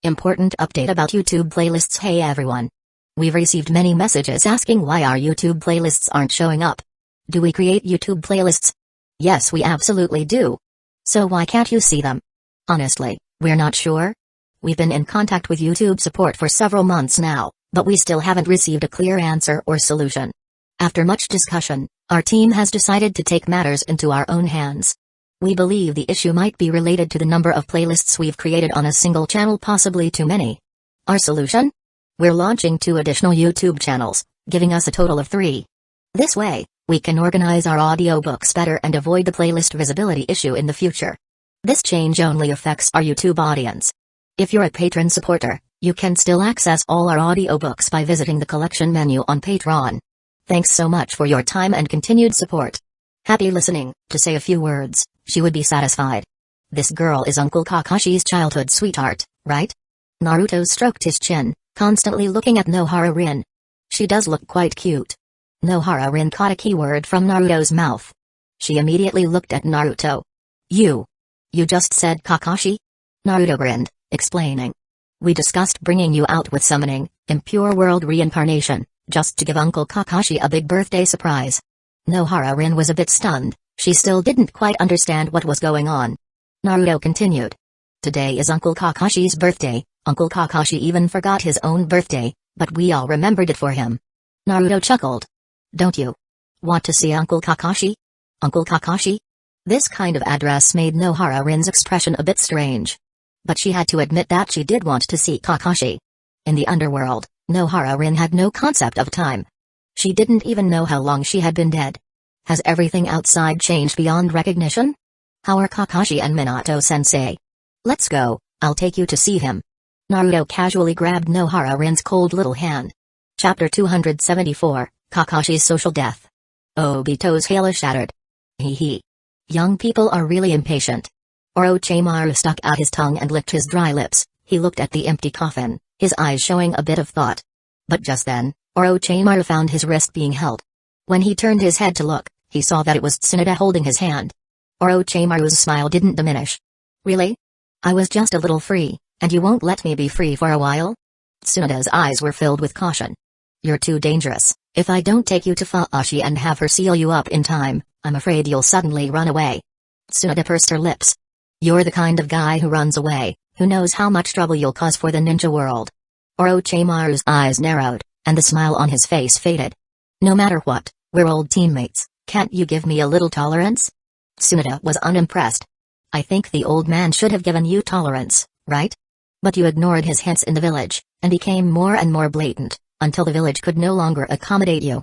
Important update about YouTube playlists. Hey everyone. We've received many messages asking why our YouTube playlists aren't showing up. Do we create YouTube playlists? Yes, we absolutely do. So why can't you see them? Honestly, we're not sure. We've been in contact with YouTube support for several months now, but we still haven't received a clear answer or solution. After much discussion, our team has decided to take matters into our own hands. We believe the issue might be related to the number of playlists we've created on a single channel, possibly too many. Our solution? We're launching 2 additional YouTube channels, giving us a total of 3. This way, we can organize our audiobooks better and avoid the playlist visibility issue in the future. This change only affects our YouTube audience. If you're a patron supporter, you can still access all our audiobooks by visiting the collection menu on Patreon. Thanks so much for your time and continued support. Happy listening. To say a few words, she would be satisfied. This girl is Uncle Kakashi's childhood sweetheart, right? Naruto stroked his chin, constantly looking at Nohara Rin. She does look quite cute. Nohara Rin caught a keyword from Naruto's mouth. She immediately looked at Naruto. You just said Kakashi? Naruto grinned, explaining. We discussed bringing you out with summoning, impure world reincarnation, just to give Uncle Kakashi a big birthday surprise. Nohara Rin was a bit stunned. She still didn't quite understand what was going on. Naruto continued. Today is Uncle Kakashi's birthday. Uncle Kakashi even forgot his own birthday, but we all remembered it for him. Naruto chuckled. Don't you want to see Uncle Kakashi? Uncle Kakashi? This kind of address made Nohara Rin's expression a bit strange. But she had to admit that she did want to see Kakashi. In the underworld, Nohara Rin had no concept of time. She didn't even know how long she had been dead. Has everything outside changed beyond recognition? How are Kakashi and Minato-sensei? Let's go, I'll take you to see him. Naruto casually grabbed Nohara Rin's cold little hand. Chapter 274, Kakashi's Social Death. Obito's halo shattered. Hee. Young people are really impatient. Orochimaru stuck out his tongue and licked his dry lips. He looked at the empty coffin, his eyes showing a bit of thought. But just then, Orochimaru found his wrist being held. When he turned his head to look, he saw that it was Tsunoda holding his hand. Orochimaru's smile didn't diminish. Really? I was just a little free, and you won't let me be free for a while? Tsunoda's eyes were filled with caution. You're too dangerous. If I don't take you to Faashi and have her seal you up in time, I'm afraid you'll suddenly run away. Tsunoda pursed her lips. You're the kind of guy who runs away, who knows how much trouble you'll cause for the ninja world. Orochimaru's eyes narrowed, and the smile on his face faded. No matter what, we're old teammates, can't you give me a little tolerance? Tsunoda was unimpressed. I think the old man should have given you tolerance, right? But you ignored his hints in the village, and became more and more blatant, until the village could no longer accommodate you.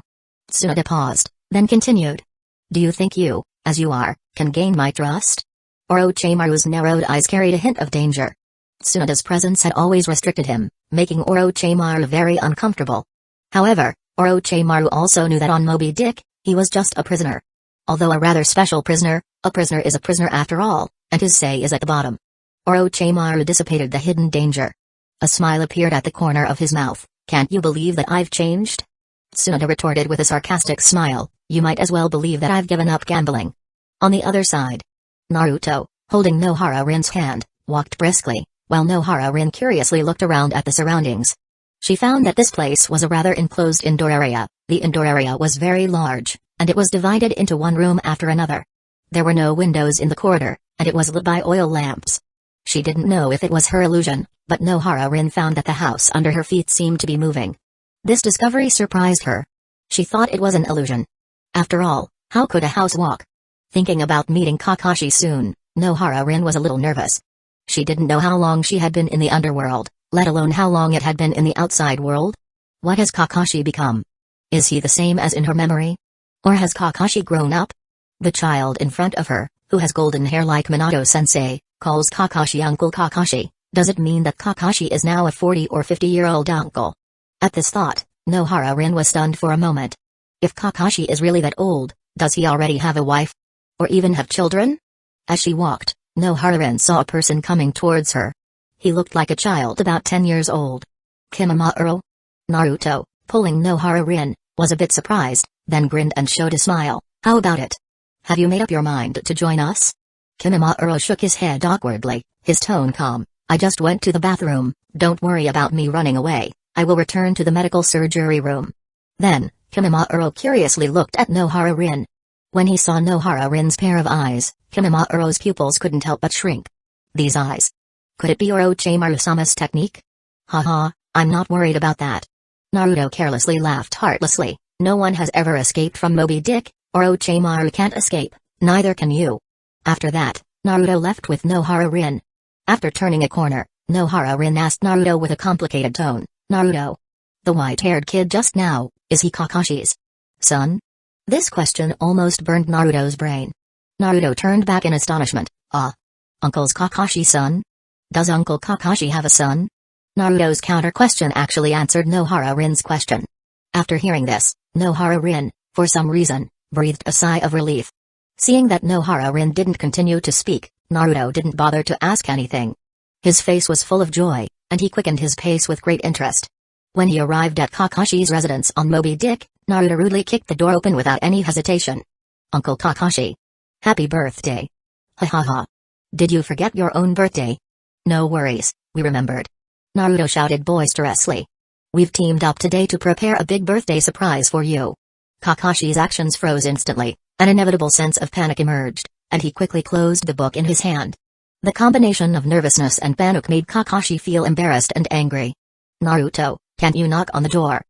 Tsunoda paused, then continued. Do you think you, as you are, can gain my trust? Orochimaru's narrowed eyes carried a hint of danger. Tsunoda's presence had always restricted him, making Orochimaru very uncomfortable. However, Orochimaru also knew that on Moby Dick, he was just a prisoner. Although a rather special prisoner, a prisoner is a prisoner after all, and his say is at the bottom. Orochimaru dissipated the hidden danger. A smile appeared at the corner of his mouth. Can't you believe that I've changed? Tsunoda retorted with a sarcastic smile. You might as well believe that I've given up gambling. On the other side, Naruto, holding Nohara Rin's hand, walked briskly, while Nohara Rin curiously looked around at the surroundings. She found that this place was a rather enclosed indoor area. The indoor area was very large, and it was divided into one room after another. There were no windows in the corridor, and it was lit by oil lamps. She didn't know if it was her illusion, but Nohara Rin found that the house under her feet seemed to be moving. This discovery surprised her. She thought it was an illusion. After all, how could a house walk? Thinking about meeting Kakashi soon, Nohara Rin was a little nervous. She didn't know how long she had been in the underworld, let alone how long it had been in the outside world. What has Kakashi become? Is he the same as in her memory? Or has Kakashi grown up? The child in front of her, who has golden hair like Minato-sensei, calls Kakashi Uncle Kakashi. Does it mean that Kakashi is now a 40 or 50-year-old uncle? At this thought, Nohara Rin was stunned for a moment. If Kakashi is really that old, does he already have a wife? Or even have children? As she walked, Nohara Rin saw a person coming towards her. He looked like a child about 10 years old. Kimimaro? Naruto, pulling Nohara Rin, was a bit surprised, then grinned and showed a smile. How about it? Have you made up your mind to join us? Kimimaro shook his head awkwardly, his tone calm. I just went to the bathroom, don't worry about me running away, I will return to the medical surgery room. Then, Kimimaro curiously looked at Nohara Rin. When he saw Nohara Rin's pair of eyes, Kimimaro's pupils couldn't help but shrink. These eyes. Could it be Orochimaru-sama's technique? Haha, I'm not worried about that. Naruto carelessly laughed heartlessly. No one has ever escaped from Moby Dick. Orochimaru can't escape, neither can you. After that, Naruto left with Nohara Rin. After turning a corner, Nohara Rin asked Naruto with a complicated tone, Naruto. The white-haired kid just now, is he Kakashi's son? This question almost burned Naruto's brain. Naruto turned back in astonishment. Uncle's Kakashi's son? Does Uncle Kakashi have a son? Naruto's counter-question actually answered Nohara Rin's question. After hearing this, Nohara Rin, for some reason, breathed a sigh of relief. Seeing that Nohara Rin didn't continue to speak, Naruto didn't bother to ask anything. His face was full of joy, and he quickened his pace with great interest. When he arrived at Kakashi's residence on Moby Dick, Naruto rudely kicked the door open without any hesitation. Uncle Kakashi. Happy birthday. Ha ha ha. Did you forget your own birthday? No worries, we remembered. Naruto shouted boisterously. We've teamed up today to prepare a big birthday surprise for you. Kakashi's actions froze instantly, an inevitable sense of panic emerged, and he quickly closed the book in his hand. The combination of nervousness and panic made Kakashi feel embarrassed and angry. Naruto, can't you knock on the door?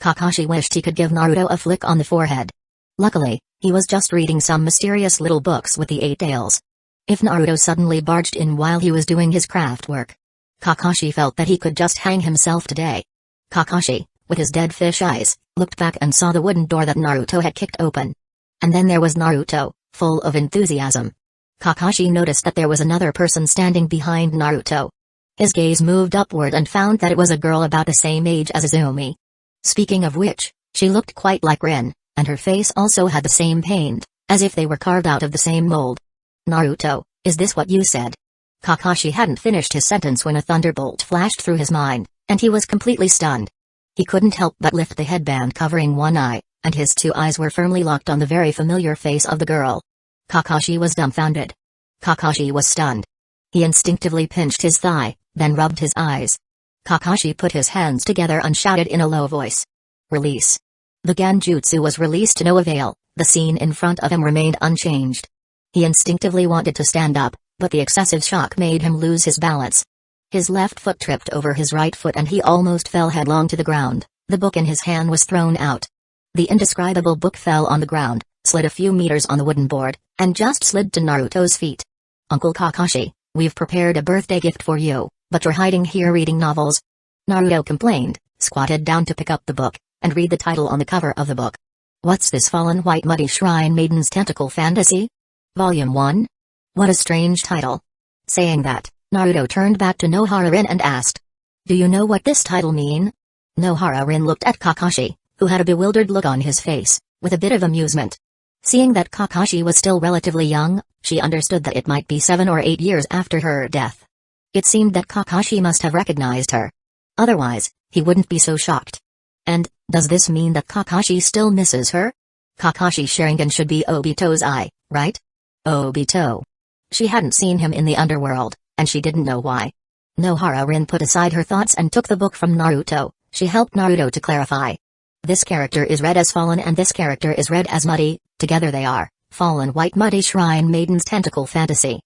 Kakashi wished he could give Naruto a flick on the forehead. Luckily, he was just reading some mysterious little books with the 8 tails. If Naruto suddenly barged in while he was doing his craft work, Kakashi felt that he could just hang himself today. Kakashi, with his dead fish eyes, looked back and saw the wooden door that Naruto had kicked open. And then there was Naruto, full of enthusiasm. Kakashi noticed that there was another person standing behind Naruto. His gaze moved upward and found that it was a girl about the same age as Izumi. Speaking of which, she looked quite like Rin, and her face also had the same paint, as if they were carved out of the same mold. Naruto, is this what you said? Kakashi hadn't finished his sentence when a thunderbolt flashed through his mind, and he was completely stunned. He couldn't help but lift the headband covering one eye, and his 2 eyes were firmly locked on the very familiar face of the girl. Kakashi was dumbfounded. Kakashi was stunned. He instinctively pinched his thigh, then rubbed his eyes. Kakashi put his hands together and shouted in a low voice. Release. The Genjutsu was released to no avail, the scene in front of him remained unchanged. He instinctively wanted to stand up, but the excessive shock made him lose his balance. His left foot tripped over his right foot and he almost fell headlong to the ground. The book in his hand was thrown out. The indescribable book fell on the ground, slid a few meters on the wooden board, and just slid to Naruto's feet. Uncle Kakashi, we've prepared a birthday gift for you, but you're hiding here reading novels. Naruto complained, squatted down to pick up the book, and read the title on the cover of the book. What's this Fallen White Muddy Shrine Maiden's Tentacle Fantasy? Volume 1? What a strange title. Saying that, Naruto turned back to Nohara Rin and asked. Do you know what this title mean? Nohara Rin looked at Kakashi, who had a bewildered look on his face, with a bit of amusement. Seeing that Kakashi was still relatively young, she understood that it might be 7 or 8 years after her death. It seemed that Kakashi must have recognized her. Otherwise, he wouldn't be so shocked. And, does this mean that Kakashi still misses her? Kakashi's Sharingan should be Obito's eye, right? Obito. She hadn't seen him in the underworld, and she didn't know why. Nohara Rin put aside her thoughts and took the book from Naruto. She helped Naruto to clarify. This character is read as Fallen and this character is read as Muddy, together they are, Fallen White Muddy Shrine Maiden's Tentacle Fantasy.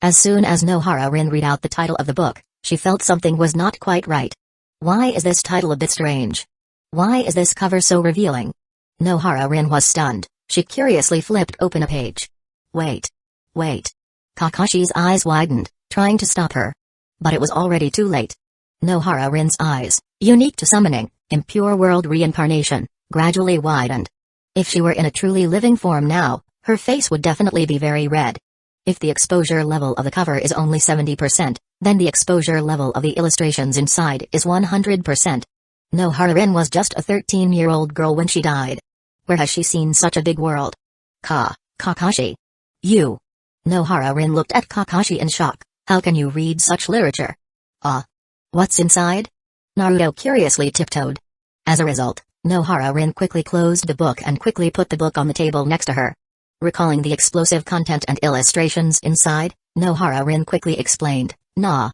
As soon as Nohara Rin read out the title of the book, she felt something was not quite right. Why is this title a bit strange? Why is this cover so revealing? Nohara Rin was stunned. She curiously flipped open a page. Wait. Kakashi's eyes widened, trying to stop her. But it was already too late. Nohara Rin's eyes, unique to summoning, impure world reincarnation, gradually widened. If she were in a truly living form now, her face would definitely be very red. If the exposure level of the cover is only 70%, then the exposure level of the illustrations inside is 100%. Nohara Rin was just a 13-year-old girl when she died. Where has she seen such a big world? Kakashi. You. Nohara Rin looked at Kakashi in shock. How can you read such literature? What's inside? Naruto curiously tiptoed. As a result, Nohara Rin quickly closed the book and quickly put the book on the table next to her. Recalling the explosive content and illustrations inside, Nohara Rin quickly explained, Nah.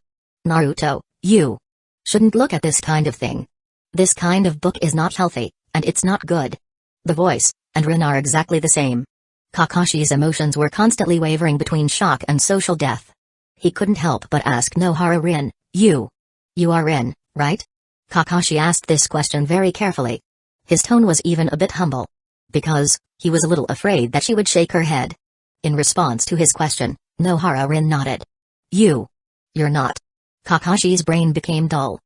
Naruto, you shouldn't look at this kind of thing. This kind of book is not healthy, and it's not good. The voice and Rin are exactly the same. Kakashi's emotions were constantly wavering between shock and social death. He couldn't help but ask Nohara Rin, You are Rin, right? Kakashi asked this question very carefully. His tone was even a bit humble. Because he was a little afraid that she would shake her head. In response to his question, Nohara Rin nodded. You're not. Kakashi's brain became dull.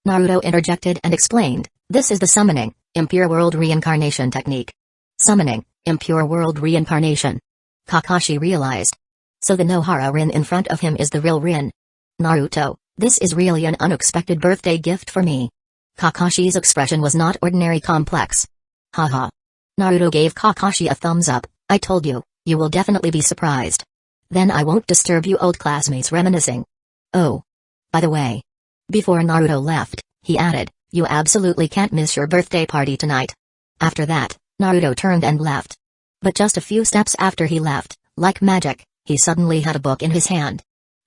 Naruto interjected and explained, This is the summoning, impure world reincarnation technique. Summoning, impure world reincarnation. Kakashi realized. So the Nohara Rin in front of him is the real Rin. Naruto, this is really an unexpected birthday gift for me. Kakashi's expression was not ordinary complex. Haha. Naruto gave Kakashi a thumbs up, I told you, you will definitely be surprised. Then I won't disturb you old classmates reminiscing. Oh. By the way. Before Naruto left, he added, You absolutely can't miss your birthday party tonight. After that, Naruto turned and left. But just a few steps after he left, like magic, he suddenly had a book in his hand.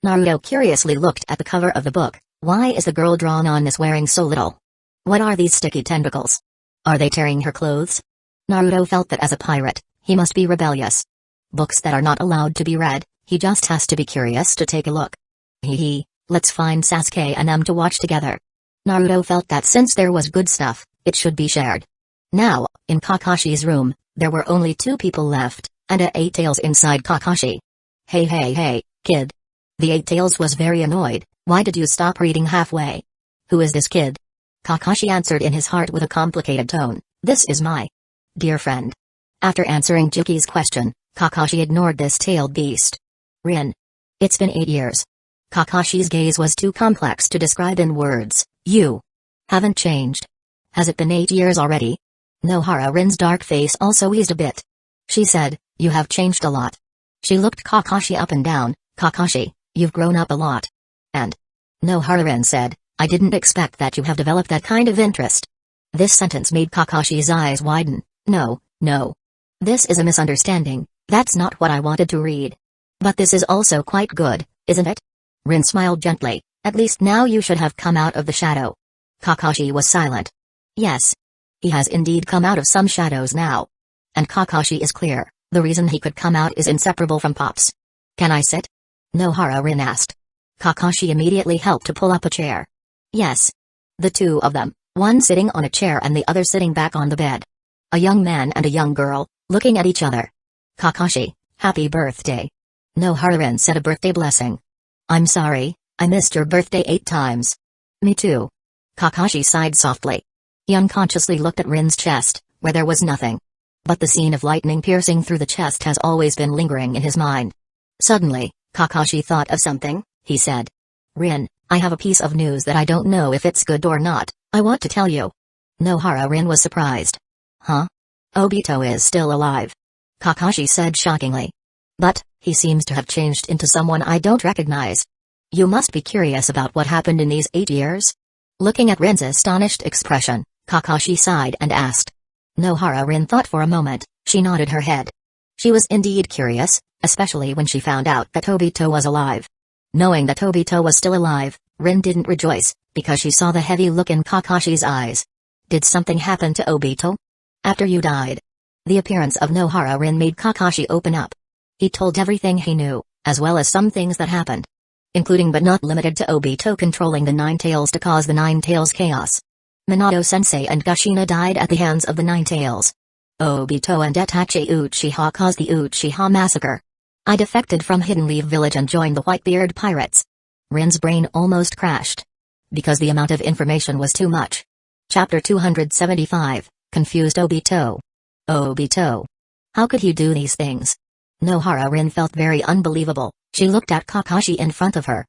Naruto curiously looked at the cover of the book. Why is the girl drawn on this wearing so little? What are these sticky tentacles? Are they tearing her clothes? Naruto felt that as a pirate, he must be rebellious. Books that are not allowed to be read, he just has to be curious to take a look. Hee, let's find Sasuke and them to watch together. Naruto felt that since there was good stuff, it should be shared. Now, in Kakashi's room, there were only 2 people left, and a 8-tails inside Kakashi. Hey, kid. The 8-tails was very annoyed, why did you stop reading halfway? Who is this kid? Kakashi answered in his heart with a complicated tone, This is my dear friend. After answering Juki's question, Kakashi ignored this tailed beast. Rin. It's been 8 years. Kakashi's gaze was too complex to describe in words. You haven't changed. Has it been 8 years already? Nohara Rin's dark face also eased a bit. She said, You have changed a lot. She looked Kakashi up and down. Kakashi, you've grown up a lot. And Nohara Rin said, I didn't expect that you have developed that kind of interest. This sentence made Kakashi's eyes widen. No. This is a misunderstanding, that's not what I wanted to read. But this is also quite good, isn't it? Rin smiled gently, At least now you should have come out of the shadow. Kakashi was silent. Yes. He has indeed come out of some shadows now. And Kakashi is clear, the reason he could come out is inseparable from Pops. Can I sit? Nohara Rin asked. Kakashi immediately helped to pull up a chair. Yes. The 2 of them, one sitting on a chair and the other sitting back on the bed. A young man and a young girl, looking at each other. Kakashi, happy birthday. Nohara Rin said a birthday blessing. I'm sorry, I missed your birthday 8 times. Me too. Kakashi sighed softly. He unconsciously looked at Rin's chest, where there was nothing. But the scene of lightning piercing through the chest has always been lingering in his mind. Suddenly, Kakashi thought of something, he said. Rin, I have a piece of news that I don't know if it's good or not, I want to tell you. Nohara Rin was surprised. Huh? Obito is still alive. Kakashi said shockingly. But, he seems to have changed into someone I don't recognize. You must be curious about what happened in these 8 years? Looking at Rin's astonished expression, Kakashi sighed and asked. Nohara Rin thought for a moment, she nodded her head. She was indeed curious, especially when she found out that Obito was alive. Knowing that Obito was still alive, Rin didn't rejoice, because she saw the heavy look in Kakashi's eyes. Did something happen to Obito? After you died. The appearance of Nohara Rin made Kakashi open up. He told everything he knew, as well as some things that happened. Including but not limited to Obito controlling the 9 tails to cause the 9 tails chaos. Minato-sensei and Kushina died at the hands of the 9 tails. Obito and Itachi Uchiha caused the Uchiha massacre. I defected from Hidden Leaf Village and joined the Whitebeard Pirates. Rin's brain almost crashed. Because the amount of information was too much. Chapter 275, Confused Obito. Obito. How could he do these things? Nohara Rin felt very unbelievable. She looked at Kakashi in front of her.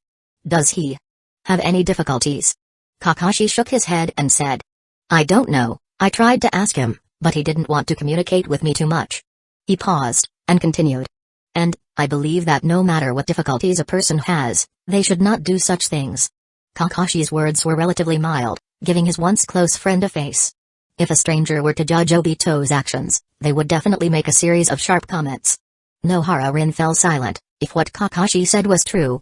Does he have any difficulties? Kakashi shook his head and said. I don't know, I tried to ask him, but he didn't want to communicate with me too much. He paused, and continued. And, I believe that no matter what difficulties a person has, they should not do such things. Kakashi's words were relatively mild, giving his once close friend a face. If a stranger were to judge Obito's actions, they would definitely make a series of sharp comments. Nohara Rin fell silent. If what Kakashi said was true,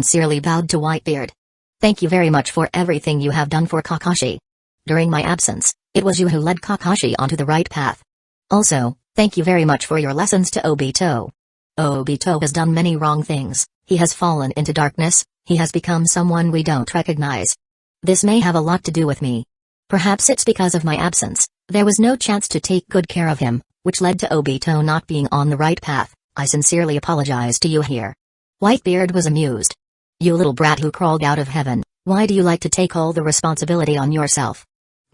sincerely bowed to Whitebeard. Thank you very much for everything you have done for Kakashi. During my absence, it was you who led Kakashi onto the right path. Also, thank you very much for your lessons to Obito. Obito has done many wrong things, he has fallen into darkness, he has become someone we don't recognize. This may have a lot to do with me. Perhaps it's because of my absence, there was no chance to take good care of him, which led to Obito not being on the right path. I sincerely apologize to you here. Whitebeard was amused. You little brat who crawled out of heaven, why do you like to take all the responsibility on yourself?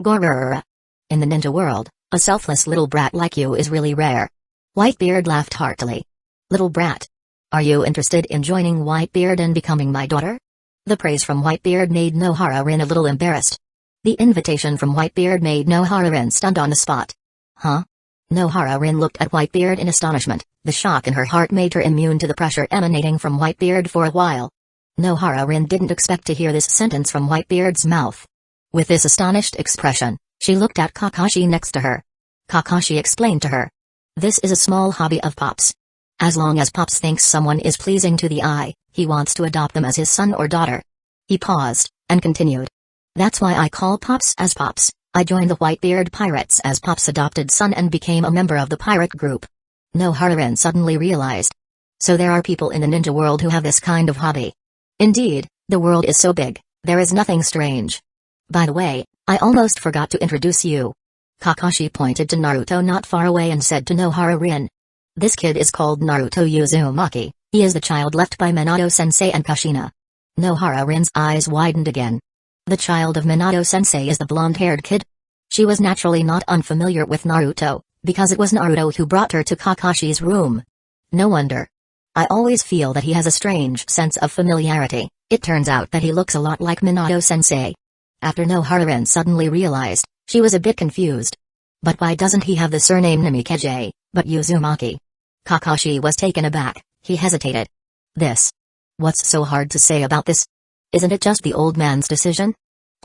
Gorr. In the ninja world, A selfless little brat like you is really rare. Whitebeard laughed heartily. Little brat. Are you interested in joining Whitebeard and becoming my daughter? The praise from Whitebeard made Nohara-rin a little embarrassed. The invitation from Whitebeard made Nohara-rin stunned on the spot. Huh? Nohara-rin looked at Whitebeard in astonishment. The shock in her heart made her immune to the pressure emanating from Whitebeard for a while. Nohara-rin didn't expect to hear this sentence from Whitebeard's mouth. With this astonished expression, she looked at Kakashi next to her. Kakashi explained to her. This is a small hobby of Pop's. As long as Pops thinks someone is pleasing to the eye, he wants to adopt them as his son or daughter. He paused, and continued. That's why I call Pops as Pops. I joined the Whitebeard Pirates as Pop's adopted son and became a member of the pirate group. Nohara-rin suddenly realized. So there are people in the ninja world who have this kind of hobby. Indeed, the world is so big, there is nothing strange. By the way, I almost forgot to introduce you. Kakashi pointed to Naruto not far away and said to Nohara-rin. This kid is called Naruto Uzumaki, he is the child left by Minato-sensei and Kushina. Nohara-rin's eyes widened again. The child of Minato-sensei is the blonde-haired kid? She was naturally not unfamiliar with Naruto, because it was Naruto who brought her to Kakashi's room. No wonder. I always feel that he has a strange sense of familiarity. It turns out that he looks a lot like Minato-sensei. After Nohara-rin suddenly realized, she was a bit confused. But why doesn't he have the surname Namikaze, but Uzumaki? Kakashi was taken aback, he hesitated. This. What's so hard to say about this? Isn't it just the old man's decision?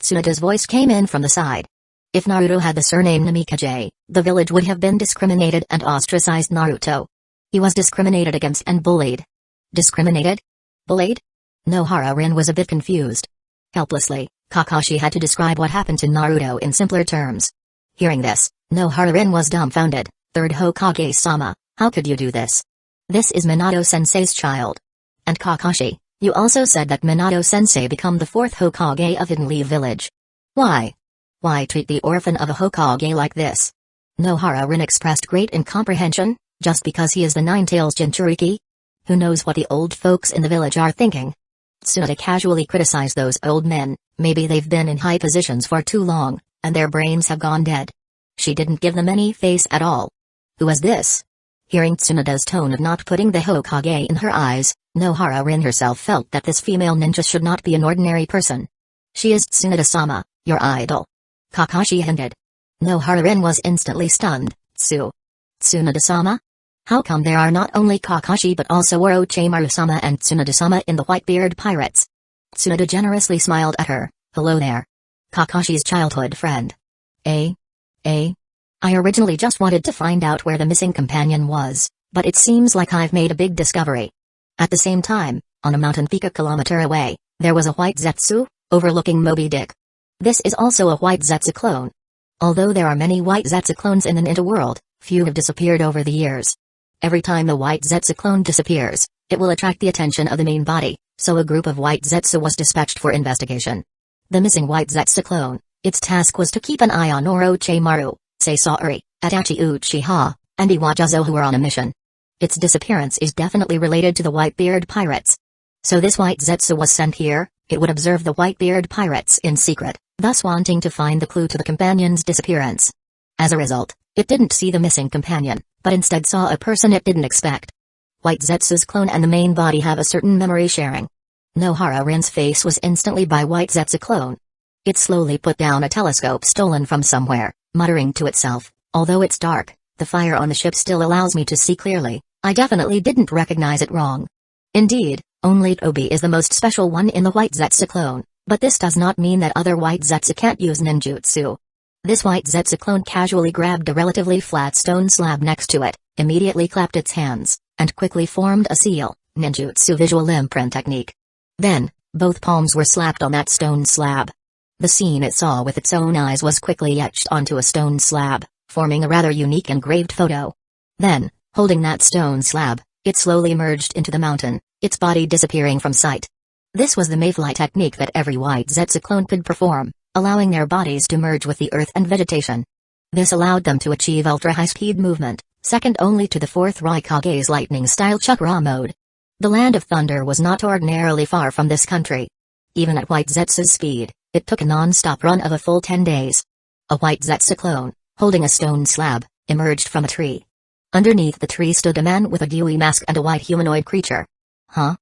Tsunada's voice came in from the side. If Naruto had the surname Namikaze, the village would have been discriminated and ostracized Naruto. He was discriminated against and bullied. Discriminated? Bullied? Nohara-rin was a bit confused. Helplessly, Kakashi had to describe what happened to Naruto in simpler terms. Hearing this, Nohara-rin was dumbfounded. Third Hokage-sama, how could you do this? This is Minato-sensei's child. And Kakashi, you also said that Minato-sensei become the fourth Hokage of Hidden Leaf Village. Why? Why treat the orphan of a Hokage like this? Nohara-rin expressed great incomprehension, just because he is the Nine-Tails Jinchuriki? Who knows what the old folks in the village are thinking? Tsunade casually criticized those old men, maybe they've been in high positions for too long, and their brains have gone dead. She didn't give them any face at all. Who was this? Hearing Tsunade's tone of not putting the Hokage in her eyes, Nohara-rin herself felt that this female ninja should not be an ordinary person. She is Tsunade-sama, your idol. Kakashi hinted. Nohara-rin was instantly stunned. Tsunade-sama? How come there are not only Kakashi but also Orochimaru-sama and Tsunade-sama in the Whitebeard Pirates? Tsunade generously smiled at her. Hello there. Kakashi's childhood friend. I originally just wanted to find out where the missing companion was, but it seems like I've made a big discovery. At the same time, on a mountain peak a kilometer away, there was a white Zetsu, overlooking Moby Dick. This is also a white Zetsu clone. Although there are many white Zetsu clones in the ninja world, few have disappeared over the years. Every time the white Zetsu clone disappears, it will attract the attention of the main body, so a group of white Zetsu was dispatched for investigation. The missing white Zetsu clone, its task was to keep an eye on Orochimaru, Sasori, Itachi Uchiha, and Iwajazo who were on a mission. Its disappearance is definitely related to the Whitebeard Pirates. So this white Zetsu was sent here, it would observe the Whitebeard Pirates in secret, thus wanting to find the clue to the companion's disappearance. As a result, it didn't see the missing companion, but instead saw a person it didn't expect. White Zetsu's clone and the main body have a certain memory sharing. Nohara-rin's face was instantly by White Zetsu clone. It slowly put down a telescope stolen from somewhere, muttering to itself, although it's dark, the fire on the ship still allows me to see clearly, I definitely didn't recognize it wrong. Indeed, only Tobi is the most special one in the White Zetsu clone, but this does not mean that other White Zetsu can't use ninjutsu. This White Zetsu clone casually grabbed a relatively flat stone slab next to it, immediately clapped its hands, and quickly formed a seal, ninjutsu visual imprint technique. Then, both palms were slapped on that stone slab. The scene it saw with its own eyes was quickly etched onto a stone slab, forming a rather unique engraved photo. Then, holding that stone slab, it slowly merged into the mountain, its body disappearing from sight. This was the Mayfly technique that every White Zetsu clone could perform, allowing their bodies to merge with the earth and vegetation. This allowed them to achieve ultra-high-speed movement, second only to the fourth Raikage's lightning-style chakra mode. The Land of Thunder was not ordinarily far from this country. Even at White Zetsu's speed, it took a non-stop run of a full 10 days. A White Zetsu clone, holding a stone slab, emerged from a tree. Underneath the tree stood a man with a dewy mask and a white humanoid creature. Huh?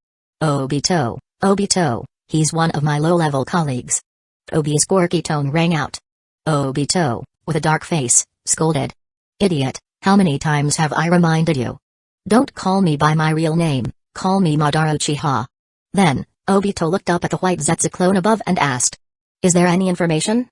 Obito, Obito, he's one of my low-level colleagues. Tobi's quirky tone rang out. Obito, with a dark face, scolded. Idiot, how many times have I reminded you? Don't call me by my real name, call me Madara Uchiha. Then, Obito looked up at the white Zetsu clone above and asked. Is there any information?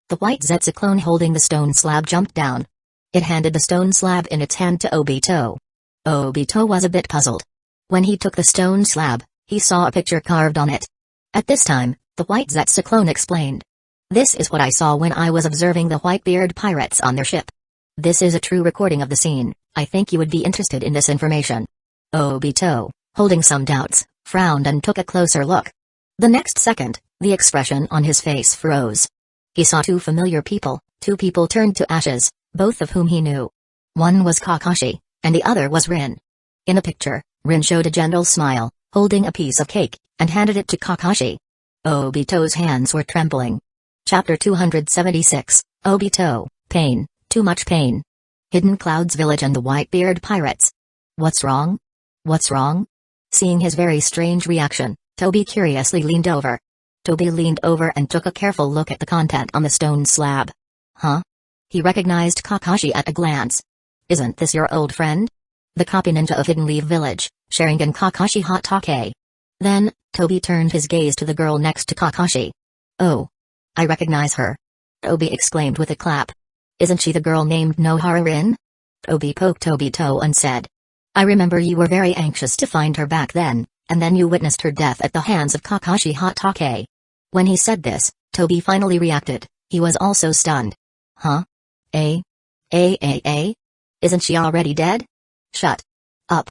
The white Zetsu clone holding the stone slab jumped down. It handed the stone slab in its hand to Obito. Obito was a bit puzzled. When he took the stone slab, he saw a picture carved on it. At this time, the white Zetsu clone explained. This is what I saw when I was observing the Whitebeard pirates on their ship. This is a true recording of the scene. I think you would be interested in this information. Obito, holding some doubts, frowned and took a closer look. The next second, the expression on his face froze. He saw two familiar people, two people turned to ashes, both of whom he knew. One was Kakashi, and the other was Rin. In the picture, Rin showed a gentle smile, holding a piece of cake, and handed it to Kakashi. Obito's hands were trembling. Chapter 276, Obito, Pain, Too Much Pain. Hidden Cloud's Village and the Whitebeard Pirates. What's wrong? What's wrong? Seeing his very strange reaction, Tobi curiously leaned over. Tobi leaned over and took a careful look at the content on the stone slab. Huh? He recognized Kakashi at a glance. Isn't this your old friend? The copy ninja of Hidden Leaf Village, Sharingan Kakashi Hatake. Then, Tobi turned his gaze to the girl next to Kakashi. Oh. I recognize her. Tobi exclaimed with a clap. Isn't she the girl named Nohara Rin? Tobi poked Obito and said. I remember you were very anxious to find her back then, and then you witnessed her death at the hands of Kakashi Hatake. When he said this, Tobi finally reacted. He was also stunned. Huh? Isn't she already dead? Shut up.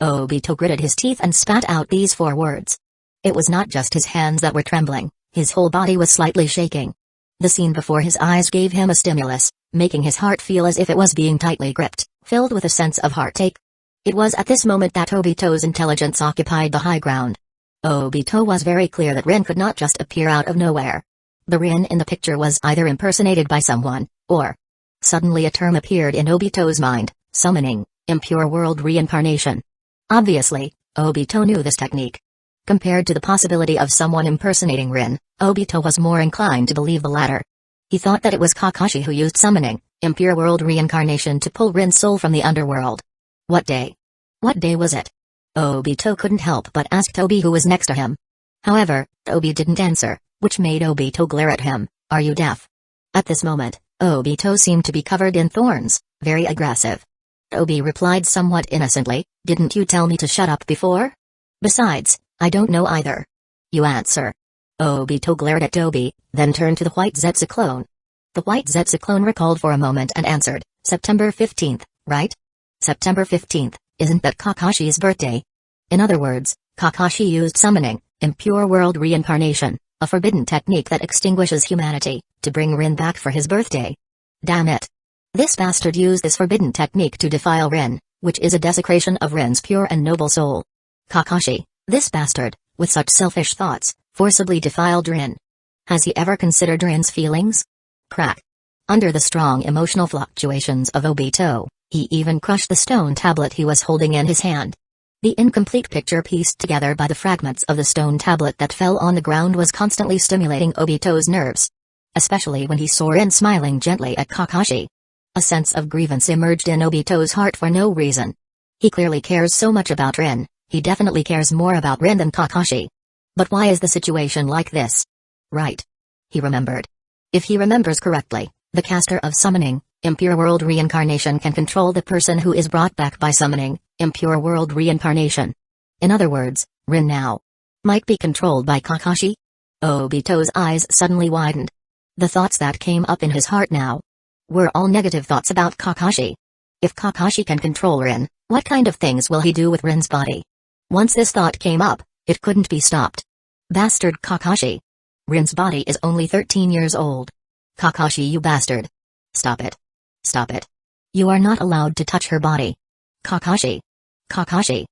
Obito gritted his teeth and spat out these 4 words. It was not just his hands that were trembling, his whole body was slightly shaking. The scene before his eyes gave him a stimulus, making his heart feel as if it was being tightly gripped, filled with a sense of heartache. It was at this moment that Obito's intelligence occupied the high ground. Obito was very clear that Rin could not just appear out of nowhere. The Rin in the picture was either impersonated by someone, or... Suddenly a term appeared in Obito's mind, summoning, impure world reincarnation. Obviously, Obito knew this technique. Compared to the possibility of someone impersonating Rin, Obito was more inclined to believe the latter. He thought that it was Kakashi who used summoning, impure world reincarnation to pull Rin's soul from the underworld. What day? What day was it? Obito couldn't help but ask Tobi who was next to him. However, Tobi didn't answer, which made Obito glare at him. Are you deaf? At this moment, Obito seemed to be covered in thorns, very aggressive. Tobi replied somewhat innocently, didn't you tell me to shut up before? Besides, I don't know either. You answer. Obito glared at Tobi, then turned to the white Zetsu clone. The white Zetsu clone recalled for a moment and answered, September 15th, right? September 15th, isn't that Kakashi's birthday? In other words, Kakashi used summoning, impure world reincarnation, a forbidden technique that extinguishes humanity, to bring Rin back for his birthday. Damn it. This bastard used this forbidden technique to defile Rin, which is a desecration of Rin's pure and noble soul. Kakashi, this bastard, with such selfish thoughts, forcibly defiled Rin. Has he ever considered Rin's feelings? Crack. Under the strong emotional fluctuations of Obito, he even crushed the stone tablet he was holding in his hand. The incomplete picture pieced together by the fragments of the stone tablet that fell on the ground was constantly stimulating Obito's nerves. Especially when he saw Rin smiling gently at Kakashi. A sense of grievance emerged in Obito's heart for no reason. He clearly cares so much about Rin, he definitely cares more about Rin than Kakashi. But why is the situation like this? Right. He remembered. If he remembers correctly, the caster of summoning, impure world reincarnation can control the person who is brought back by summoning, impure world reincarnation. In other words, Rin now might be controlled by Kakashi? Obito's eyes suddenly widened. The thoughts that came up in his heart now were all negative thoughts about Kakashi. If Kakashi can control Rin, what kind of things will he do with Rin's body? Once this thought came up, it couldn't be stopped. Bastard Kakashi. Rin's body is only 13 years old. Kakashi, you bastard. Stop it. Stop it. You are not allowed to touch her body. Kakashi. Kakashi.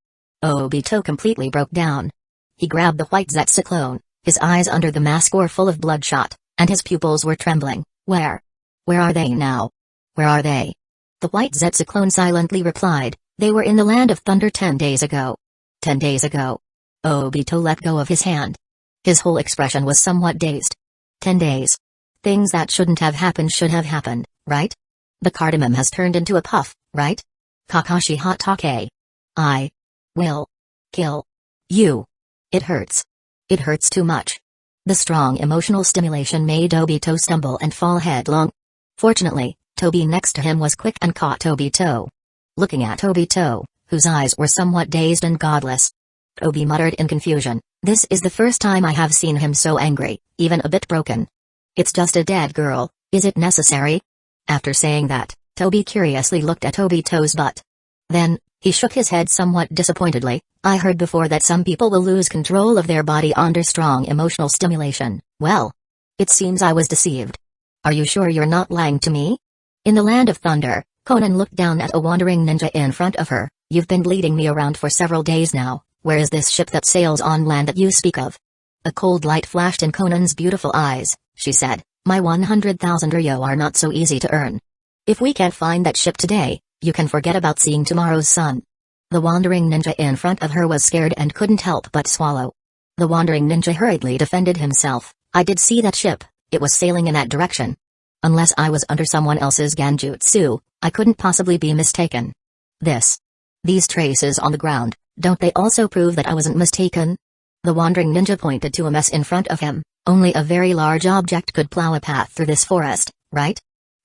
Obito completely broke down. He grabbed the white Zetsu clone, his eyes under the mask were full of bloodshot, and his pupils were trembling. Where are they now? Where are they? The white Zetsu clone silently replied, they were in the land of thunder 10 days ago. 10 days ago. Obito let go of his hand. His whole expression was somewhat dazed. 10 days. Things that shouldn't have happened should have happened, right? The cardamom has turned into a puff, right? Kakashi Hatake. I will kill you. It hurts. It hurts too much. The strong emotional stimulation made Obito stumble and fall headlong. Fortunately, Tobi next to him was quick and caught Obito. Looking at Obito, whose eyes were somewhat dazed and godless, Tobi muttered in confusion, this is the first time I have seen him so angry, even a bit broken. It's just a dead girl, is it necessary? After saying that, Tobi curiously looked at Obito's butt. Then, he shook his head somewhat disappointedly, I heard before that some people will lose control of their body under strong emotional stimulation. Well, it seems I was deceived. Are you sure you're not lying to me? In the land of thunder, Conan looked down at a wandering ninja in front of her. You've been leading me around for several days now. Where is this ship that sails on land that you speak of? A cold light flashed in Conan's beautiful eyes. She said, my 100,000 ryo are not so easy to earn. If we can't find that ship today, you can forget about seeing tomorrow's sun. The wandering ninja in front of her was scared and couldn't help but swallow. The wandering ninja hurriedly defended himself. I did see that ship, it was sailing in that direction. Unless I was under someone else's genjutsu, I couldn't possibly be mistaken. These traces on the ground, don't they also prove that I wasn't mistaken? The wandering ninja pointed to a mess in front of him. Only a very large object could plow a path through this forest, right?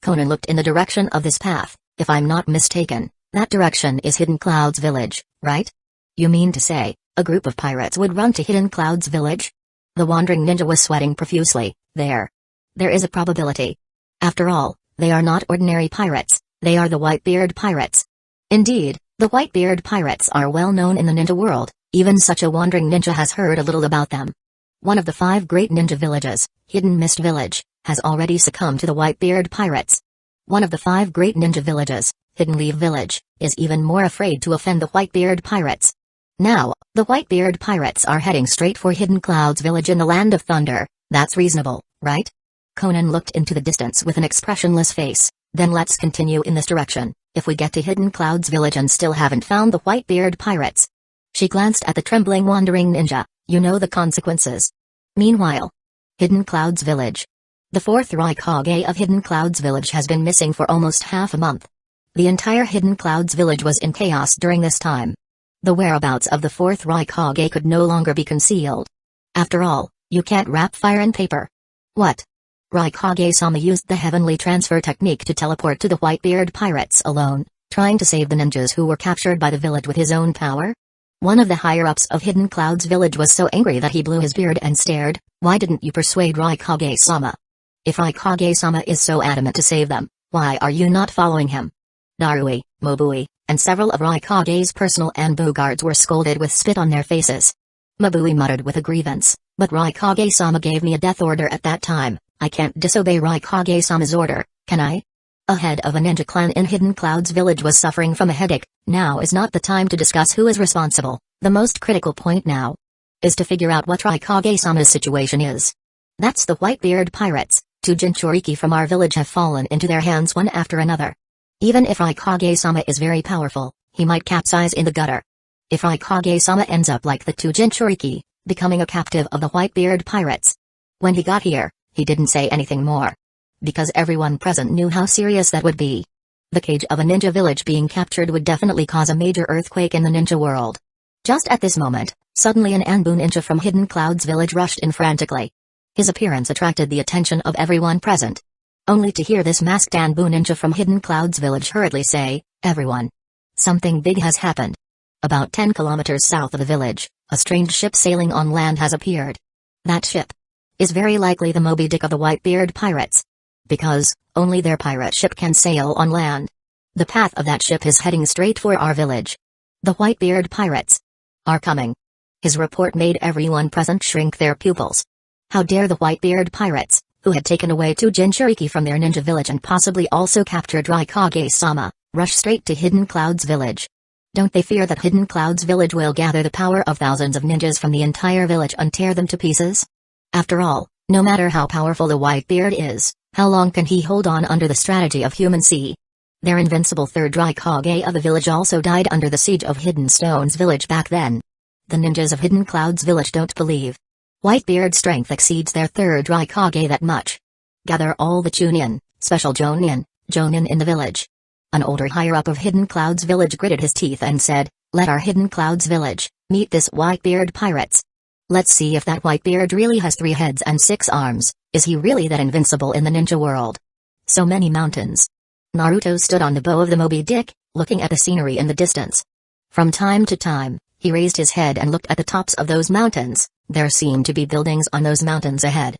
Conan looked in the direction of this path. If I'm not mistaken, that direction is Hidden Cloud's village, right? You mean to say, a group of pirates would run to Hidden Cloud's village? The wandering ninja was sweating profusely. There is a probability. After all, they are not ordinary pirates, they are the Whitebeard pirates. Indeed, the Whitebeard pirates are well known in the ninja world, even such a wandering ninja has heard a little about them. One of the 5 great ninja villages, Hidden Mist Village, has already succumbed to the Whitebeard pirates. One of the 5 great ninja villages, Hidden Leaf Village, is even more afraid to offend the Whitebeard pirates. Now, the Whitebeard pirates are heading straight for Hidden Cloud's village in the Land of Thunder. That's reasonable, right? Conan looked into the distance with an expressionless face. Then let's continue in this direction. If we get to Hidden Cloud's village and still haven't found the Whitebeard pirates. She glanced at the trembling wandering ninja. You know the consequences. Meanwhile, Hidden Cloud's village. The 4th Raikage of Hidden Cloud's village has been missing for almost half a month. The entire Hidden Cloud's village was in chaos during this time. The whereabouts of the 4th Raikage could no longer be concealed. After all, you can't wrap fire in paper. What? Raikage-sama used the heavenly transfer technique to teleport to the Whitebeard pirates alone, trying to save the ninjas who were captured by the village with his own power? One of the higher-ups of Hidden Cloud's village was so angry that he blew his beard and stared. Why didn't you persuade Raikage-sama? If Raikage-sama is so adamant to save them, why are you not following him? Darui, Mobui, and several of Raikage's personal Anbu guards were scolded with spit on their faces. Mobui muttered with a grievance, but Raikage-sama gave me a death order at that time. I can't disobey Raikage-sama's order, can I? A head of a ninja clan in Hidden Cloud's village was suffering from a headache. Now is not the time to discuss who is responsible. The most critical point now is to figure out what Raikage-sama's situation is. That's the Whitebeard pirates. 2 Jinchuriki from our village have fallen into their hands one after another. Even if Raikage-sama is very powerful, he might capsize in the gutter. If Raikage-sama ends up like the 2 Jinchuriki, becoming a captive of the Whitebeard pirates. When he got here, he didn't say anything more. Because everyone present knew how serious that would be. The cage of a ninja village being captured would definitely cause a major earthquake in the ninja world. Just at this moment, suddenly an Anbu ninja from Hidden Cloud's village rushed in frantically. His appearance attracted the attention of everyone present. Only to hear this masked Anbu ninja from Hidden Cloud's village hurriedly say, everyone. Something big has happened. About 10 kilometers south of the village, a strange ship sailing on land has appeared. That ship is very likely the Moby Dick of the Whitebeard pirates. Because only their pirate ship can sail on land. The path of that ship is heading straight for our village. The Whitebeard pirates are coming. His report made everyone present shrink their pupils. How dare the Whitebeard pirates, who had taken away 2 Jinchuriki from their ninja village and possibly also captured Raikage-sama, rush straight to Hidden Cloud's village? Don't they fear that Hidden Cloud's village will gather the power of thousands of ninjas from the entire village and tear them to pieces? After all, no matter how powerful the Whitebeard is, How long can he hold on under the strategy of human sea? Their invincible third Raikage of the village also died under the siege of Hidden Stone's village back then. The ninjas of Hidden Cloud's village don't believe Whitebeard's strength exceeds their third Raikage that much. Gather all the Chunin, special Jonin in the village. An older higher-up of Hidden Cloud's village gritted his teeth and said, "Let our Hidden Cloud's village meet this Whitebeard pirates. Let's see if that Whitebeard really has 3 heads and 6 arms. Is he really that invincible in the ninja world? So many mountains." Naruto stood on the bow of the Moby Dick, looking at the scenery in the distance. From time to time, he raised his head and looked at the tops of those mountains. There seemed to be buildings on those mountains ahead.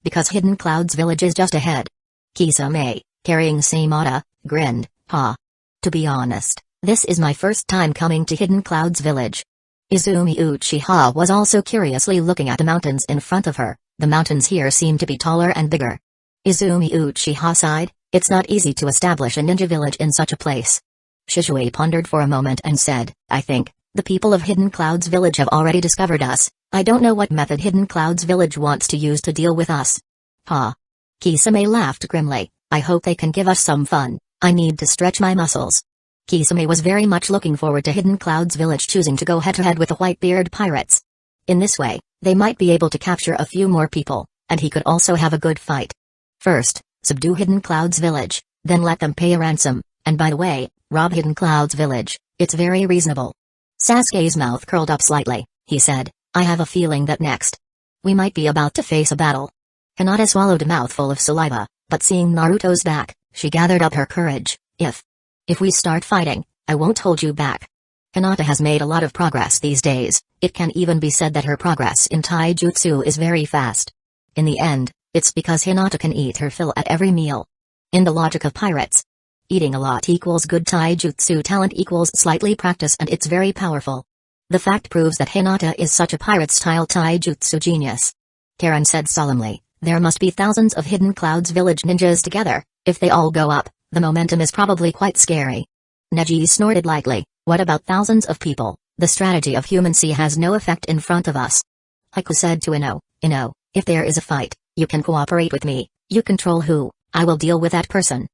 Because Hidden Cloud's village is just ahead. Kisame, carrying Samada, grinned, "Ha. To be honest, this is my first time coming to Hidden Cloud's village." Izumi Uchiha was also curiously looking at the mountains in front of her. The mountains here seem to be taller and bigger. Izumi Uchiha sighed, "It's not easy to establish a ninja village in such a place." Shizue pondered for a moment and said, "I think the people of Hidden Cloud's village have already discovered us. I don't know what method Hidden Cloud's village wants to use to deal with us." "Ha." Kisame laughed grimly, "I hope they can give us some fun. I need to stretch my muscles." Kisame was very much looking forward to Hidden Cloud's village choosing to go head-to-head with the Whitebeard pirates. In this way, they might be able to capture a few more people, and he could also have a good fight. First, subdue Hidden Cloud's village, then let them pay a ransom, and by the way, rob Hidden Cloud's village. It's very reasonable. Sasuke's mouth curled up slightly. He said, "I have a feeling that next we might be about to face a battle." Hinata swallowed a mouthful of saliva, but seeing Naruto's back, she gathered up her courage. If we start fighting, I won't hold you back." Hinata has made a lot of progress these days. It can even be said that her progress in taijutsu is very fast. In the end, it's because Hinata can eat her fill at every meal. In the logic of pirates, eating a lot equals good taijutsu talent equals slightly practice, and it's very powerful. The fact proves that Hinata is such a pirate-style taijutsu genius. Karen said solemnly, "There must be thousands of Hidden Cloud's village ninjas together. If they all go up, the momentum is probably quite scary." Neji snorted lightly, "What about thousands of people? The strategy of human sea has no effect in front of us." Haiku said to Ino, "If there is a fight, you can cooperate with me. You control who, I will deal with that person."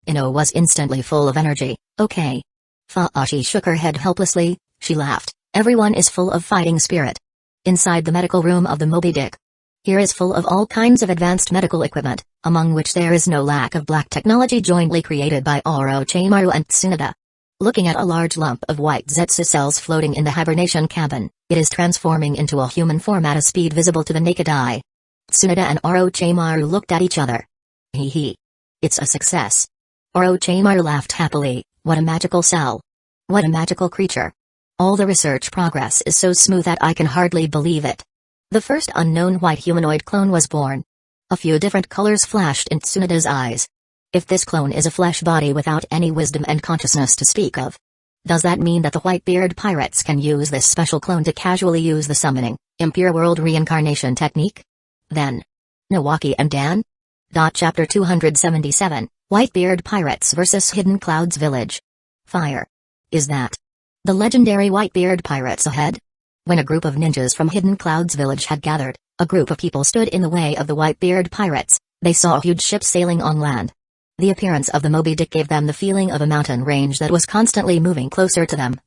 Ino was instantly full of energy. "Okay." Faashi shook her head helplessly. She laughed. "Everyone is full of fighting spirit." Inside the medical room of the Moby Dick, here is full of all kinds of advanced medical equipment, among which there is no lack of black technology jointly created by Orochimaru and Tsunade. Looking at a large lump of white Zetsu cells floating in the hibernation cabin, it is transforming into a human form at a speed visible to the naked eye. Tsunade and Orochimaru looked at each other. Hee. It's a success. Orochimaru laughed happily. What a magical cell. What a magical creature. All the research progress is so smooth that I can hardly believe it. The first unknown white humanoid clone was born. A few different colors flashed in Tsunade's eyes. If this clone is a flesh body without any wisdom and consciousness to speak of, does that mean that the Whitebeard pirates can use this special clone to casually use the summoning, impure world reincarnation technique? Then, Nawaki and Dan? Chapter 277, Whitebeard Pirates vs Hidden Cloud's Village. Fire. Is that the legendary Whitebeard pirates ahead? When a group of ninjas from Hidden Cloud's village had gathered, a group of people stood in the way of the Whitebeard pirates. They saw a huge ship sailing on land. The appearance of the Moby Dick gave them the feeling of a mountain range that was constantly moving closer to them.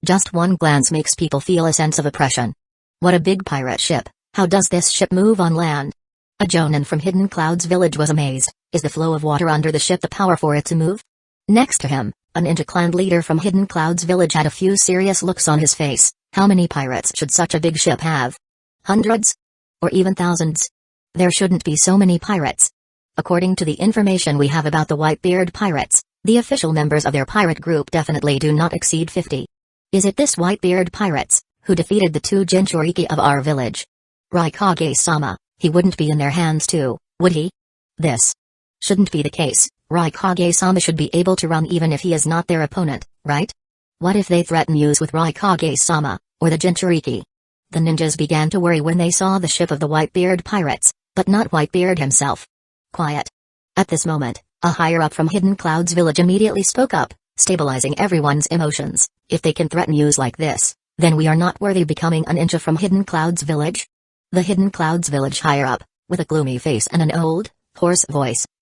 Just one glance makes people feel a sense of oppression. What a big pirate ship! How does this ship move on land? A Jonin from Hidden Cloud's village was amazed. Is the flow of water under the ship the power for it to move? Next to him, a ninja clan leader from Hidden Cloud's village had a few serious looks on his face. How many pirates should such a big ship have? Hundreds? Or even thousands? There shouldn't be so many pirates. According to the information we have about the Whitebeard pirates, the official members of their pirate group definitely do not exceed 50. Is it this Whitebeard pirates who defeated the 2 Jinchuriki of our village? Raikage-sama, he wouldn't be in their hands too, would he? This shouldn't be the case. Raikage-sama should be able to run even if he is not their opponent, right? What if they threaten use with Raikage-sama, or the Jinchuriki? The ninjas began to worry when they saw the ship of the Whitebeard pirates, but not Whitebeard himself. Quiet. At this moment, a higher-up from Hidden Cloud's village immediately spoke up, stabilizing everyone's emotions. If they can threaten use like this, then we are not worthy becoming a ninja from Hidden Cloud's village? The Hidden Cloud's village higher-up, with a gloomy face and an old, hoarse voice,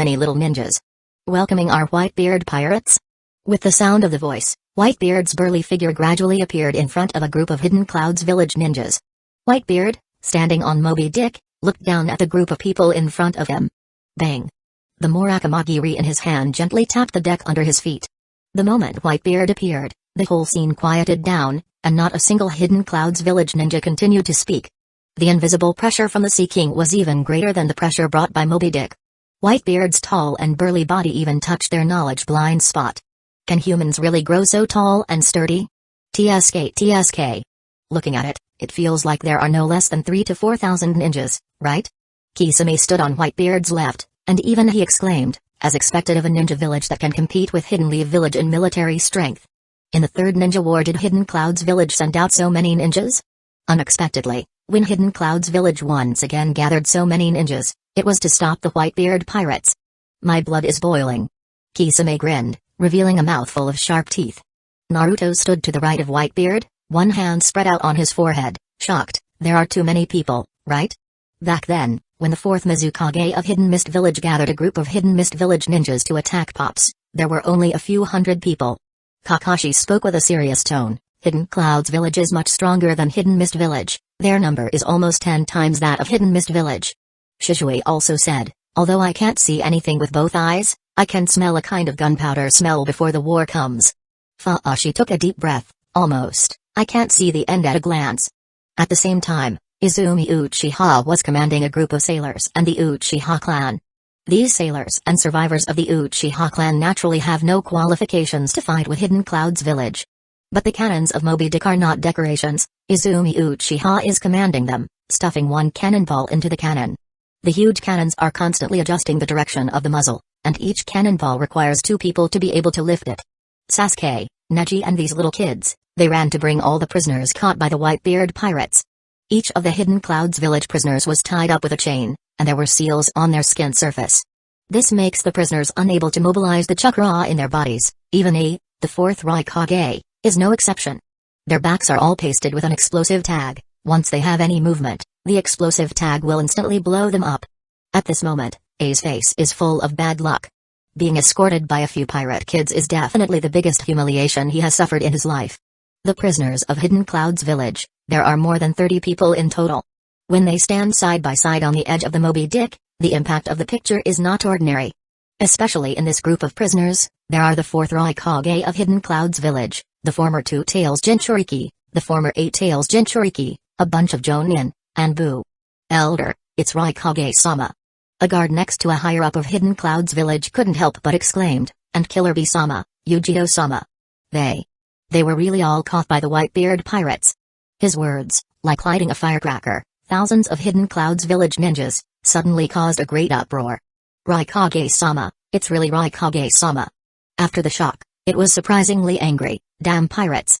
many little ninjas. Welcoming our Whitebeard pirates? With the sound of the voice, Whitebeard's burly figure gradually appeared in front of a group of Hidden Clouds village ninjas. Whitebeard, standing on Moby Dick, looked down at the group of people in front of him. Bang! The Murakamagiri in his hand gently tapped the deck under his feet. The moment Whitebeard appeared, the whole scene quieted down, and not a single Hidden Clouds village ninja continued to speak. The invisible pressure from the Sea King was even greater than the pressure brought by Moby Dick. Whitebeard's tall and burly body even touched their knowledge blind spot. Can humans really grow so tall and sturdy? TSK. Looking at it, it feels like there are no less than 3,000 to 4,000 ninjas, right? Kisame stood on Whitebeard's left, and even he exclaimed, as expected of a ninja village that can compete with Hidden Leaf village in military strength. In the third ninja war, did Hidden Clouds village send out so many ninjas? Unexpectedly, when Hidden Clouds village once again gathered so many ninjas, it was to stop the Whitebeard pirates. My blood is boiling. Kisame grinned, revealing a mouthful of sharp teeth. Naruto stood to the right of Whitebeard, one hand spread out on his forehead, shocked. There are too many people, right? Back then, when the fourth Mizukage of Hidden Mist Village gathered a group of Hidden Mist Village ninjas to attack Pops, there were only a few hundred people. Kakashi spoke with a serious tone. Hidden Clouds Village is much stronger than Hidden Mist Village. Their number is almost 10 times that of Hidden Mist Village. Shisui also said, although I can't see anything with both eyes, I can smell a kind of gunpowder smell before the war comes. Faashi took a deep breath. Almost, I can't see the end at a glance. At the same time, Izumi Uchiha was commanding a group of sailors and the Uchiha clan. These sailors and survivors of the Uchiha clan naturally have no qualifications to fight with Hidden Clouds village. But the cannons of Moby Dick are not decorations. Izumi Uchiha is commanding them, stuffing one cannonball into the cannon. The huge cannons are constantly adjusting the direction of the muzzle, and each cannonball requires 2 people to be able to lift it. Sasuke, Neji and these little kids, they ran to bring all the prisoners caught by the Whitebeard pirates. Each of the Hidden Clouds village prisoners was tied up with a chain, and there were seals on their skin surface. This makes the prisoners unable to mobilize the chakra in their bodies. Even the fourth Raikage, is no exception. Their backs are all pasted with an explosive tag. Once they have any movement, the explosive tag will instantly blow them up. At this moment, A's face is full of bad luck. Being escorted by a few pirate kids is definitely the biggest humiliation he has suffered in his life. The prisoners of Hidden Clouds village, there are more than 30 people in total. When they stand side by side on the edge of the Moby Dick, the impact of the picture is not ordinary. Especially in this group of prisoners, there are the fourth Raikage of Hidden Clouds village, the former Two Tails Jinchuriki, the former Eight Tails Jinchuriki, a bunch of Jonin, and Boo. Elder, it's Raikage-sama. A guard next to a higher-up of Hidden Clouds village couldn't help but exclaimed, and Killer Bee-sama, Yu-Gi-Oh-sama. They were really all caught by the Whitebeard pirates. His words, like lighting a firecracker, thousands of Hidden Clouds village ninjas, suddenly caused a great uproar. Raikage-sama, it's really Raikage-sama. After the shock, it was surprisingly angry. Damn pirates.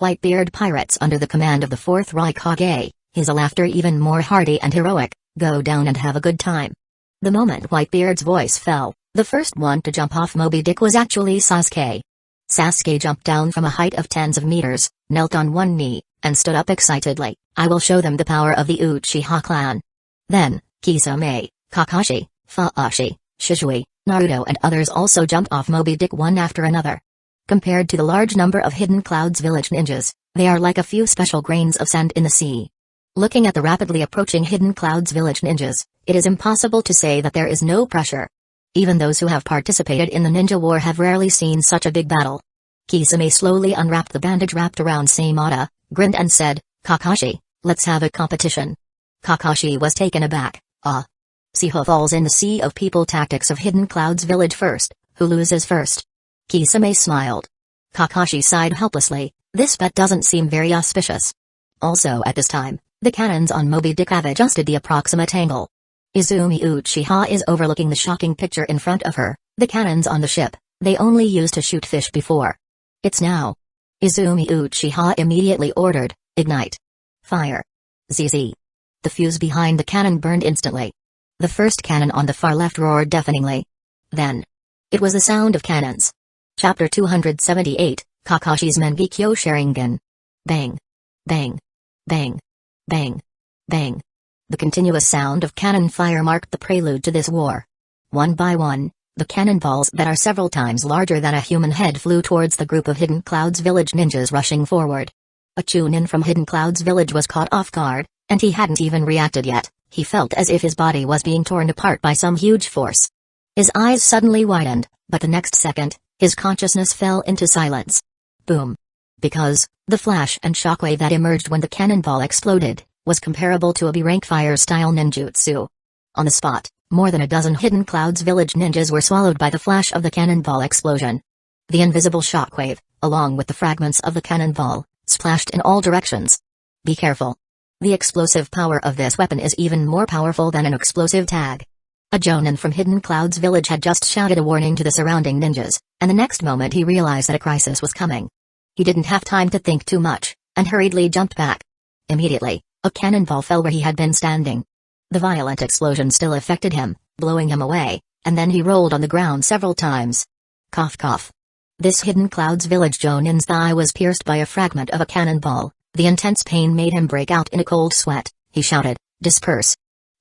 Whitebeard pirates under the command of the fourth Raikage, his laughter even more hearty and heroic. Go down and have a good time. The moment Whitebeard's voice fell, the first one to jump off Moby Dick was actually Sasuke. Sasuke jumped down from a height of tens of meters, knelt on one knee, and stood up excitedly. I will show them the power of the Uchiha clan. Then, Kisame, Kakashi, Faashi, Shisui, Naruto and others also jumped off Moby Dick one after another. Compared to the large number of Hidden Cloud's village ninjas, they are like a few special grains of sand in the sea. Looking at the rapidly approaching Hidden Clouds Village ninjas, it is impossible to say that there is no pressure. Even those who have participated in the ninja war have rarely seen such a big battle. Kisame slowly unwrapped the bandage wrapped around Seimata, grinned and said, "Kakashi, let's have a competition." Kakashi was taken aback. See who falls in the sea of people tactics of Hidden Clouds Village first, who loses first. Kisame smiled. Kakashi sighed helplessly, this bet doesn't seem very auspicious. Also at this time, the cannons on Moby Dick have adjusted the approximate angle. Izumi Uchiha is overlooking the shocking picture in front of her, the cannons on the ship, they only used to shoot fish before. It's now. Izumi Uchiha immediately ordered, "Ignite. Fire." ZZ. The fuse behind the cannon burned instantly. The first cannon on the far left roared deafeningly. Then. It was the sound of cannons. Chapter 278, Kakashi's Mangekyo Sharingan. Bang. Bang. Bang. Bang. Bang. The continuous sound of cannon fire marked the prelude to this war. One by one, the cannonballs that are several times larger than a human head flew towards the group of Hidden Clouds Village ninjas rushing forward. A Chunin from Hidden Clouds Village was caught off guard, and he hadn't even reacted yet. He felt as if his body was being torn apart by some huge force. His eyes suddenly widened, but the next second, his consciousness fell into silence. Boom. Because, the flash and shockwave that emerged when the cannonball exploded, was comparable to a B-rank fire-style ninjutsu. On the spot, more than a dozen Hidden Clouds Village ninjas were swallowed by the flash of the cannonball explosion. The invisible shockwave, along with the fragments of the cannonball, splashed in all directions. Be careful. The explosive power of this weapon is even more powerful than an explosive tag. A Jonin from Hidden Clouds Village had just shouted a warning to the surrounding ninjas, and the next moment he realized that a crisis was coming. He didn't have time to think too much, and hurriedly jumped back. Immediately, a cannonball fell where he had been standing. The violent explosion still affected him, blowing him away, and then he rolled on the ground several times. Cough cough. This Hidden Clouds Village Jonin's thigh was pierced by a fragment of a cannonball. The intense pain made him break out in a cold sweat. He shouted, "Disperse!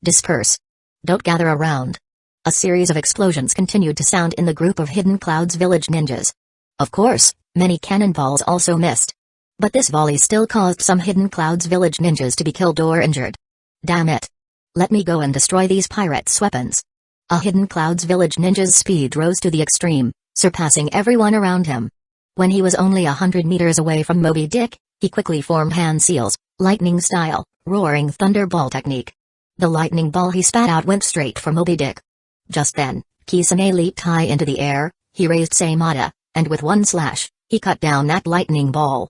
Disperse! Don't gather around!" A series of explosions continued to sound in the group of Hidden Clouds Village ninjas. Of course, many cannonballs also missed. But this volley still caused some Hidden Clouds Village ninjas to be killed or injured. Damn it! Let me go and destroy these pirates' weapons. A Hidden Clouds Village ninja's speed rose to the extreme, surpassing everyone around him. When he was only 100 meters away from Moby Dick, he quickly formed hand seals, lightning style, roaring thunderball technique. The lightning ball he spat out went straight for Moby Dick. Just then, Kisame leaped high into the air, he raised Seimata, and with one slash, he cut down that lightning ball.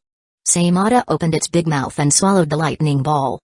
Seimata opened its big mouth and swallowed the lightning ball.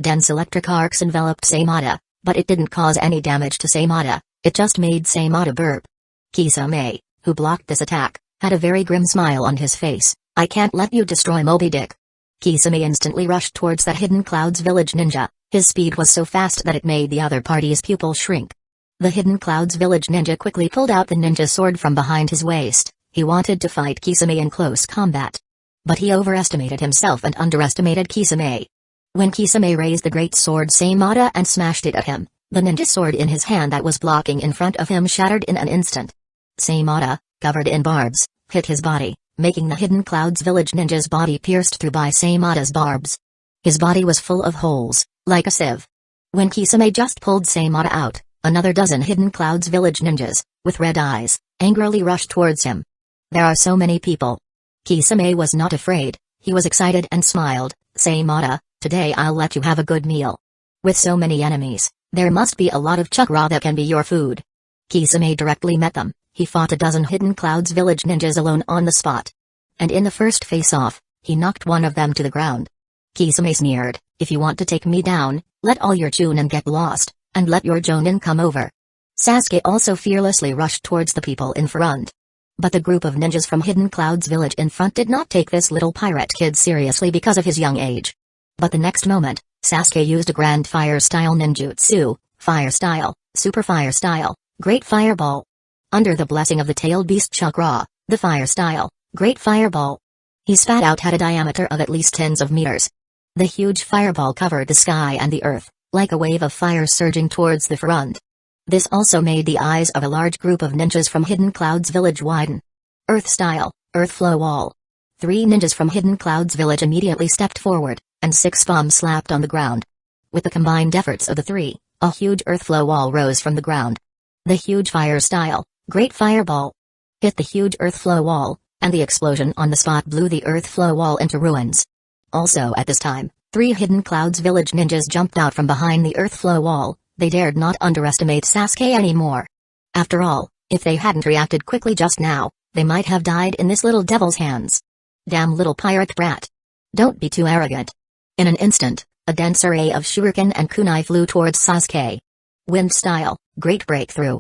Dense electric arcs enveloped Seimata, but it didn't cause any damage to Seimata, it just made Seimata burp. Kisame, who blocked this attack, had a very grim smile on his face. "I can't let you destroy Moby Dick." Kisame instantly rushed towards that Hidden Clouds Village ninja, his speed was so fast that it made the other party's pupil shrink. The Hidden Clouds Village ninja quickly pulled out the ninja sword from behind his waist, he wanted to fight Kisame in close combat. But he overestimated himself and underestimated Kisame. When Kisame raised the great sword Seimata and smashed it at him, the ninja sword in his hand that was blocking in front of him shattered in an instant. Seimata, covered in barbs, hit his body, making the Hidden Clouds Village ninja's body pierced through by Seimata's barbs. His body was full of holes, like a sieve. When Kisame just pulled Seimata out, another dozen Hidden Clouds Village ninjas, with red eyes, angrily rushed towards him. There are so many people. Kisame was not afraid, he was excited and smiled. "Seimata, today I'll let you have a good meal. With so many enemies, there must be a lot of chakra that can be your food." Kisame directly met them. He fought a dozen Hidden Clouds Village ninjas alone on the spot. And in the first face-off, he knocked one of them to the ground. Kisame sneered, "If you want to take me down, let all your Chunin get lost, and let your Jonin come over." Sasuke also fearlessly rushed towards the people in front. But the group of ninjas from Hidden Clouds Village in front did not take this little pirate kid seriously because of his young age. But the next moment, Sasuke used a grand fire-style ninjutsu, fire-style, super fire-style, great fireball. Under the blessing of the tailed beast chakra, the fire-style, great fireball he spat out had a diameter of at least tens of meters. The huge fireball covered the sky and the earth, like a wave of fire surging towards the front. This also made the eyes of a large group of ninjas from Hidden Clouds Village widen. Earth-style, earth flow wall. 3 ninjas from Hidden Clouds Village immediately stepped forward, and 6 bombs slapped on the ground. With the combined efforts of the three, a huge earth flow wall rose from the ground. The huge fire-style, great fireball, hit the huge earth flow wall, and the explosion on the spot blew the earth flow wall into ruins. Also at this time, 3 Hidden Clouds Village ninjas jumped out from behind the earth flow wall. They dared not underestimate Sasuke anymore. After all, if they hadn't reacted quickly just now, they might have died in this little devil's hands. Damn little pirate brat. Don't be too arrogant. In an instant, a dense array of shuriken and kunai flew towards Sasuke. Wind style, great breakthrough.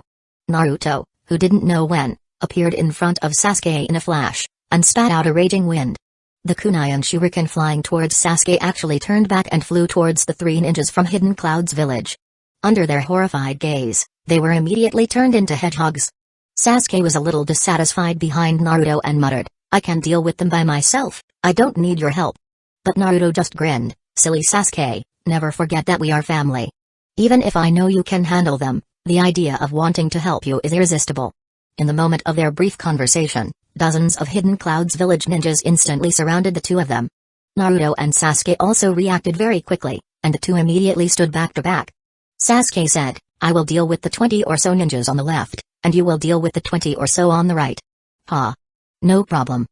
Naruto, who didn't know when, appeared in front of Sasuke in a flash, and spat out a raging wind. The kunai and shuriken flying towards Sasuke actually turned back and flew towards the 3 ninjas from Hidden Clouds Village. Under their horrified gaze, they were immediately turned into hedgehogs. Sasuke was a little dissatisfied behind Naruto and muttered, "I can deal with them by myself, I don't need your help." But Naruto just grinned, "Silly Sasuke, never forget that we are family. Even if I know you can handle them, the idea of wanting to help you is irresistible." In the moment of their brief conversation, dozens of Hidden Clouds Village ninjas instantly surrounded the two of them. Naruto and Sasuke also reacted very quickly, and the two immediately stood back to back. Sasuke said, "I will deal with the 20 or so ninjas on the left, and you will deal with the 20 or so on the right." "Ha. No problem."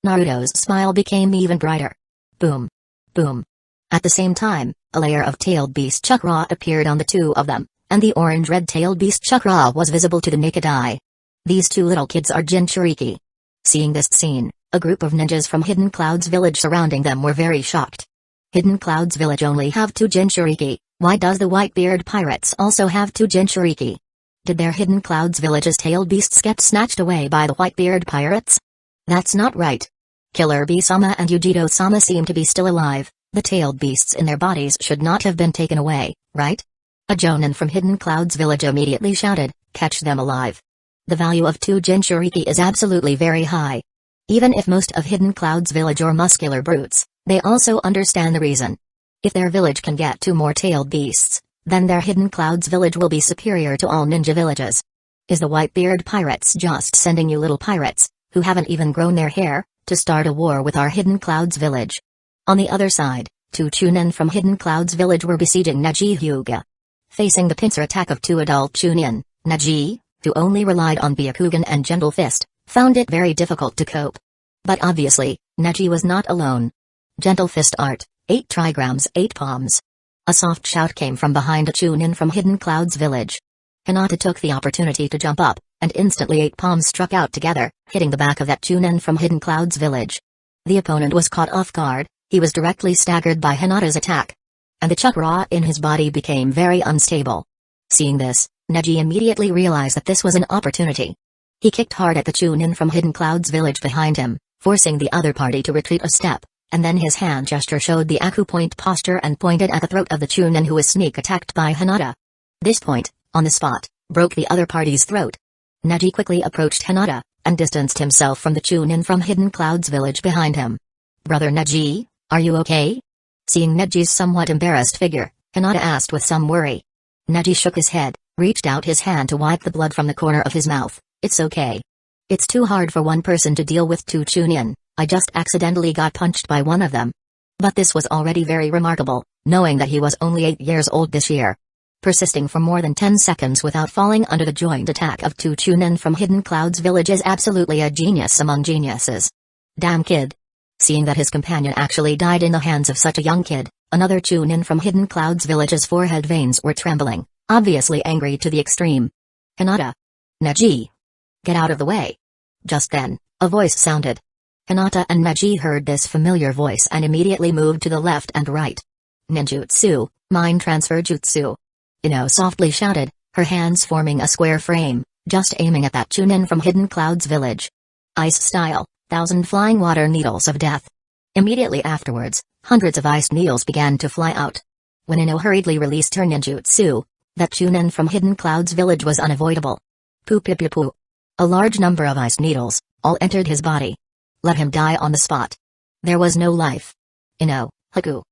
Naruto's smile became even brighter. Boom. Boom. At the same time, a layer of tailed beast chakra appeared on the two of them, and the orange-red tailed beast chakra was visible to the naked eye. These two little kids are Jinchuriki. Seeing this scene, a group of ninjas from Hidden Clouds Village surrounding them were very shocked. Hidden Clouds Village only have 2 Jinchuriki, why does the Whitebeard pirates also have 2 Jinchuriki? Did their Hidden Clouds Village's tailed beasts get snatched away by the Whitebeard pirates? That's not right. Killer Bee-sama and Yujiro-sama seem to be still alive, the tailed beasts in their bodies should not have been taken away, right? A Jonin from Hidden Clouds Village immediately shouted, "Catch them alive." The value of 2 Jinchuriki is absolutely very high. Even if most of Hidden Clouds Village are muscular brutes, they also understand the reason. If their village can get 2 more tailed beasts, then their Hidden Clouds Village will be superior to all ninja villages. Is the Whitebeard pirates just sending you little pirates, who haven't even grown their hair, to start a war with our Hidden Clouds Village? On the other side, 2 Chunin from Hidden Clouds Village were besieging Neji Hyuga. Facing the pincer attack of 2 adult Chunin, Neji, who only relied on Byakugan and Gentle Fist, found it very difficult to cope. But obviously, Neji was not alone. Gentle Fist art, 8 trigrams 8 palms. A soft shout came from behind a Chunin from Hidden Clouds Village. Hinata took the opportunity to jump up, and instantly 8 palms struck out together, hitting the back of that Chunin from Hidden Clouds Village. The opponent was caught off guard, he was directly staggered by Hinata's attack. And the chakra in his body became very unstable. Seeing this, Neji immediately realized that this was an opportunity. He kicked hard at the Chunin from Hidden Clouds Village behind him, forcing the other party to retreat a step, and then his hand gesture showed the Akupoint posture and pointed at the throat of the Chunin who was sneak attacked by Hinata. This point, on the spot, broke the other party's throat. Neji quickly approached Hinata, and distanced himself from the Chunin from Hidden Clouds Village behind him. "Brother Neji, are you okay?" Seeing Neji's somewhat embarrassed figure, Hinata asked with some worry. Neji shook his head, reached out his hand to wipe the blood from the corner of his mouth. "It's okay. It's too hard for one person to deal with 2 Chunin, I just accidentally got punched by one of them." But this was already very remarkable, knowing that he was only 8 years old this year. Persisting for more than 10 seconds without falling under the joint attack of 2 Chunin from Hidden Clouds Village is absolutely a genius among geniuses. Damn kid. Seeing that his companion actually died in the hands of such a young kid, another Chunin from Hidden Clouds Village's forehead veins were trembling, obviously angry to the extreme. "Hinata. Neji. Get out of the way." Just then, a voice sounded. Hinata and Neji heard this familiar voice and immediately moved to the left and right. "Ninjutsu, mind transfer jutsu." Ino softly shouted, her hands forming a square frame, just aiming at that Chunin from Hidden Clouds Village. Ice style, 1,000 flying water needles of death. Immediately afterwards, hundreds of ice needles began to fly out. When Ino hurriedly released her ninjutsu, that Chunin from Hidden Clouds Village was unavoidable. Poo. A large number of ice needles, all entered his body. Let him die on the spot. There was no life. Ino, Haku.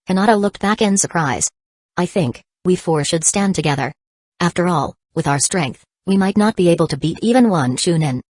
Hinata looked back in surprise. "I think we 4 should stand together. After all, with our strength, we might not be able to beat even one Chunin."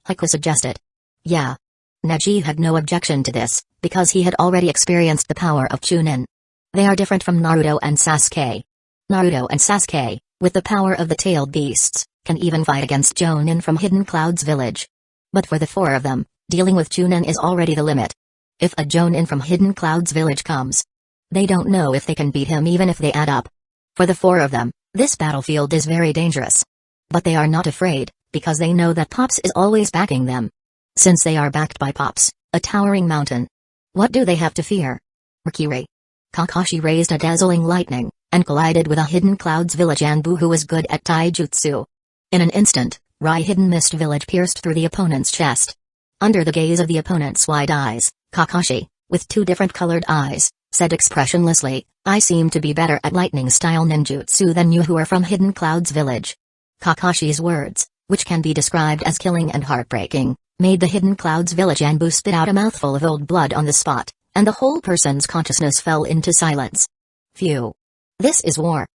Haku suggested. Yeah. Neji had no objection to this, because he had already experienced the power of Chunin. They are different from Naruto and Sasuke. Naruto and Sasuke, with the power of the tailed beasts, can even fight against Jonin from Hidden Cloud's village. But for the four of them, dealing with Chunin is already the limit. If a Jonin from Hidden Cloud's village comes, they don't know if they can beat him even if they add up. For the four of them, this battlefield is very dangerous. But they are not afraid, because they know that Pops is always backing them. Since they are backed by Pops, a towering mountain. What do they have to fear? Mercury. Kakashi raised a dazzling lightning, and collided with a Hidden Cloud's village Anbu who was good at taijutsu. In an instant, Rai Hidden Mist village pierced through the opponent's chest. Under the gaze of the opponent's wide eyes, Kakashi, with two different colored eyes, said expressionlessly, I seem to be better at lightning-style ninjutsu than you who are from Hidden Cloud's village. Kakashi's words, which can be described as killing and heartbreaking, made the Hidden Cloud's village Anbu spit out a mouthful of old blood on the spot, and the whole person's consciousness fell into silence. Phew. This is war.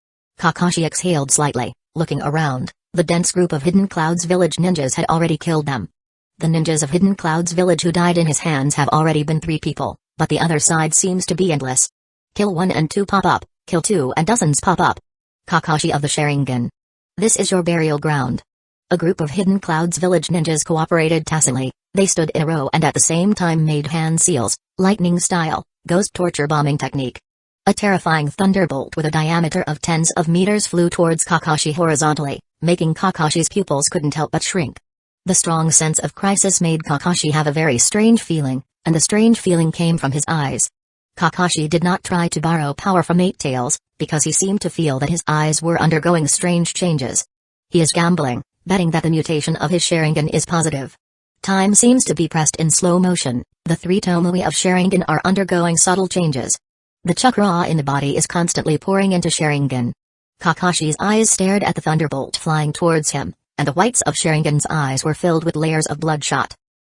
Kakashi exhaled slightly, looking around. The dense group of Hidden Cloud's village ninjas had already killed them. The ninjas of Hidden Cloud's village who died in his hands have already been 3 people, but the other side seems to be endless. Kill 1 and 2 pop up, kill 2 and dozens pop up. Kakashi of the Sharingan. This is your burial ground. A group of Hidden Cloud's village ninjas cooperated tacitly. They stood in a row and at the same time made hand seals, lightning style, ghost torture bombing technique. A terrifying thunderbolt with a diameter of tens of meters flew towards Kakashi horizontally, making Kakashi's pupils couldn't help but shrink. The strong sense of crisis made Kakashi have a very strange feeling, and the strange feeling came from his eyes. Kakashi did not try to borrow power from Eight Tails, because he seemed to feel that his eyes were undergoing strange changes. He is gambling, betting that the mutation of his Sharingan is positive. Time seems to be pressed in slow motion. The 3 Tomoe of Sharingan are undergoing subtle changes. The chakra in the body is constantly pouring into Sharingan. Kakashi's eyes stared at the thunderbolt flying towards him, and the whites of Sharingan's eyes were filled with layers of bloodshot.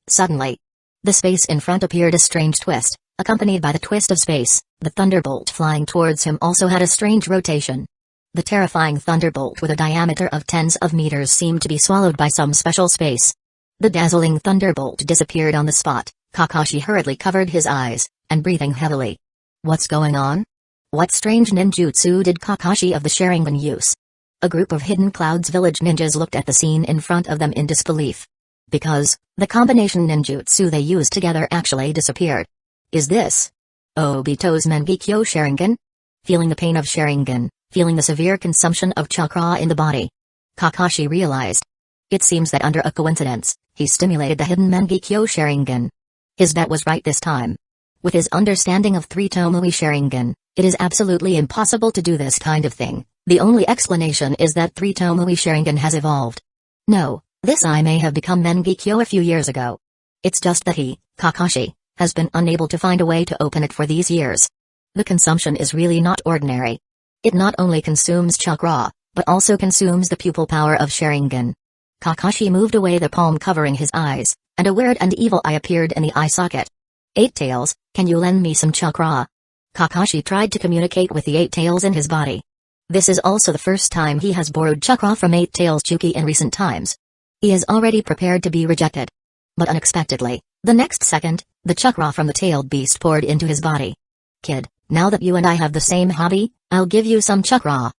Suddenly, the space in front appeared a strange twist, accompanied by the twist of space. The thunderbolt flying towards him also had a strange rotation. The terrifying thunderbolt with a diameter of tens of meters seemed to be swallowed by some special space. The dazzling thunderbolt disappeared on the spot. Kakashi hurriedly covered his eyes, and breathing heavily. What's going on? What strange ninjutsu did Kakashi of the Sharingan use? A group of Hidden Cloud's village ninjas looked at the scene in front of them in disbelief. Because, the combination ninjutsu they used together actually disappeared. Is this Obito's Mangekyo Sharingan? Feeling the pain of Sharingan, feeling the severe consumption of chakra in the body, Kakashi realized. It seems that under a coincidence, he stimulated the hidden Mangekyo Sharingan. His bet was right this time. With his understanding of 3 Tomoe Sharingan, it is absolutely impossible to do this kind of thing. The only explanation is that 3 Tomoe Sharingan has evolved. No, this eye may have become Mangekyo a few years ago. It's just that he, Kakashi, has been unable to find a way to open it for these years. The consumption is really not ordinary. It not only consumes chakra, but also consumes the pupil power of Sharingan. Kakashi moved away the palm covering his eyes, and a weird and evil eye appeared in the eye socket. Eight Tails, can you lend me some chakra? Kakashi tried to communicate with the Eight Tails in his body. This is also the first time he has borrowed chakra from Eight Tails Chuki in recent times. He is already prepared to be rejected. But unexpectedly, the next second, the chakra from the tailed beast poured into his body. Kid, now that you and I have the same hobby, I'll give you some chakra.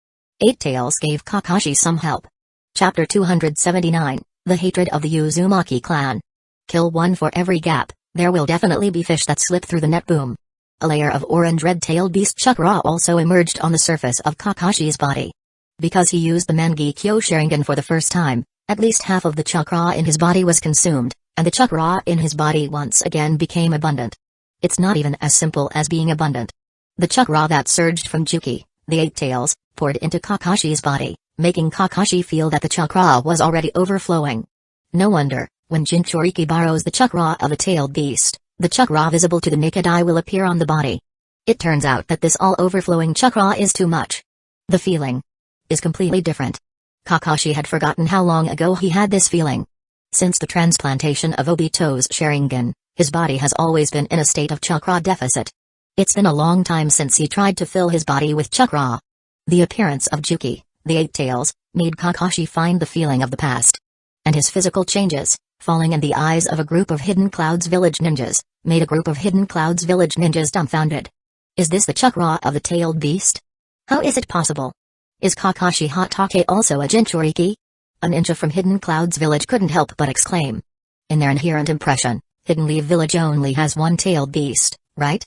Eight Tails gave Kakashi some help. Chapter 279, The Hatred of the Uzumaki Clan. Kill 1 for every gap, there will definitely be fish that slip through the net. Boom. A layer of orange red-tailed beast chakra also emerged on the surface of Kakashi's body. Because he used the Mangekyo Sharingan for the first time, at least half of the chakra in his body was consumed, and the chakra in his body once again became abundant. It's not even as simple as being abundant. The chakra that surged from Chuki, the Eight Tails, poured into Kakashi's body, making Kakashi feel that the chakra was already overflowing. No wonder, when Jinchuriki borrows the chakra of a tailed beast, the chakra visible to the naked eye will appear on the body. It turns out that this all-overflowing chakra is too much. The feeling is completely different. Kakashi had forgotten how long ago he had this feeling. Since the transplantation of Obito's Sharingan, his body has always been in a state of chakra deficit. It's been a long time since he tried to fill his body with chakra. The appearance of Chuki, the Eight Tails, made Kakashi find the feeling of the past. And his physical changes, falling in the eyes of a group of Hidden Cloud's village ninjas, made a group of Hidden Cloud's village ninjas dumbfounded. Is this the chakra of the tailed beast? How is it possible? Is Kakashi Hatake also a Jinchuriki? A ninja from Hidden Clouds Village couldn't help but exclaim. In their inherent impression, Hidden Leaf Village only has one tailed beast, right?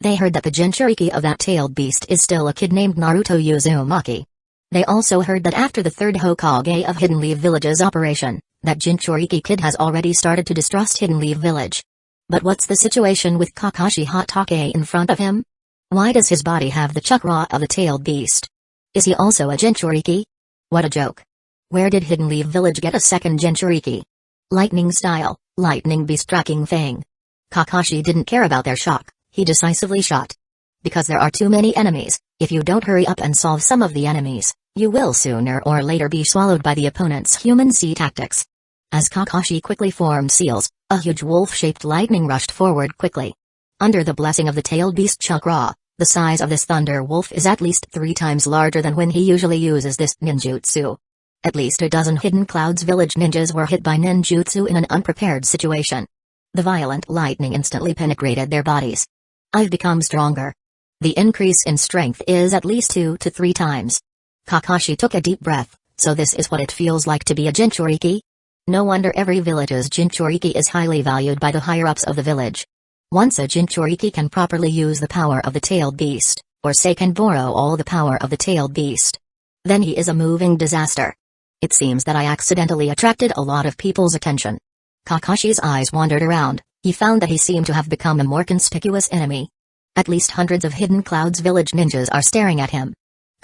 They heard that the Jinchuriki of that tailed beast is still a kid named Naruto Uzumaki. They also heard that after the third Hokage of Hidden Leaf Village's operation, that Jinchuriki kid has already started to distrust Hidden Leaf Village. But what's the situation with Kakashi Hatake in front of him? Why does his body have the chakra of the tailed beast? Is he also a Jinchuriki? What a joke. Where did Hidden Leaf Village get a second Jinchuriki? Lightning style, lightning beast tracking Fang. Kakashi didn't care about their shock, he decisively shot. Because there are too many enemies, if you don't hurry up and solve some of the enemies, you will sooner or later be swallowed by the opponent's human sea tactics. As Kakashi quickly formed seals, a huge wolf-shaped lightning rushed forward quickly. Under the blessing of the tailed beast chakra, the size of this thunder wolf is at least 3 times larger than when he usually uses this ninjutsu. At least a dozen Hidden Clouds Village ninjas were hit by ninjutsu in an unprepared situation. The violent lightning instantly penetrated their bodies. I've become stronger. The increase in strength is at least 2 to 3 times. Kakashi took a deep breath. So this is what it feels like to be a Jinchuriki? No wonder every village's Jinchuriki is highly valued by the higher-ups of the village. Once a Jinchuriki can properly use the power of the tailed beast, or say can borrow all the power of the tailed beast, then he is a moving disaster. It seems that I accidentally attracted a lot of people's attention. Kakashi's eyes wandered around. He found that he seemed to have become a more conspicuous enemy. At least hundreds of Hidden Clouds Village ninjas are staring at him.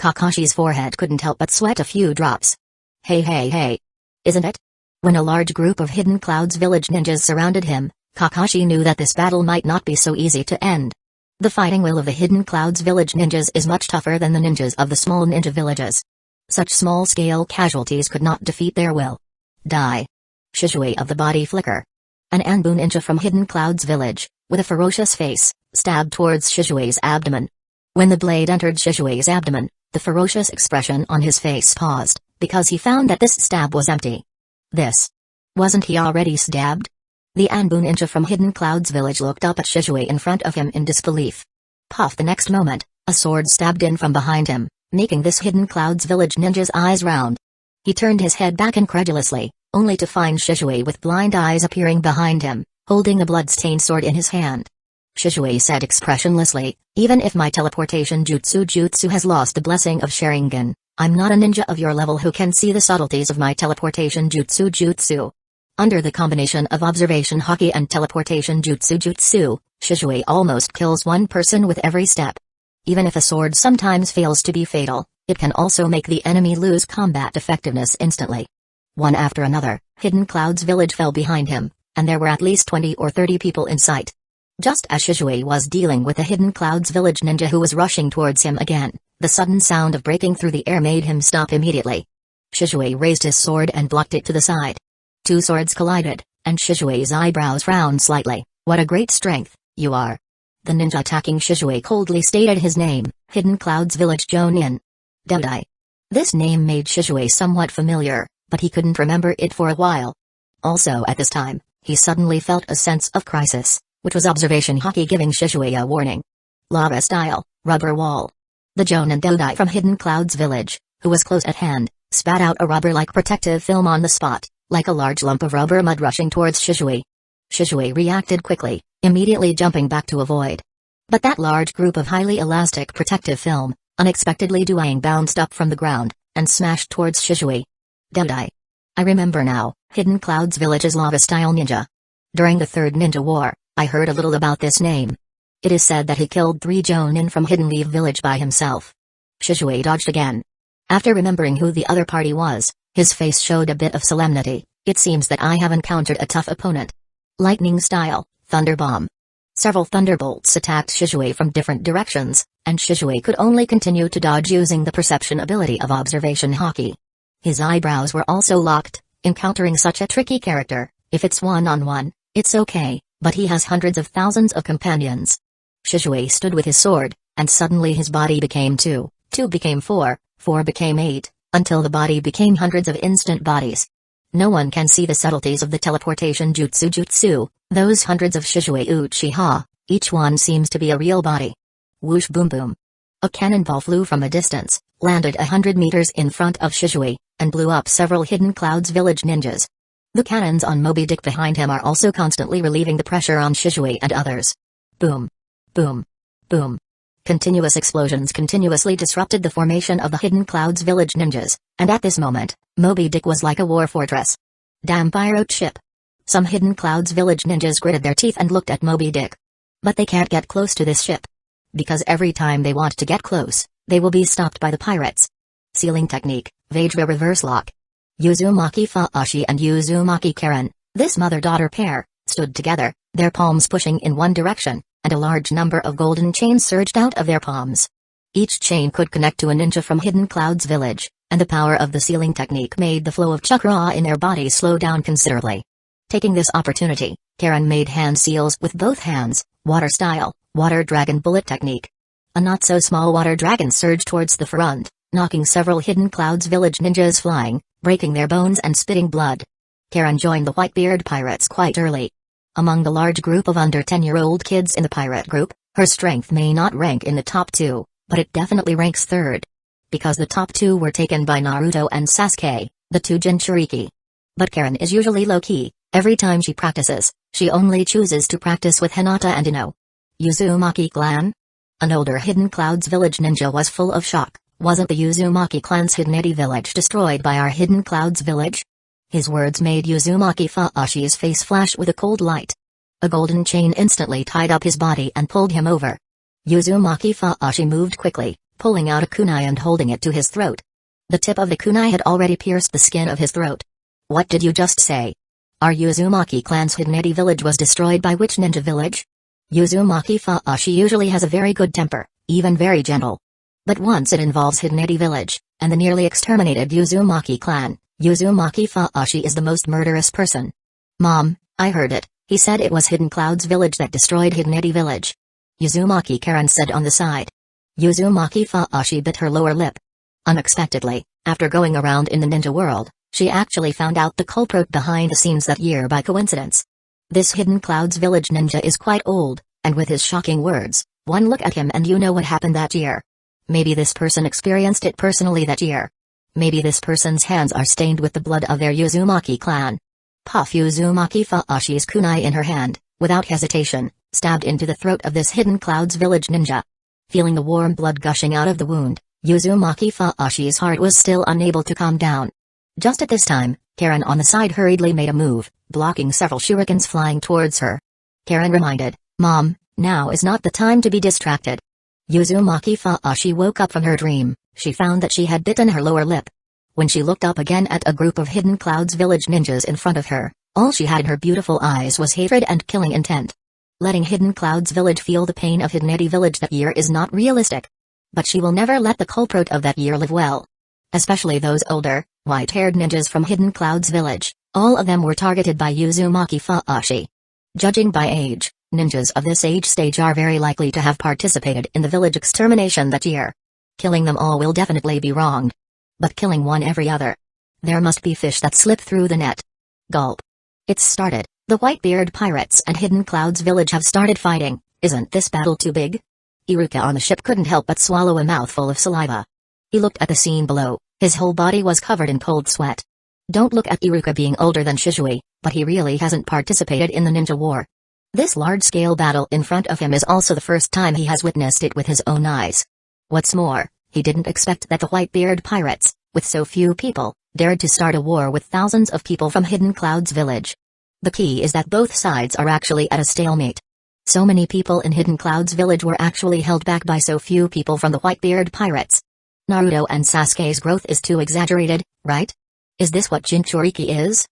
Kakashi's forehead couldn't help but sweat a few drops. Hey. Isn't it? When a large group of Hidden Clouds Village ninjas surrounded him, Kakashi knew that this battle might not be so easy to end. The fighting will of the Hidden Clouds Village ninjas is much tougher than the ninjas of the small ninja villages. Such small-scale casualties could not defeat their will. Die. Shizue of the body flicker. An Anbu ninja from Hidden Clouds Village, with a ferocious face, stabbed towards Shizue's abdomen. When the blade entered Shizue's abdomen, the ferocious expression on his face paused, because he found that this stab was empty. This. Wasn't he already stabbed? The Anbu ninja from Hidden Clouds Village looked up at Shizue in front of him in disbelief. Puff! The next moment, a sword stabbed in from behind him, making this Hidden Clouds Village ninja's eyes round. He turned his head back incredulously, only to find Shizue with blind eyes appearing behind him, holding a blood-stained sword in his hand. Shizue said expressionlessly, even if my teleportation jutsu has lost the blessing of Sharingan, I'm not a ninja of your level who can see the subtleties of my teleportation jutsu. Under the combination of observation haki and teleportation jutsu, Shizue almost kills one person with every step. Even if a sword sometimes fails to be fatal, it can also make the enemy lose combat effectiveness instantly. One after another, Hidden Clouds Village fell behind him, and there were at least 20 or 30 people in sight. Just as Shizue was dealing with a Hidden Clouds Village ninja who was rushing towards him again, the sudden sound of breaking through the air made him stop immediately. Shizue raised his sword and blocked it to the side. 2 swords collided, and Shizue's eyebrows frowned slightly. What a great strength you are. The ninja attacking Shizue coldly stated his name, Hidden Clouds Village Jonin. Deudai. This name made Shizue somewhat familiar, but he couldn't remember it for a while. Also at this time, he suddenly felt a sense of crisis, which was observation haki giving Shizue a warning. Lava style, rubber wall. The Jonin Deudai from Hidden Clouds Village, who was close at hand, spat out a rubber-like protective film on the spot, like a large lump of rubber mud rushing towards Shizue. Shizue reacted quickly, immediately jumping back to avoid. But that large group of highly elastic protective film, unexpectedly bounced up from the ground, and smashed towards Shizue. Deudai. I remember now, Hidden Clouds Village's lava-style ninja. During the Third Ninja War, I heard a little about this name. It is said that he killed 3 Jonin from Hidden Leaf Village by himself. Shizue dodged again. After remembering who the other party was, his face showed a bit of solemnity. It seems that I have encountered a tough opponent. Lightning style, thunder bomb. Several thunderbolts attacked Shizue from different directions, and Shizue could only continue to dodge using the perception ability of observation haki. His eyebrows were also locked. Encountering such a tricky character, if it's one-on-one, it's okay, but he has hundreds of thousands of companions. Shizue stood with his sword, and suddenly his body became 2, 2 became 4, 4 became 8, until the body became hundreds of instant bodies. No one can see the subtleties of the teleportation jutsu, those hundreds of Shizue Uchiha, each one seems to be a real body. Whoosh boom boom. A cannonball flew from a distance, landed 100 meters in front of Shizui, and blew up several Hidden Clouds village ninjas. The cannons on Moby Dick behind him are also constantly relieving the pressure on Shizui and others. Boom. Boom. Boom. Continuous explosions continuously disrupted the formation of the Hidden Clouds village ninjas, and at this moment, Moby Dick was like a war fortress. Damn pirate ship. Some Hidden Clouds village ninjas gritted their teeth and looked at Moby Dick. But they can't get close to this ship. Because every time they want to get close, they will be stopped by the pirates. Sealing technique, Vajra reverse lock. Uzumaki Faashi and Uzumaki Karen, this mother-daughter pair, stood together, their palms pushing in one direction, and a large number of golden chains surged out of their palms. Each chain could connect to a ninja from Hidden Clouds village, and the power of the sealing technique made the flow of chakra in their bodies slow down considerably. Taking this opportunity, Karen made hand seals with both hands, water style, water dragon bullet technique. A not-so-small water dragon surged towards the front, knocking several Hidden Clouds village ninjas flying, breaking their bones and spitting blood. Karen joined the Whitebeard pirates quite early. Among the large group of under 10-year-old kids in the pirate group, her strength may not rank in the top 2, but it definitely ranks 3rd. Because the top 2 were taken by Naruto and Sasuke, the 2 Jinchuriki. But Karen is usually low-key, every time she practices, she only chooses to practice with Hinata and Ino. Uzumaki clan? An older Hidden Clouds village ninja was full of shock. Wasn't the Uzumaki clan's Hidneti village destroyed by our Hidden Clouds village? His words made Uzumaki Faashi's face flash with a cold light. A golden chain instantly tied up his body and pulled him over. Uzumaki Faashi moved quickly, pulling out a kunai and holding it to his throat. The tip of the kunai had already pierced the skin of his throat. What did you just say? Our Uzumaki clan's Hidneti village was destroyed by which ninja village? Uzumaki Faashi usually has a very good temper, even very gentle. But once it involves Hidneti village, and the nearly exterminated Uzumaki clan, Uzumaki Faashi is the most murderous person. Mom, I heard it, he said it was Hidden Clouds village that destroyed Hidneti village. Uzumaki Karen said on the side. Uzumaki Faashi bit her lower lip. Unexpectedly, after going around in the ninja world, she actually found out the culprit behind the scenes that year by coincidence. This Hidden Clouds village ninja is quite old, and with his shocking words, one look at him and you know what happened that year. Maybe this person experienced it personally that year. Maybe this person's hands are stained with the blood of their Uzumaki clan. Puff Uzumaki Faashi's kunai in her hand, without hesitation, stabbed into the throat of this Hidden Clouds village ninja. Feeling the warm blood gushing out of the wound, Uzumaki Faashi's heart was still unable to calm down. Just at this time, Karen on the side hurriedly made a move, blocking several shurikens flying towards her. Karen reminded, Mom, now is not the time to be distracted. Uzumaki Faashi woke up from her dream. She found that she had bitten her lower lip. When she looked up again at a group of Hidden Clouds village ninjas in front of her, all she had in her beautiful eyes was hatred and killing intent. Letting Hidden Clouds village feel the pain of Hidneti village that year is not realistic. But she will never let the culprit of that year live well. Especially those older, white-haired ninjas from Hidden Clouds village, all of them were targeted by Uzumaki Faashi. Judging by age, ninjas of this age stage are very likely to have participated in the village extermination that year. Killing them all will definitely be wrong. But killing one every other. There must be fish that slip through the net. Gulp. It's started. The Whitebeard pirates and Hidden Clouds village have started fighting. Isn't this battle too big? Iruka on the ship couldn't help but swallow a mouthful of saliva. He looked at the scene below. His whole body was covered in cold sweat. Don't look at Iruka being older than Shizui, but he really hasn't participated in the ninja war. This large-scale battle in front of him is also the first time he has witnessed it with his own eyes. What's more, he didn't expect that the Whitebeard pirates, with so few people, dared to start a war with thousands of people from Hidden Clouds village. The key is that both sides are actually at a stalemate. So many people in Hidden Clouds village were actually held back by so few people from the Whitebeard pirates. Naruto and Sasuke's growth is too exaggerated, right? Is this what Jinchuriki is?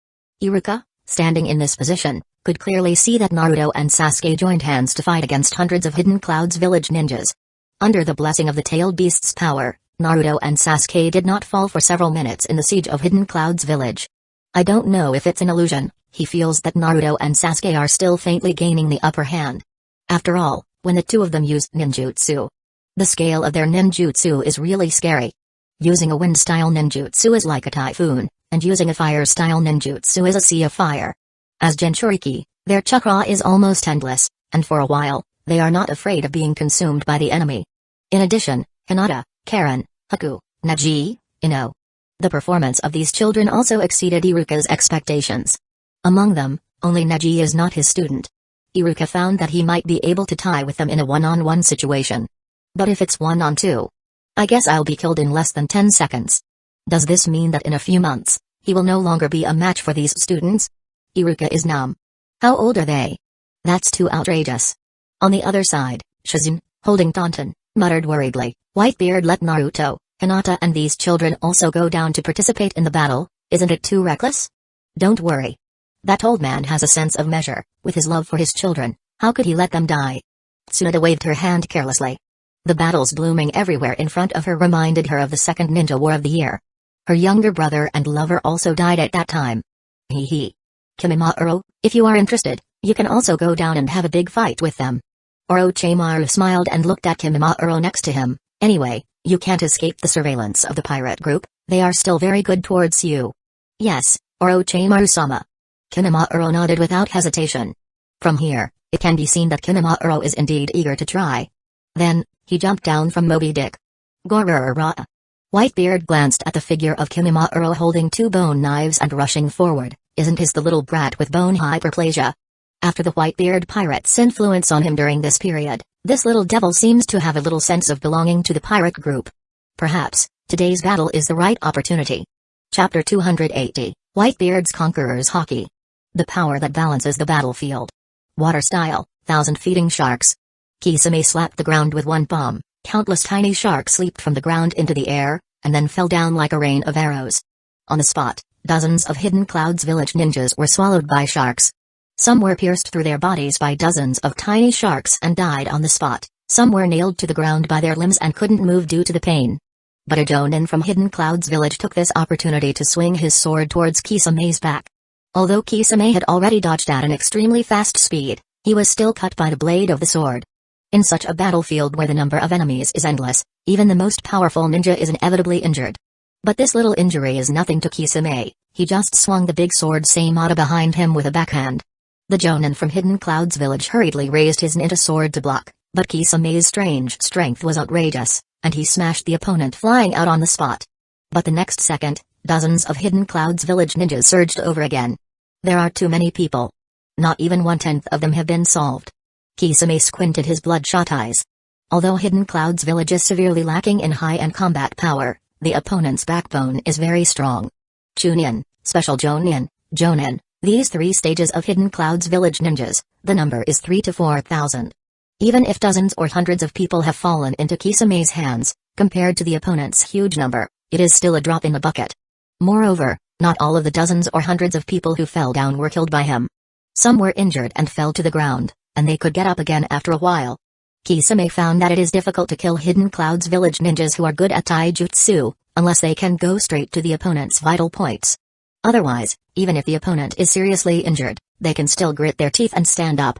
Iruka, standing in this position, could clearly see that Naruto and Sasuke joined hands to fight against hundreds of Hidden Clouds village ninjas. Under the blessing of the tailed beast's power, Naruto and Sasuke did not fall for several minutes in the siege of Hidden Clouds village. I don't know if it's an illusion, he feels that Naruto and Sasuke are still faintly gaining the upper hand. After all, when the two of them used ninjutsu. The scale of their ninjutsu is really scary. Using a wind-style ninjutsu is like a typhoon, and using a fire-style ninjutsu is a sea of fire. As Jinchuriki, their chakra is almost endless, and for a while, They are not afraid of being consumed by the enemy. In addition, Hinata, Karen, Haku, Naji, Ino. The performance of these children also exceeded Iruka's expectations. Among them, only Naji is not his student. Iruka found that he might be able to tie with them in a one-on-one situation. But if it's one-on-two, I guess I'll be killed in less than 10 seconds. Does this mean that in a few months, he will no longer be a match for these students? Iruka is numb. How old are they? That's too outrageous. On the other side, Shizune, holding Taunton, muttered worriedly, Whitebeard let Naruto, Hinata and these children also go down to participate in the battle, isn't it too reckless? Don't worry. That old man has a sense of measure, with his love for his children, how could he let them die? Tsunade waved her hand carelessly. The battles blooming everywhere in front of her reminded her of the second ninja war of the year. Her younger brother and lover also died at that time. Hee hee. Kimimaro, if you are interested, you can also go down and have a big fight with them. Orochimaru smiled and looked at Kimimaro next to him. Anyway, you can't escape the surveillance of the pirate group, they are still very good towards you. Yes, Orochimaru-sama. Kimimaro nodded without hesitation. From here, it can be seen that Kimimaro is indeed eager to try. Then, he jumped down from Moby Dick. Gorara. Whitebeard glanced at the figure of Kimimaro holding two bone knives and rushing forward. Isn't his the little brat with bone hyperplasia? After the Whitebeard pirate's influence on him during this period, this little devil seems to have a little sense of belonging to the pirate group. Perhaps, today's battle is the right opportunity. Chapter 280, Whitebeard's Conqueror's Hockey. The power that balances the battlefield. Water style, 1,000 feeding sharks. Kisame slapped the ground with one palm, countless tiny sharks leaped from the ground into the air, and then fell down like a rain of arrows. On the spot, dozens of Hidden Cloud's village ninjas were swallowed by sharks. Some were pierced through their bodies by dozens of tiny sharks and died on the spot, some were nailed to the ground by their limbs and couldn't move due to the pain. But a jonin from Hidden Cloud's village took this opportunity to swing his sword towards Kisame's back. Although Kisame had already dodged at an extremely fast speed, he was still cut by the blade of the sword. In such a battlefield where the number of enemies is endless, even the most powerful ninja is inevitably injured. But this little injury is nothing to Kisame, he just swung the big sword Saimata behind him with a backhand. The jonin from Hidden Cloud's village hurriedly raised his ninja sword to block, but Kisame's strange strength was outrageous, and he smashed the opponent flying out on the spot. But the next second, dozens of Hidden Cloud's village ninjas surged over again. There are too many people. Not even 1/10 of them have been solved. Kisame squinted his bloodshot eyes. Although Hidden Cloud's village is severely lacking in high-end combat power, the opponent's backbone is very strong. Chunin, Special Jonin, these three stages of Hidden Cloud's village ninjas, the number is 3 to 4,000. Even if dozens or hundreds of people have fallen into Kisame's hands, compared to the opponent's huge number, it is still a drop in the bucket. Moreover, not all of the dozens or hundreds of people who fell down were killed by him. Some were injured and fell to the ground, and they could get up again after a while. Kisame found that it is difficult to kill Hidden Cloud's village ninjas who are good at taijutsu, unless they can go straight to the opponent's vital points. Otherwise, even if the opponent is seriously injured, they can still grit their teeth and stand up.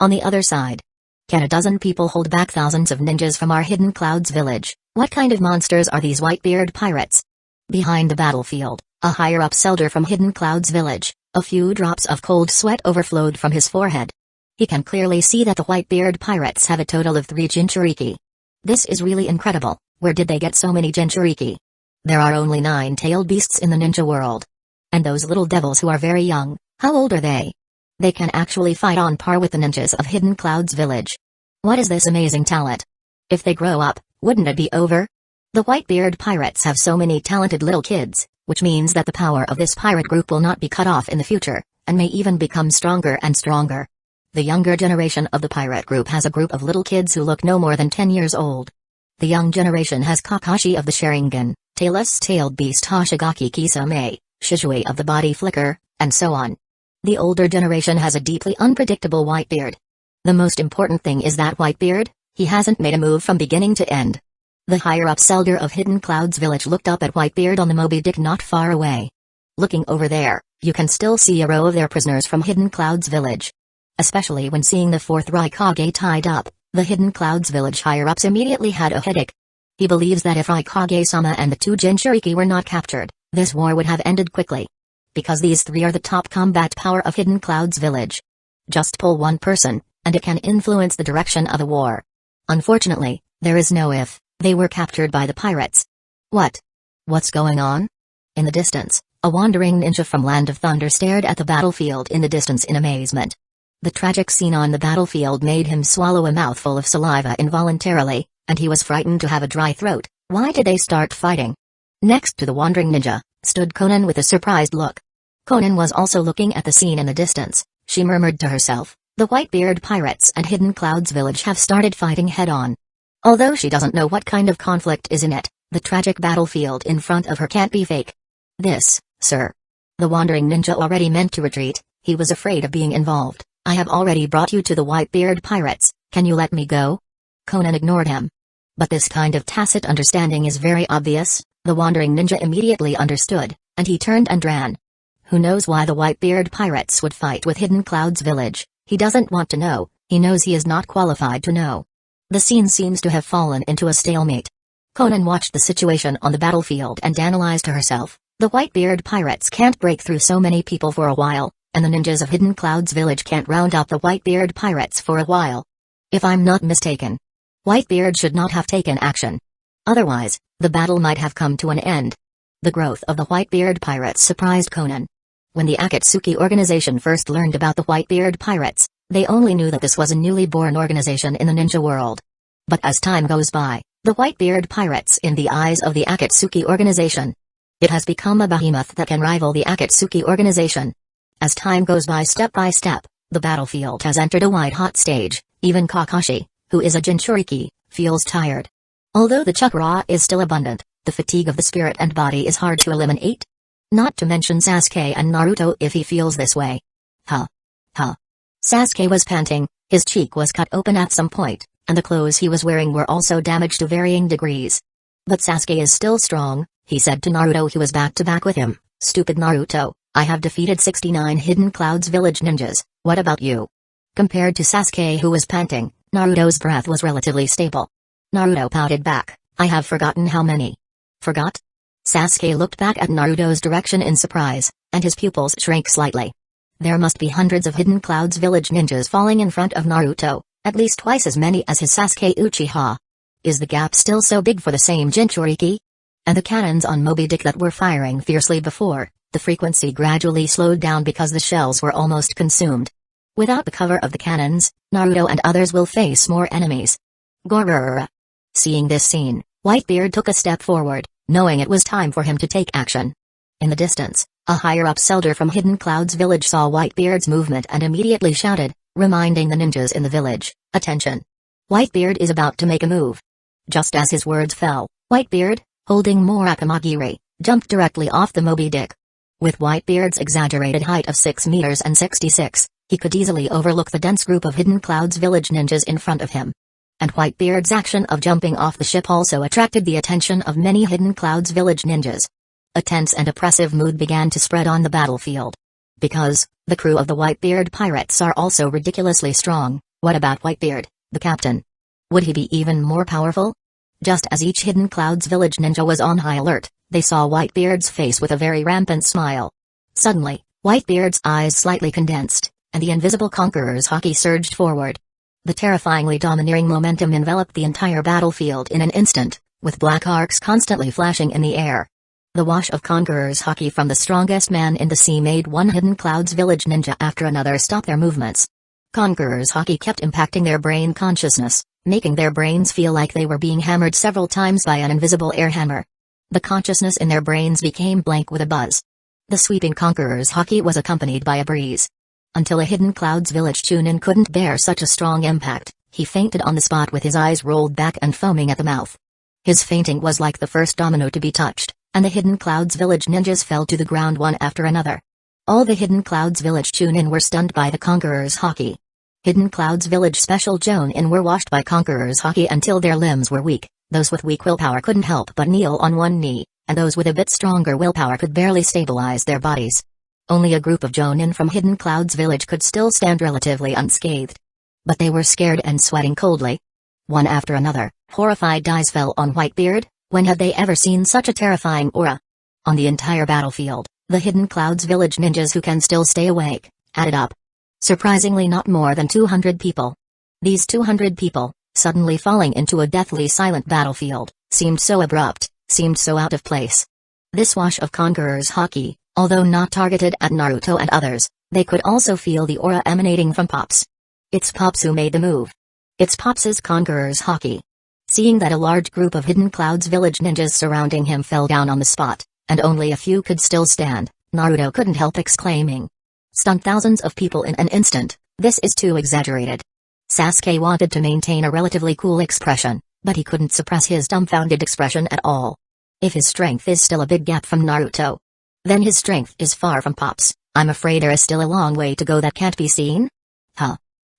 On the other side, can a dozen people hold back thousands of ninjas from our Hidden Cloud's village? What kind of monsters are these Whitebeard pirates? Behind the battlefield, a higher-up soldier from Hidden Cloud's village, a few drops of cold sweat overflowed from his forehead. He can clearly see that the Whitebeard pirates have a total of 3 Jinchuriki. This is really incredible. Where did they get so many Jinchuriki? There are only 9-tailed beasts in the ninja world. And those little devils who are very young, how old are they? They can actually fight on par with the ninjas of Hidden Cloud's village. What is this amazing talent? If they grow up, wouldn't it be over? The Whitebeard pirates have so many talented little kids, which means that the power of this pirate group will not be cut off in the future, and may even become stronger and stronger. The younger generation of the pirate group has a group of little kids who look no more than 10 years old. The young generation has Kakashi of the Sharingan, tailless-tailed beast Hoshigaki Kisame, Shizue of the body flicker, and so on. The older generation has a deeply unpredictable Whitebeard. The most important thing is that Whitebeard, he hasn't made a move from beginning to end. The higher-up soldier of Hidden Cloud's village looked up at Whitebeard on the Moby Dick not far away. Looking over there, you can still see a row of their prisoners from Hidden Cloud's village. Especially when seeing the 4th Raikage tied up, the Hidden Cloud's village higher-ups immediately had a headache. He believes that if Raikage-sama and the 2 Jinchuriki were not captured, this war would have ended quickly. Because these 3 are the top combat power of Hidden Cloud's village. Just pull one person, and it can influence the direction of a war. Unfortunately, there is no if. They were captured by the pirates. What's going on? In the distance, a wandering ninja from Land of Thunder stared at the battlefield in the distance in amazement. The tragic scene on the battlefield made him swallow a mouthful of saliva involuntarily, and he was frightened to have a dry throat. Why did they start fighting? Next to the wandering ninja, stood Conan with a surprised look. Conan was also looking at the scene in the distance. She murmured to herself, the Whitebeard pirates and Hidden Clouds village have started fighting head-on. Although she doesn't know what kind of conflict is in it, the tragic battlefield in front of her can't be fake. This, sir. The wandering ninja already meant to retreat. He was afraid of being involved. I have already brought you to the Whitebeard pirates. Can you let me go? Conan ignored him. But this kind of tacit understanding is very obvious. The wandering ninja immediately understood, and he turned and ran. Who knows why the Whitebeard pirates would fight with Hidden Clouds village? He doesn't want to know. He knows he is not qualified to know. The scene seems to have fallen into a stalemate. Conan watched the situation on the battlefield and analyzed to herself. The Whitebeard pirates can't break through so many people for a while, and the ninjas of Hidden Clouds village can't round up the Whitebeard pirates for a while. If I'm not mistaken, Whitebeard should not have taken action. Otherwise, the battle might have come to an end. The growth of the Whitebeard pirates surprised Conan. When the Akatsuki organization first learned about the Whitebeard pirates, they only knew that this was a newly born organization in the ninja world. But as time goes by, the Whitebeard pirates in the eyes of the Akatsuki organization, it has become a behemoth that can rival the Akatsuki organization. As time goes by, the battlefield has entered a white-hot stage. Even Kakashi, who is a Jinchuriki, feels tired. Although the chakra is still abundant, the fatigue of the spirit and body is hard to eliminate. Not to mention Sasuke and Naruto if he feels this way. Sasuke was panting, his cheek was cut open at some point, and the clothes he was wearing were also damaged to varying degrees. But Sasuke is still strong, he said to Naruto who was back to back with him. Stupid Naruto, I have defeated 69 Hidden Clouds village ninjas, what about you? Compared to Sasuke who was panting, Naruto's breath was relatively stable. Naruto pouted back, I have forgotten how many. Forgot? Sasuke looked back at Naruto's direction in surprise, and his pupils shrank slightly. There must be hundreds of Hidden Clouds village ninjas falling in front of Naruto, at least twice as many as his Sasuke Uchiha. Is the gap still so big for the same Jinchuriki? And the cannons on Moby Dick that were firing fiercely before, the frequency gradually slowed down because the shells were almost consumed. Without the cover of the cannons, Naruto and others will face more enemies. Gorr. Seeing this scene, Whitebeard took a step forward, knowing it was time for him to take action. In the distance, a higher-up elder from Hidden Clouds village saw Whitebeard's movement and immediately shouted, reminding the ninjas in the village, attention. Whitebeard is about to make a move. Just as his words fell, Whitebeard, holding Murakamagiri, jumped directly off the Moby Dick. With Whitebeard's exaggerated height of 6 meters and 66, he could easily overlook the dense group of Hidden Clouds village ninjas in front of him. And Whitebeard's action of jumping off the ship also attracted the attention of many Hidden Clouds village ninjas. A tense and oppressive mood began to spread on the battlefield. Because, the crew of the Whitebeard pirates are also ridiculously strong, what about Whitebeard, the captain? Would he be even more powerful? Just as each Hidden Clouds village ninja was on high alert, they saw Whitebeard's face with a very rampant smile. Suddenly, Whitebeard's eyes slightly condensed, and the invisible conqueror's haki surged forward. The terrifyingly domineering momentum enveloped the entire battlefield in an instant, with black arcs constantly flashing in the air. The wash of Conqueror's haki from the strongest man in the sea made one Hidden Clouds village ninja after another stop their movements. Conqueror's haki kept impacting their brain consciousness, making their brains feel like they were being hammered several times by an invisible air hammer. The consciousness in their brains became blank with a buzz. The sweeping Conqueror's haki was accompanied by a breeze. Until a Hidden Clouds village Chunin couldn't bear such a strong impact, he fainted on the spot with his eyes rolled back and foaming at the mouth. His fainting was like the first domino to be touched, and the Hidden Clouds village ninjas fell to the ground one after another. All the Hidden Clouds village Chunin were stunned by the Conqueror's haki. Hidden Clouds village special Jonin were washed by Conqueror's haki until their limbs were weak. Those with weak willpower couldn't help but kneel on one knee, and those with a bit stronger willpower could barely stabilize their bodies. Only a group of Jonin from Hidden Clouds village could still stand relatively unscathed. But they were scared and sweating coldly. One after another, horrified eyes fell on Whitebeard. When had they ever seen such a terrifying aura? On the entire battlefield, the Hidden Clouds village ninjas who can still stay awake, added up. Surprisingly not more than 200 people. These 200 people, suddenly falling into a deathly silent battlefield, seemed so abrupt, seemed so out of place. This wash of conquerors' hockey, although not targeted at Naruto and others, they could also feel the aura emanating from Pops. It's Pops who made the move. It's Pops' conquerors' hockey. Seeing that a large group of Hidden Cloud's village ninjas surrounding him fell down on the spot, and only a few could still stand, Naruto couldn't help exclaiming. Stunned thousands of people in an instant, this is too exaggerated. Sasuke wanted to maintain a relatively cool expression, but he couldn't suppress his dumbfounded expression at all. If his strength is still a big gap from Naruto, then his strength is far from Pops. I'm afraid there is still a long way to go that can't be seen. Huh?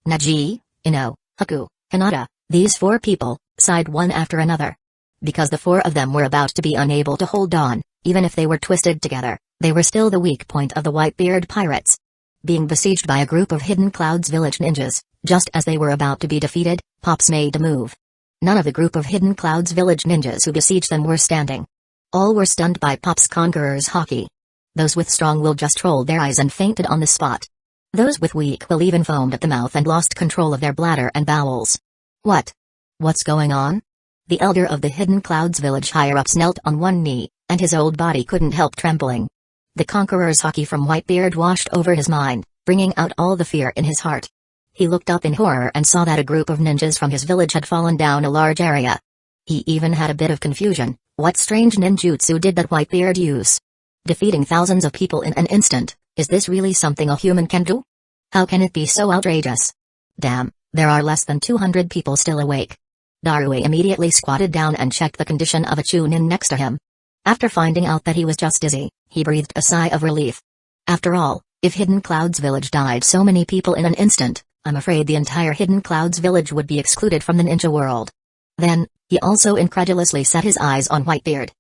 Neji, Ino, Haku, Hinata, these 4 people, sighed one after another. Because the 4 of them were about to be unable to hold on, even if they were twisted together, they were still the weak point of the Whitebeard pirates. Being besieged by a group of Hidden Cloud's village ninjas, just as they were about to be defeated, Pops made a move. None of the group of Hidden Cloud's village ninjas who besieged them were standing. All were stunned by Pops' conqueror's hockey. Those with strong will just rolled their eyes and fainted on the spot. Those with weak will even foamed at the mouth and lost control of their bladder and bowels. What's going on? The elder of the Hidden Cloud's village higher-ups knelt on one knee, and his old body couldn't help trembling. The conqueror's hockey from Whitebeard washed over his mind, bringing out all the fear in his heart. He looked up in horror and saw that a group of ninjas from his village had fallen down a large area. He even had a bit of confusion. What strange ninjutsu did that Whitebeard use? Defeating thousands of people in an instant, is this really something a human can do? How can it be so outrageous? Damn, there are less than 200 people still awake. Darui immediately squatted down and checked the condition of a Chunin next to him. After finding out that he was just dizzy, he breathed a sigh of relief. After all, if Hidden Cloud's village died so many people in an instant, I'm afraid the entire Hidden Cloud's village would be excluded from the ninja world. Then, he also incredulously set his eyes on Whitebeard.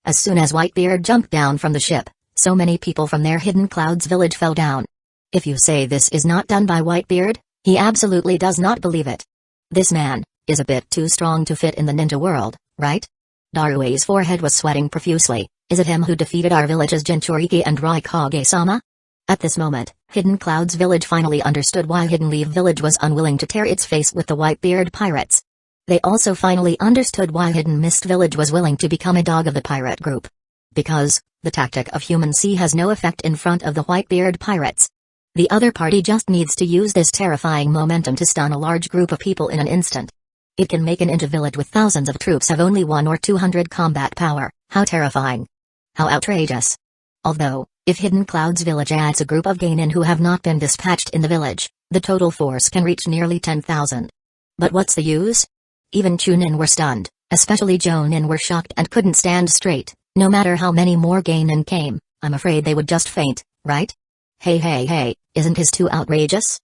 As soon as Whitebeard jumped down from the ship, so many people from their Hidden Cloud's village fell down. If you say this is not done by Whitebeard, he absolutely does not believe it. This man is a bit too strong to fit in the ninja world, right? Darui's forehead was sweating profusely. Is it him who defeated our village's Jinchuriki and Raikage-sama? At this moment, Hidden Cloud's village finally understood why Hidden Leaf village was unwilling to tear its face with the Whitebeard pirates. They also finally understood why Hidden Mist village was willing to become a dog of the pirate group. Because the tactic of human sea has no effect in front of the Whitebeard pirates. The other party just needs to use this terrifying momentum to stun a large group of people in an instant. It can make an ninja village with thousands of troops have only 1 or 200 combat power. How terrifying. How outrageous. Although, if Hidden Cloud's village adds a group of genin who have not been dispatched in the village, the total force can reach nearly 10,000. But what's the use? Even Chunin were stunned, especially Jonin were shocked and couldn't stand straight. No matter how many more genin came, I'm afraid they would just faint, right? Hey, isn't this too outrageous?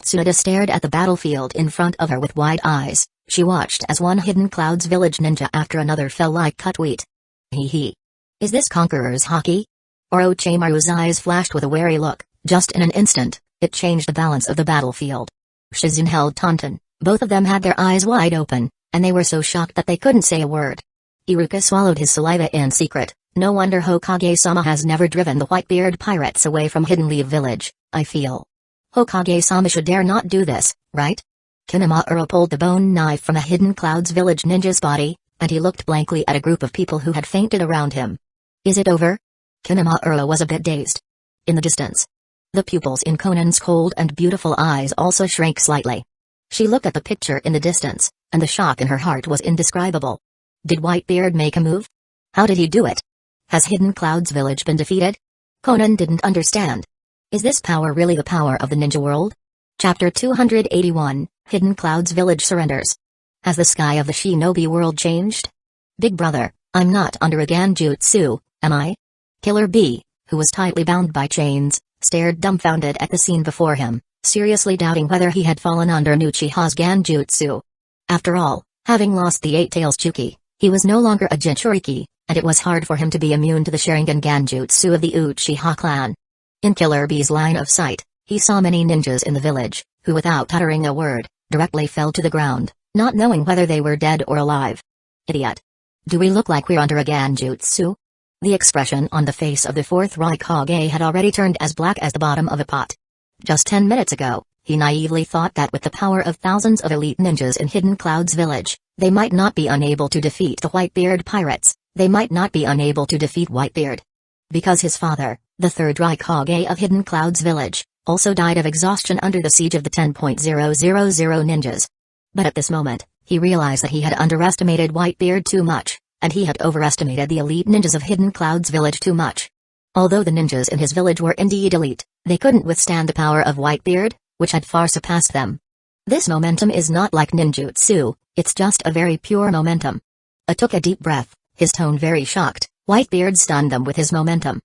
Tsunade stared at the battlefield in front of her with wide eyes. She watched as one Hidden Cloud's village ninja after another fell like cut wheat. Hee. Is this Conqueror's hockey? Orochimaru's eyes flashed with a wary look. Just in an instant, it changed the balance of the battlefield. Shizune held Tonton. Both of them had their eyes wide open, and they were so shocked that they couldn't say a word. Iruka swallowed his saliva in secret. No wonder Hokage-sama has never driven the Whitebeard pirates away from Hidden Leaf village, I feel. Hokage-sama should dare not do this, right? Kinamaru pulled the bone knife from a Hidden Cloud's village ninja's body, and he looked blankly at a group of people who had fainted around him. Is it over? Kinamaru was a bit dazed. In the distance, the pupils in Conan's cold and beautiful eyes also shrank slightly. She looked at the picture in the distance, and the shock in her heart was indescribable. Did Whitebeard make a move? How did he do it? Has Hidden Cloud's village been defeated? Conan didn't understand. Is this power really the power of the ninja world? Chapter 281, Hidden Cloud's village surrenders. Has the sky of the shinobi world changed? Big brother, I'm not under a Ganjutsu, am I? Killer B, who was tightly bound by chains, stared dumbfounded at the scene before him, seriously doubting whether he had fallen under an Uchiha's Ganjutsu. After all, having lost the Eight Tails Chuki, he was no longer a Jinchuriki, and it was hard for him to be immune to the Sharingan Ganjutsu of the Uchiha clan. In Killer B's line of sight, he saw many ninjas in the village, who without uttering a word, directly fell to the ground, not knowing whether they were dead or alive. Idiot. Do we look like we're under a Ganjutsu? The expression on the face of the fourth Raikage had already turned as black as the bottom of a pot. Just 10 minutes ago, He naively thought that with the power of thousands of elite ninjas in Hidden Cloud's village, they might not be unable to defeat the Whitebeard pirates, they might not be unable to defeat Whitebeard. Because his father, the third Raikage of Hidden Cloud's village, also died of exhaustion under the siege of the 10,000 ninjas. But at this moment, he realized that he had underestimated Whitebeard too much, and he had overestimated the elite ninjas of Hidden Cloud's village too much. Although the ninjas in his village were indeed elite, they couldn't withstand the power of Whitebeard, which had far surpassed them. This momentum is not like ninjutsu, it's just a very pure momentum. Took a deep breath, his tone very shocked. Whitebeard stunned them with his momentum.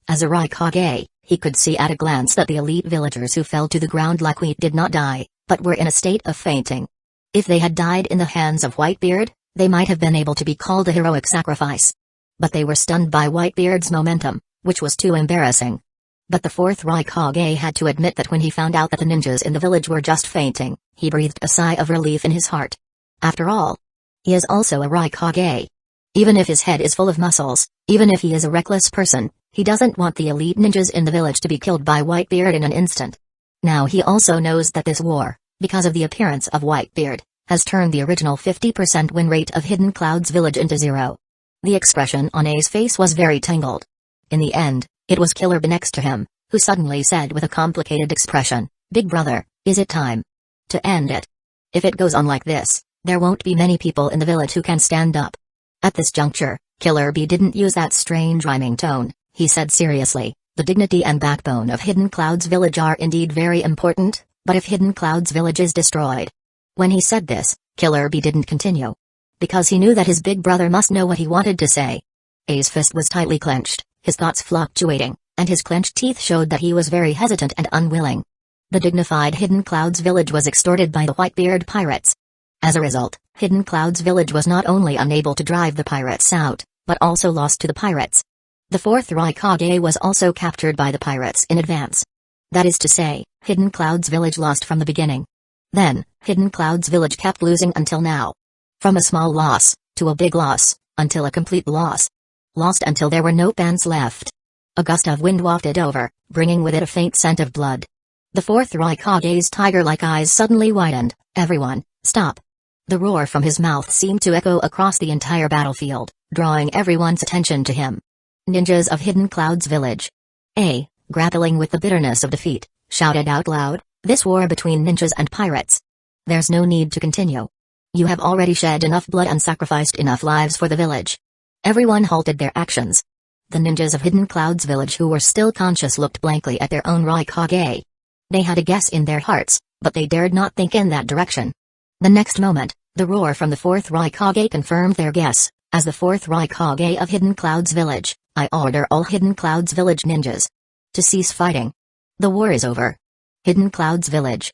As a Raikage, he could see at a glance that the elite villagers who fell to the ground like wheat did not die, but were in a state of fainting. If they had died in the hands of Whitebeard, they might have been able to be called a heroic sacrifice. But they were stunned by Whitebeard's momentum, which was too embarrassing. But the fourth Raikage had to admit that when he found out that the ninjas in the village were just fainting, he breathed a sigh of relief in his heart. After all, he is also a Raikage. Even if his head is full of muscles, even if he is a reckless person, he doesn't want the elite ninjas in the village to be killed by Whitebeard in an instant. Now he also knows that this war, because of the appearance of Whitebeard, has turned the original 50% win rate of Hidden Cloud's village into zero. The expression on A's face was very tangled. In the end, it was Killer B next to him, who suddenly said with a complicated expression, "Big brother, is it time to end it? If it goes on like this, there won't be many people in the village who can stand up." At this juncture, Killer B didn't use that strange rhyming tone. He said seriously, "The dignity and backbone of Hidden Cloud's village are indeed very important, but if Hidden Cloud's village is destroyed..." When he said this, Killer B didn't continue. Because he knew that his big brother must know what he wanted to say. A's fist was tightly clenched, his thoughts fluctuating, and his clenched teeth showed that he was very hesitant and unwilling. The dignified Hidden Cloud's village was extorted by the Whitebeard pirates. As a result, Hidden Cloud's village was not only unable to drive the pirates out, but also lost to the pirates. The fourth Raikage was also captured by the pirates in advance. That is to say, Hidden Cloud's village lost from the beginning. Then, Hidden Cloud's village kept losing until now. From a small loss, to a big loss, until a complete loss. Lost until there were no pants left. A gust of wind wafted over, bringing with it a faint scent of blood. The fourth Raikage's tiger-like eyes suddenly widened. "Everyone, stop." The roar from his mouth seemed to echo across the entire battlefield, drawing everyone's attention to him. Ninjas of Hidden Cloud's village. A, grappling with the bitterness of defeat, shouted out loud, "This war between ninjas and pirates. There's no need to continue. You have already shed enough blood and sacrificed enough lives for the village." Everyone halted their actions. The ninjas of Hidden Cloud's village who were still conscious looked blankly at their own Raikage. They had a guess in their hearts, but they dared not think in that direction. The next moment, the roar from the fourth Raikage confirmed their guess. As the fourth Raikage of Hidden Cloud's village, I order all Hidden Cloud's village ninjas to cease fighting. The war is over. Hidden Cloud's village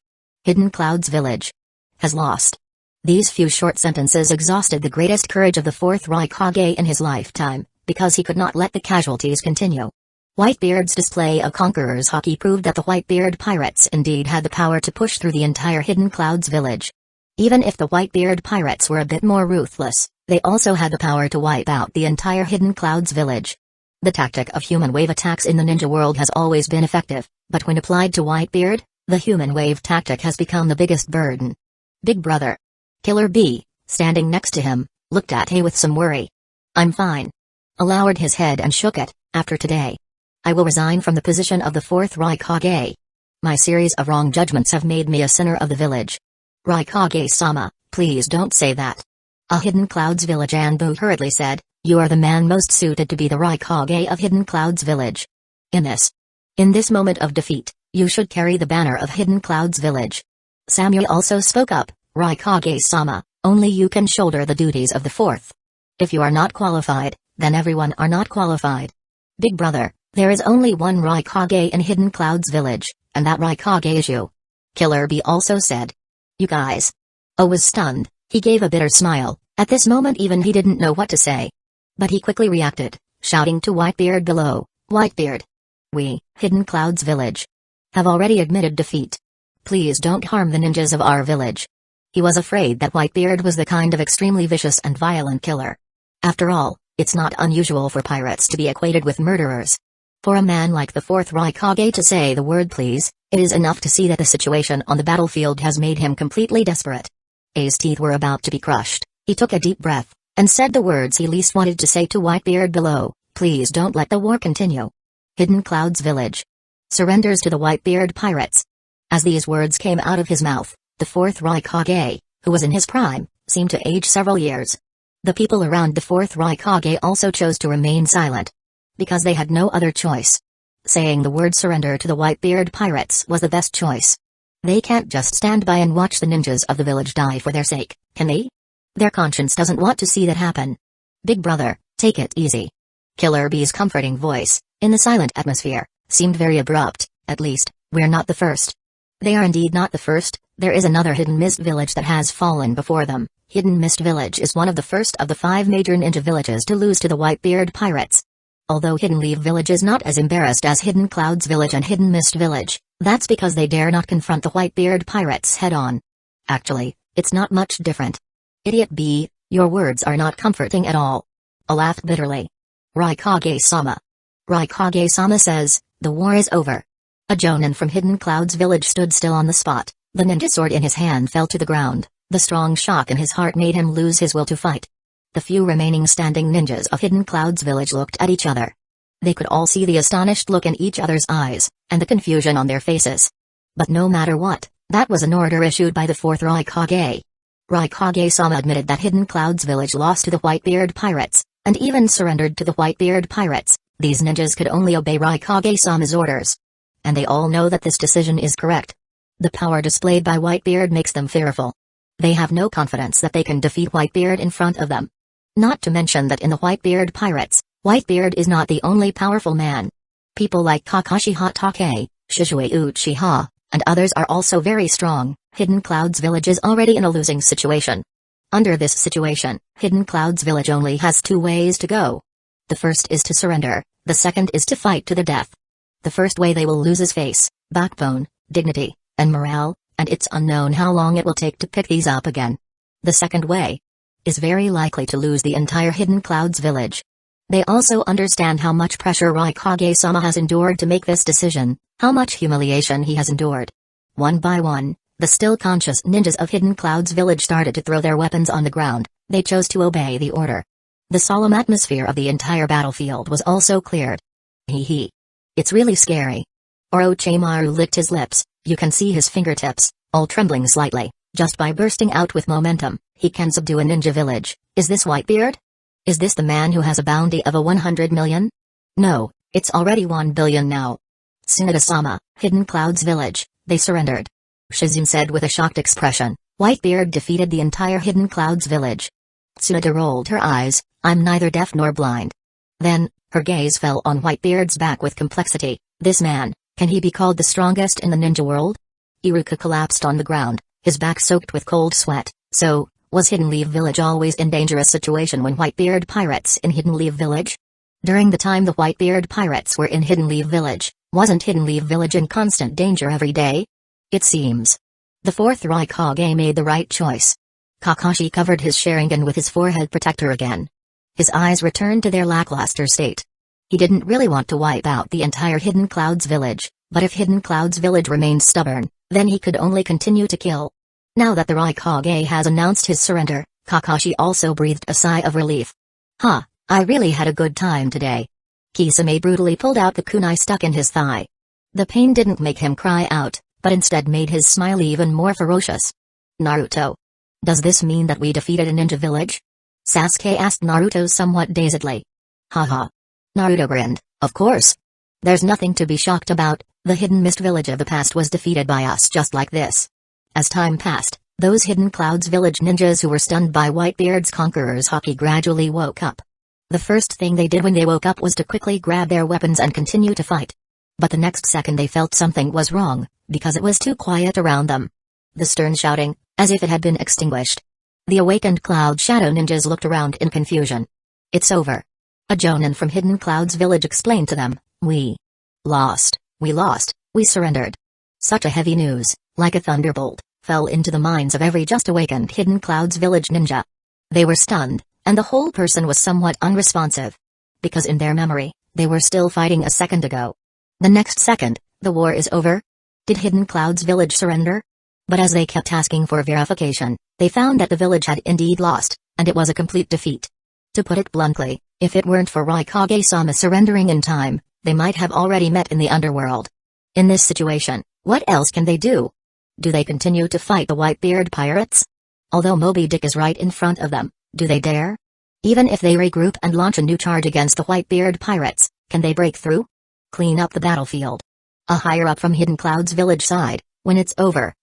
has lost. These few short sentences exhausted the greatest courage of the fourth Raikage in his lifetime, because he could not let the casualties continue. Whitebeard's display of conqueror's hockey proved that the Whitebeard pirates indeed had the power to push through the entire Hidden Cloud's village. Even if the Whitebeard pirates were a bit more ruthless, they also had the power to wipe out the entire Hidden Cloud's village. The tactic of human wave attacks in the ninja world has always been effective, but when applied to Whitebeard, the human wave tactic has become the biggest burden. "Big brother." Killer B, standing next to him, looked at A with some worry. "I'm fine." A lowered his head and shook it. "After today, I will resign from the position of the fourth Raikage. My series of wrong judgments have made me a sinner of the village." "Raikage-sama, please don't say that." A Hidden Cloud's village Anbu hurriedly said, "You are the man most suited to be the Raikage of Hidden Cloud's village. In this moment of defeat, you should carry the banner of Hidden Cloud's village." Samuel also spoke up, "Raikage-sama, only you can shoulder the duties of the fourth. If you are not qualified, then everyone are not qualified. Big brother, there is only one Raikage in Hidden Cloud's village, and that Raikage is you." Killer B also said. "You guys." O was stunned, he gave a bitter smile. At this moment even he didn't know what to say. But he quickly reacted, shouting to Whitebeard below, "Whitebeard! We, Hidden Cloud's village, have already admitted defeat. Please don't harm the ninjas of our village." He was afraid that Whitebeard was the kind of extremely vicious and violent killer. After all, it's not unusual for pirates to be equated with murderers. For a man like the fourth Raikage to say the word please, it is enough to see that the situation on the battlefield has made him completely desperate. A's teeth were about to be crushed. He took a deep breath, and said the words he least wanted to say to Whitebeard below: please don't let the war continue. Hidden Cloud's village surrenders to the Whitebeard pirates. As these words came out of his mouth, the fourth Raikage, who was in his prime, seemed to age several years. The people around the fourth Raikage also chose to remain silent, because they had no other choice. Saying the word surrender to the Whitebeard pirates was the best choice. They can't just stand by and watch the ninjas of the village die for their sake, can they? Their conscience doesn't want to see that happen. Big brother, take it easy. Killer Bee's comforting voice, in the silent atmosphere, seemed very abrupt. At least, we're not the first. They are indeed not the first. There is another Hidden Mist village that has fallen before them. Hidden Mist village is one of the first of the 5 major ninja villages to lose to the Whitebeard pirates. Although Hidden Leaf village is not as embarrassed as Hidden Clouds village and Hidden Mist village, that's because they dare not confront the Whitebeard pirates head-on. Actually, it's not much different. Idiot B, your words are not comforting at all. A laughed bitterly. Raikage-sama. Raikage-sama says, the war is over. A jonin from Hidden Clouds village stood still on the spot. The ninja sword in his hand fell to the ground. The strong shock in his heart made him lose his will to fight. The few remaining standing ninjas of Hidden Clouds village looked at each other. They could all see the astonished look in each other's eyes, and the confusion on their faces. But no matter what, that was an order issued by the fourth Raikage. Raikage-sama admitted that Hidden Clouds village lost to the Whitebeard pirates, and even surrendered to the Whitebeard pirates. These ninjas could only obey Raikage-sama's orders. And they all know that this decision is correct. The power displayed by Whitebeard makes them fearful. They have no confidence that they can defeat Whitebeard in front of them. Not to mention that in the Whitebeard pirates, Whitebeard is not the only powerful man. People like Kakashi Hatake, Shizue Uchiha, and others are also very strong. Hidden Clouds village is already in a losing situation. Under this situation, Hidden Clouds village only has 2 ways to go. The first is to surrender, the second is to fight to the death. The first way they will lose is face, backbone, dignity, and morale, and it's unknown how long it will take to pick these up again. The second way is very likely to lose the entire Hidden Clouds village. They also understand how much pressure Raikage-sama has endured to make this decision, how much humiliation he has endured. One by one, the still conscious ninjas of Hidden Clouds village started to throw their weapons on the ground. They chose to obey the order. The solemn atmosphere of the entire battlefield was also cleared. Hee hee. It's really scary. Orochimaru licked his lips. You can see his fingertips, all trembling slightly. Just by bursting out with momentum, he can subdue a ninja village. Is this Whitebeard? Is this the man who has a bounty of 100 million? No, it's already 1 billion now. Tsunade-sama, Hidden Clouds village, they surrendered. Shizune said with a shocked expression. Whitebeard defeated the entire Hidden Clouds village. Tsunade rolled her eyes. I'm neither deaf nor blind. Then, her gaze fell on Whitebeard's back with complexity. This man, can he be called the strongest in the ninja world? Iruka collapsed on the ground, his back soaked with cold sweat. So, was Hidden Leaf village always in dangerous situation when Whitebeard pirates in Hidden Leaf village? During the time the Whitebeard pirates were in Hidden Leaf village, wasn't Hidden Leaf village in constant danger every day? It seems. The fourth Raikage made the right choice. Kakashi covered his Sharingan with his forehead protector again. His eyes returned to their lackluster state. He didn't really want to wipe out the entire Hidden Clouds village, but if Hidden Clouds village remained stubborn, then he could only continue to kill. Now that the Raikage has announced his surrender, Kakashi also breathed a sigh of relief. I really had a good time today. Kisame brutally pulled out the kunai stuck in his thigh. The pain didn't make him cry out, but instead made his smile even more ferocious. Naruto. Does this mean that we defeated a ninja village? Sasuke asked Naruto somewhat dazedly. Haha. Naruto grinned. Of course. There's nothing to be shocked about. The Hidden Mist village of the past was defeated by us just like this. As time passed, those Hidden Clouds village ninjas who were stunned by Whitebeard's conqueror's haki gradually woke up. The first thing they did when they woke up was to quickly grab their weapons and continue to fight. But the next second they felt something was wrong, because it was too quiet around them. The stern shouting, as if it had been extinguished. The awakened Cloud Shadow ninjas looked around in confusion. It's over. A jonin from Hidden Clouds village explained to them, we lost, we surrendered. Such a heavy news, like a thunderbolt, fell into the minds of every just awakened Hidden Clouds village ninja. They were stunned, and the whole person was somewhat unresponsive. Because in their memory, They were still fighting a second ago. The next second, the war is over? Did Hidden Cloud's village surrender? But as they kept asking for verification, they found that the village had indeed lost, and it was a complete defeat. To put it bluntly, if it weren't for Raikage-sama surrendering in time, they might have already met in the underworld. In this situation, what else can they do? Do they continue to fight the Whitebeard pirates? Although Moby Dick is right in front of them, do they dare? Even if they regroup and launch a new charge against the Whitebeard pirates, can they break through? Clean up the battlefield. A higher-up from Hidden Cloud's village side, when it's over,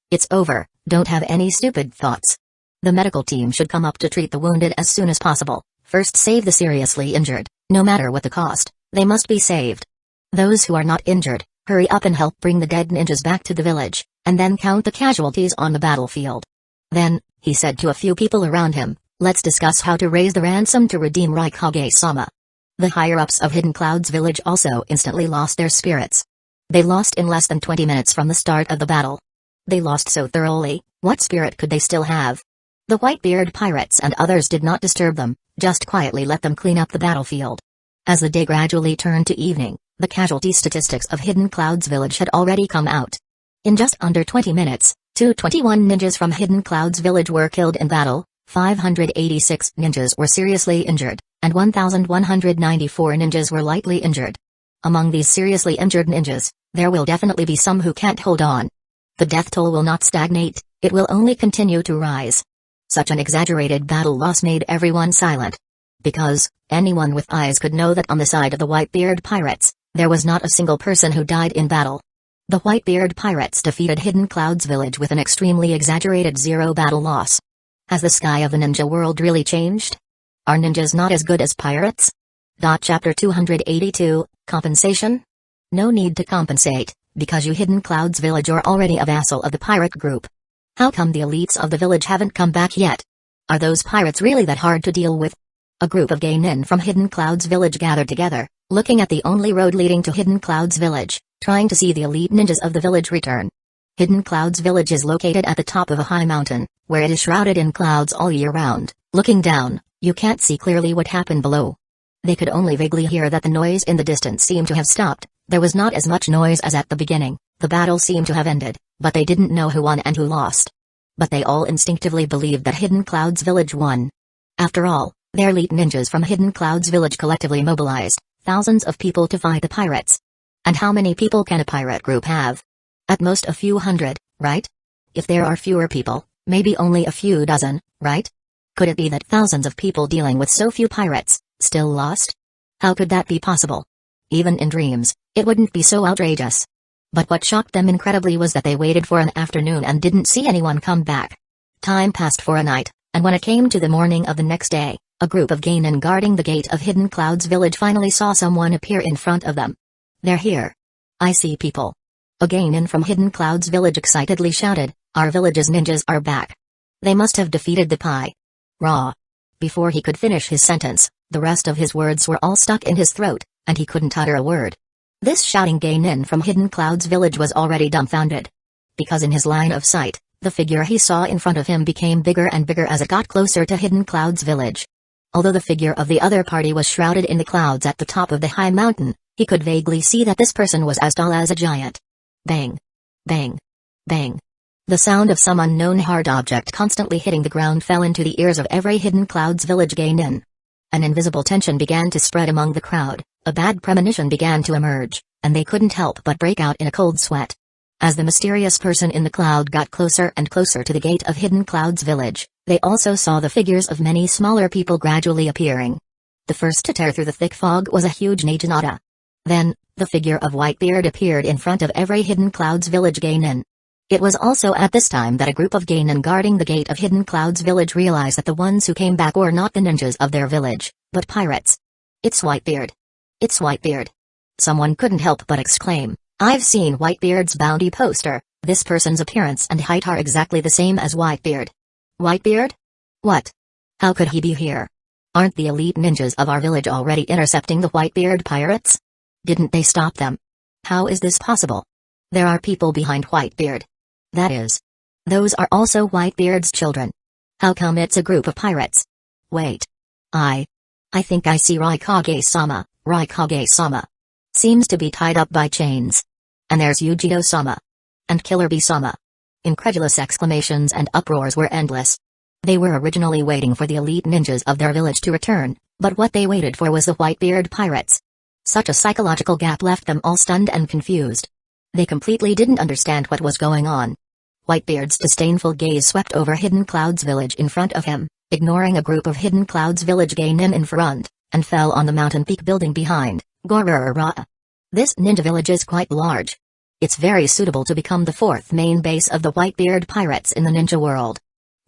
don't have any stupid thoughts. The medical team should come up to treat the wounded as soon as possible. First save the seriously injured, no matter what the cost, they must be saved. Those who are not injured, hurry up and help bring the dead ninjas back to the village, and then count the casualties on the battlefield. Then, he said to a few people around him, let's discuss how to raise the ransom to redeem Raikage-sama. The higher-ups of Hidden Cloud's village also instantly lost their spirits. They lost in less than 20 minutes from the start of the battle. They lost so thoroughly, what spirit could they still have? The Whitebeard pirates and others did not disturb them, just quietly let them clean up the battlefield. As the day gradually turned to evening, the casualty statistics of Hidden Cloud's village had already come out. In just under 20 minutes, 221 ninjas from Hidden Cloud's village were killed in battle, 586 ninjas were seriously injured, and 1,194 ninjas were lightly injured. Among these seriously injured ninjas, there will definitely be some who can't hold on. The death toll will not stagnate, it will only continue to rise. Such an exaggerated battle loss made everyone silent. Because, anyone with eyes could know that on the side of the Whitebeard pirates, there was not a single person who died in battle. The Whitebeard pirates defeated Hidden Cloud's village with an extremely exaggerated zero battle loss. Has the sky of the ninja world really changed? Are ninjas not as good as pirates? Chapter 282, Compensation? No need to compensate, because you Hidden Cloud's village are already a vassal of the pirate group. How come the elites of the village haven't come back yet? Are those pirates really that hard to deal with? A group of genin from Hidden Cloud's village gathered together, looking at the only road leading to Hidden Cloud's village, trying to see the elite ninjas of the village return. Hidden Cloud's village is located at the top of a high mountain, where it is shrouded in clouds all year round. Looking down, you can't see clearly what happened below. They could only vaguely hear that the noise in the distance seemed to have stopped. There was not as much noise as at the beginning, the battle seemed to have ended, but they didn't know who won and who lost. But they all instinctively believed that Hidden Cloud's village won. After all, their elite ninjas from Hidden Cloud's village collectively mobilized thousands of people to fight the pirates. And how many people can a pirate group have? At most a few hundred, right? If there are fewer people, maybe only a few dozen, right? Could it be that thousands of people dealing with so few pirates still lost? How could that be possible? Even in dreams, it wouldn't be so outrageous. But what shocked them incredibly was that they waited for an afternoon and didn't see anyone come back. Time passed for a night, and when it came to the morning of the next day, a group of genin guarding the gate of Hidden Cloud's village finally saw someone appear in front of them. They're here. I see people. A genin from Hidden Cloud's village excitedly shouted, our village's ninjas are back. They must have defeated the Pai. Raw. Before he could finish his sentence, the rest of his words were all stuck in his throat, and he couldn't utter a word. This shouting genin from Hidden Cloud's village was already dumbfounded. Because in his line of sight, the figure he saw in front of him became bigger and bigger as it got closer to Hidden Cloud's village. Although the figure of the other party was shrouded in the clouds at the top of the high mountain, he could vaguely see that this person was as tall as a giant. Bang! Bang! Bang! The sound of some unknown hard object constantly hitting the ground fell into the ears of every Hidden Cloud's village genin. An invisible tension began to spread among the crowd, a bad premonition began to emerge, and they couldn't help but break out in a cold sweat. As the mysterious person in the cloud got closer and closer to the gate of Hidden Cloud's village, they also saw the figures of many smaller people gradually appearing. The first to tear through the thick fog was a huge Naginata. Then, the figure of Whitebeard appeared in front of every Hidden Cloud's village genin. It was also at this time that a group of genin guarding the gate of Hidden Cloud's village realized that the ones who came back were not the ninjas of their village, but pirates. It's Whitebeard. It's Whitebeard. Someone couldn't help but exclaim, I've seen Whitebeard's bounty poster, this person's appearance and height are exactly the same as Whitebeard. Whitebeard? What? How could he be here? Aren't the elite ninjas of our village already intercepting the Whitebeard pirates? Didn't they stop them? How is this possible? There are people behind Whitebeard. That is. Those are also Whitebeard's children. How come it's a group of pirates? Wait. I think I see Raikage-sama, Raikage-sama. Seems to be tied up by chains. And there's Yu-Gi-Oh-sama. And Killer Bee-sama. Incredulous exclamations and uproars were endless. They were originally waiting for the elite ninjas of their village to return, but what they waited for was the Whitebeard pirates. Such a psychological gap left them all stunned and confused. They completely didn't understand what was going on. Whitebeard's disdainful gaze swept over Hidden Cloud's village in front of him, ignoring a group of Hidden Cloud's village genin in front, and fell on the mountain peak building behind. Gorura. This ninja village is quite large. It's very suitable to become the fourth main base of the Whitebeard pirates in the ninja world.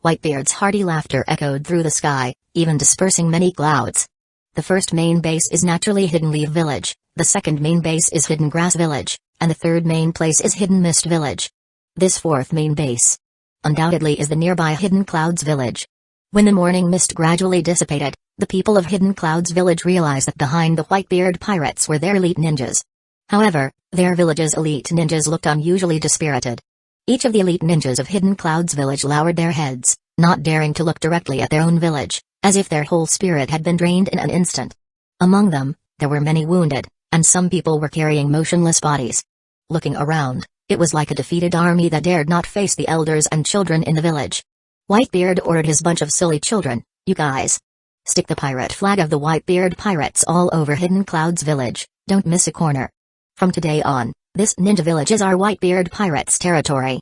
Whitebeard's hearty laughter echoed through the sky, even dispersing many clouds. The first main base is naturally Hidden Leaf Village, the second main base is Hidden Grass Village, and the third main place is Hidden Mist Village. This fourth main base, undoubtedly, is the nearby Hidden Clouds Village. When the morning mist gradually dissipated, the people of Hidden Clouds Village realized that behind the Whitebeard pirates were their elite ninjas. However, their village's elite ninjas looked unusually dispirited. Each of the elite ninjas of Hidden Clouds Village lowered their heads, not daring to look directly at their own village, as if their whole spirit had been drained in an instant. Among them, there were many wounded, and some people were carrying motionless bodies. Looking around, it was like a defeated army that dared not face the elders and children in the village. Whitebeard ordered his bunch of silly children, "You guys. Stick the pirate flag of the Whitebeard pirates all over Hidden Clouds Village, don't miss a corner. From today on, this ninja village is our Whitebeard pirates' territory."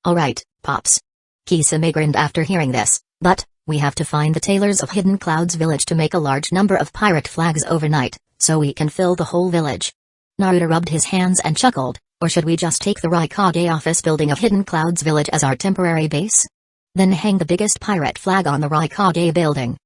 "Alright, Pops." Kisame grinned after hearing this, "But, we have to find the tailors of Hidden Clouds Village to make a large number of pirate flags overnight, so we can fill the whole village." Naruto rubbed his hands and chuckled, "Or should we just take the Raikage office building of Hidden Clouds Village as our temporary base? Then hang the biggest pirate flag on the Raikage building.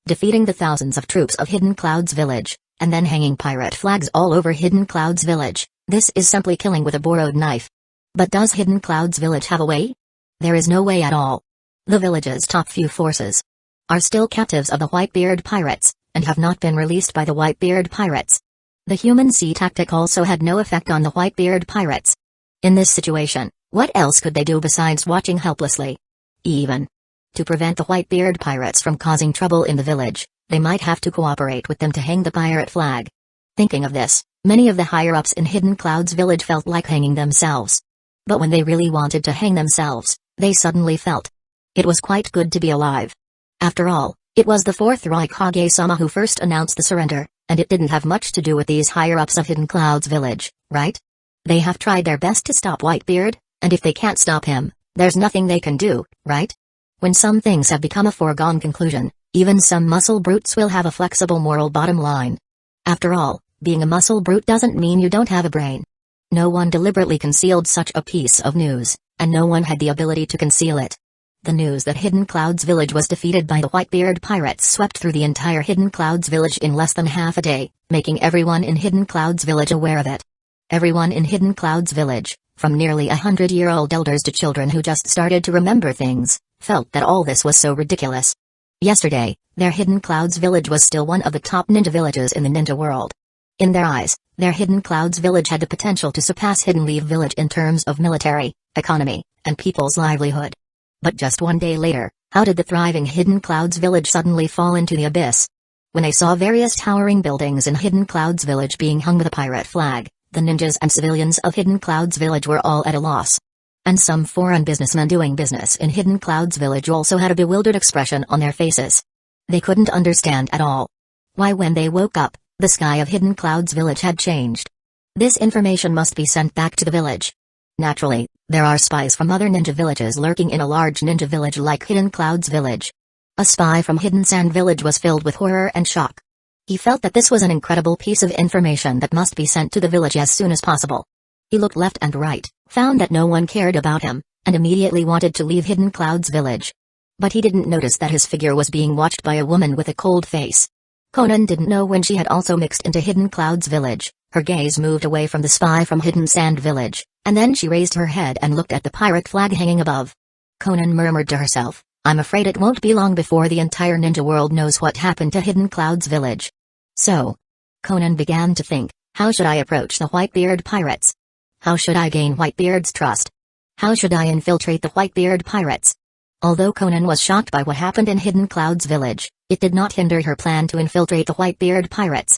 Defeating the thousands of troops of Hidden Clouds Village, and then hanging pirate flags all over Hidden Clouds Village, this is simply killing with a borrowed knife. But does Hidden Clouds Village have a way? There is no way at all. The village's top few forces are still captives of the Whitebeard pirates, and have not been released by the Whitebeard pirates. The human sea tactic also had no effect on the Whitebeard pirates. In this situation, what else could they do besides watching helplessly? Even to prevent the Whitebeard pirates from causing trouble in the village, they might have to cooperate with them to hang the pirate flag. Thinking of this, many of the higher-ups in Hidden Clouds Village felt like hanging themselves. But when they really wanted to hang themselves, they suddenly felt it was quite good to be alive. After all, it was the fourth Raikage-sama who first announced the surrender, and it didn't have much to do with these higher-ups of Hidden Clouds Village, right? They have tried their best to stop Whitebeard, and if they can't stop him, there's nothing they can do, right? When some things have become a foregone conclusion, even some muscle brutes will have a flexible moral bottom line. After all, being a muscle brute doesn't mean you don't have a brain. No one deliberately concealed such a piece of news, and no one had the ability to conceal it. The news that Hidden Clouds Village was defeated by the Whitebeard pirates swept through the entire Hidden Clouds Village in less than half a day, making everyone in Hidden Clouds Village aware of it. Everyone in Hidden Clouds Village, from nearly 100-year-old elders to children who just started to remember things, felt that all this was so ridiculous. Yesterday, their Hidden Clouds Village was still one of the top ninja villages in the ninja world. In their eyes, their Hidden Clouds Village had the potential to surpass Hidden Leaf Village in terms of military, economy, and people's livelihood. But just one day later, how did the thriving Hidden Clouds Village suddenly fall into the abyss? When they saw various towering buildings in Hidden Clouds Village being hung with a pirate flag, the ninjas and civilians of Hidden Clouds Village were all at a loss. And some foreign businessmen doing business in Hidden Clouds Village also had a bewildered expression on their faces. They couldn't understand at all why, when they woke up, the sky of Hidden Clouds Village had changed. This information must be sent back to the village. Naturally, there are spies from other ninja villages lurking in a large ninja village like Hidden Clouds Village. A spy from Hidden Sand Village was filled with horror and shock. He felt that this was an incredible piece of information that must be sent to the village as soon as possible. He looked left and right, found that no one cared about him, and immediately wanted to leave Hidden Clouds Village. But he didn't notice that his figure was being watched by a woman with a cold face. Conan didn't know when she had also mixed into Hidden Clouds Village. Her gaze moved away from the spy from Hidden Sand Village, and then she raised her head and looked at the pirate flag hanging above. Conan murmured to herself, "I'm afraid it won't be long before the entire ninja world knows what happened to Hidden Clouds Village." So, Conan began to think, how should I approach the Whitebeard pirates? How should I gain Whitebeard's trust? How should I infiltrate the Whitebeard pirates? Although Conan was shocked by what happened in Hidden Clouds Village, it did not hinder her plan to infiltrate the Whitebeard pirates.